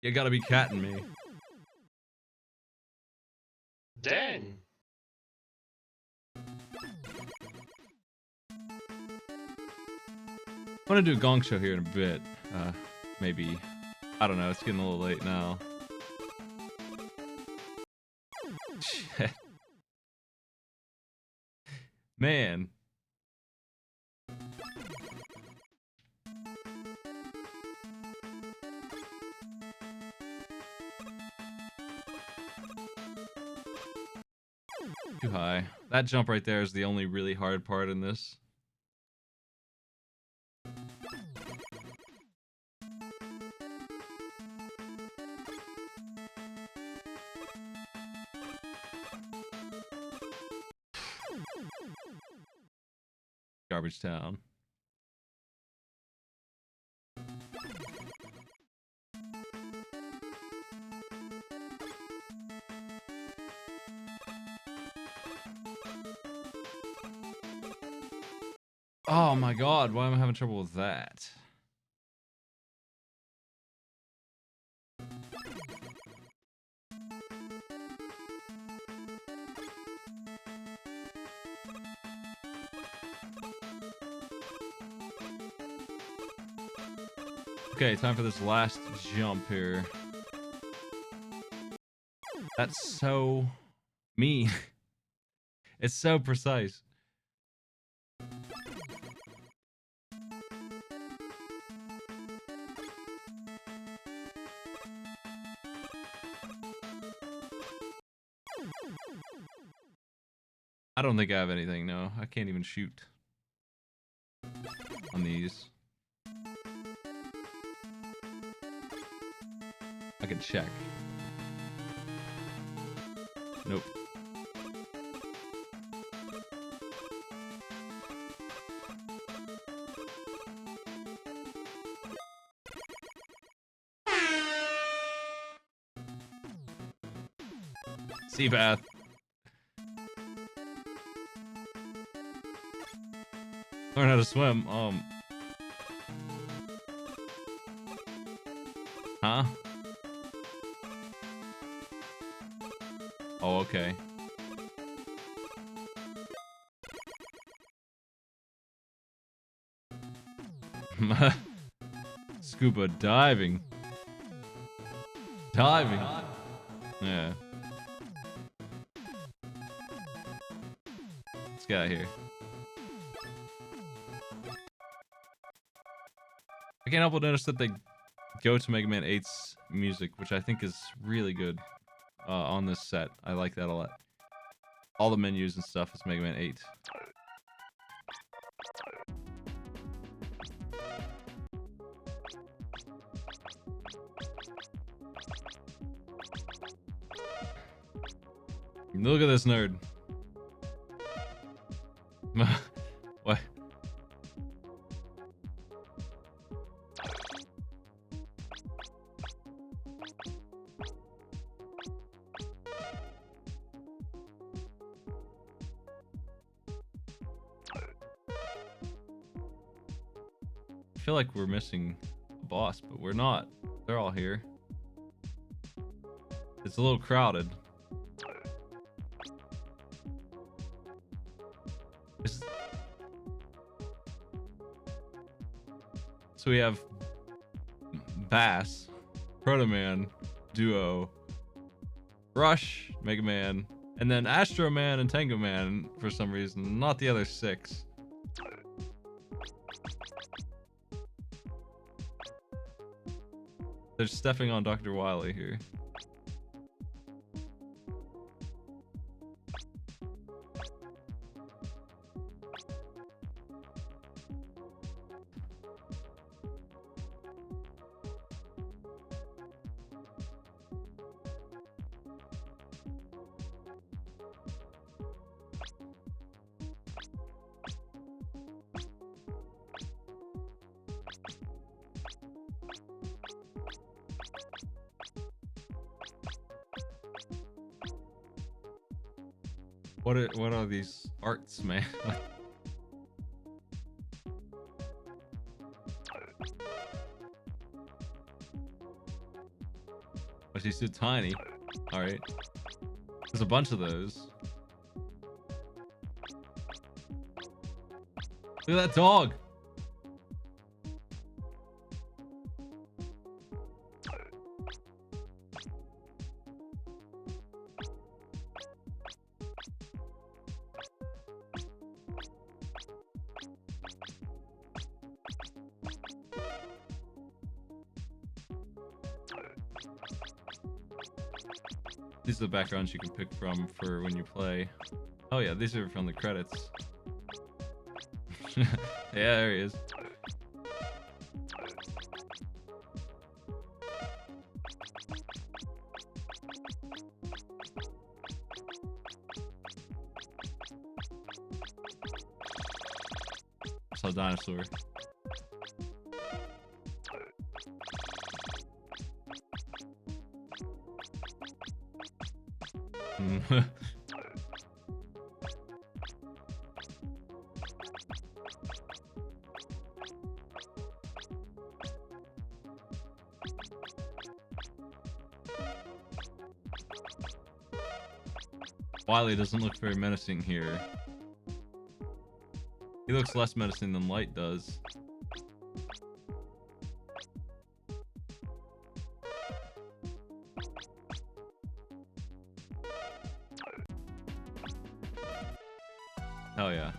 You gotta be catting me. Dan. I'm gonna do a gong show here in a bit. Maybe. I don't know. It's getting a little late now. Shit. Man. Too high. That jump right there is the only really hard part in this. Garbage Town. Oh my god, why am I having trouble with that? Okay, time for this last jump here. That's so mean. It's so precise. I don't think I have anything, no. I can't even shoot on these. I can check. Nope. Sea path. Learn how to swim. Huh? Oh, okay. Scuba diving. Diving. Yeah. Let's get out of here. I can't help but notice that they go to Mega Man 8's music, which I think is really good on this set. I like that a lot. All the menus and stuff is Mega Man 8. Look at this nerd. What? I feel like we're missing a boss, but we're not. They're all here. It's a little crowded. So we have Bass, Proto Man, Duo, Rush, Mega Man, and then Astro Man and Tango Man for some reason, not the other 6. They're stepping on Dr. Wily here. What are these arts, man? Oh, she's so tiny. All right. There's a bunch of those. Look at that dog. These are the backgrounds you can pick from for when you play. Oh yeah, these are from the credits. Yeah, there he is. I saw a dinosaur. Wily doesn't look very menacing here. He looks less menacing than Light does. Oh yeah.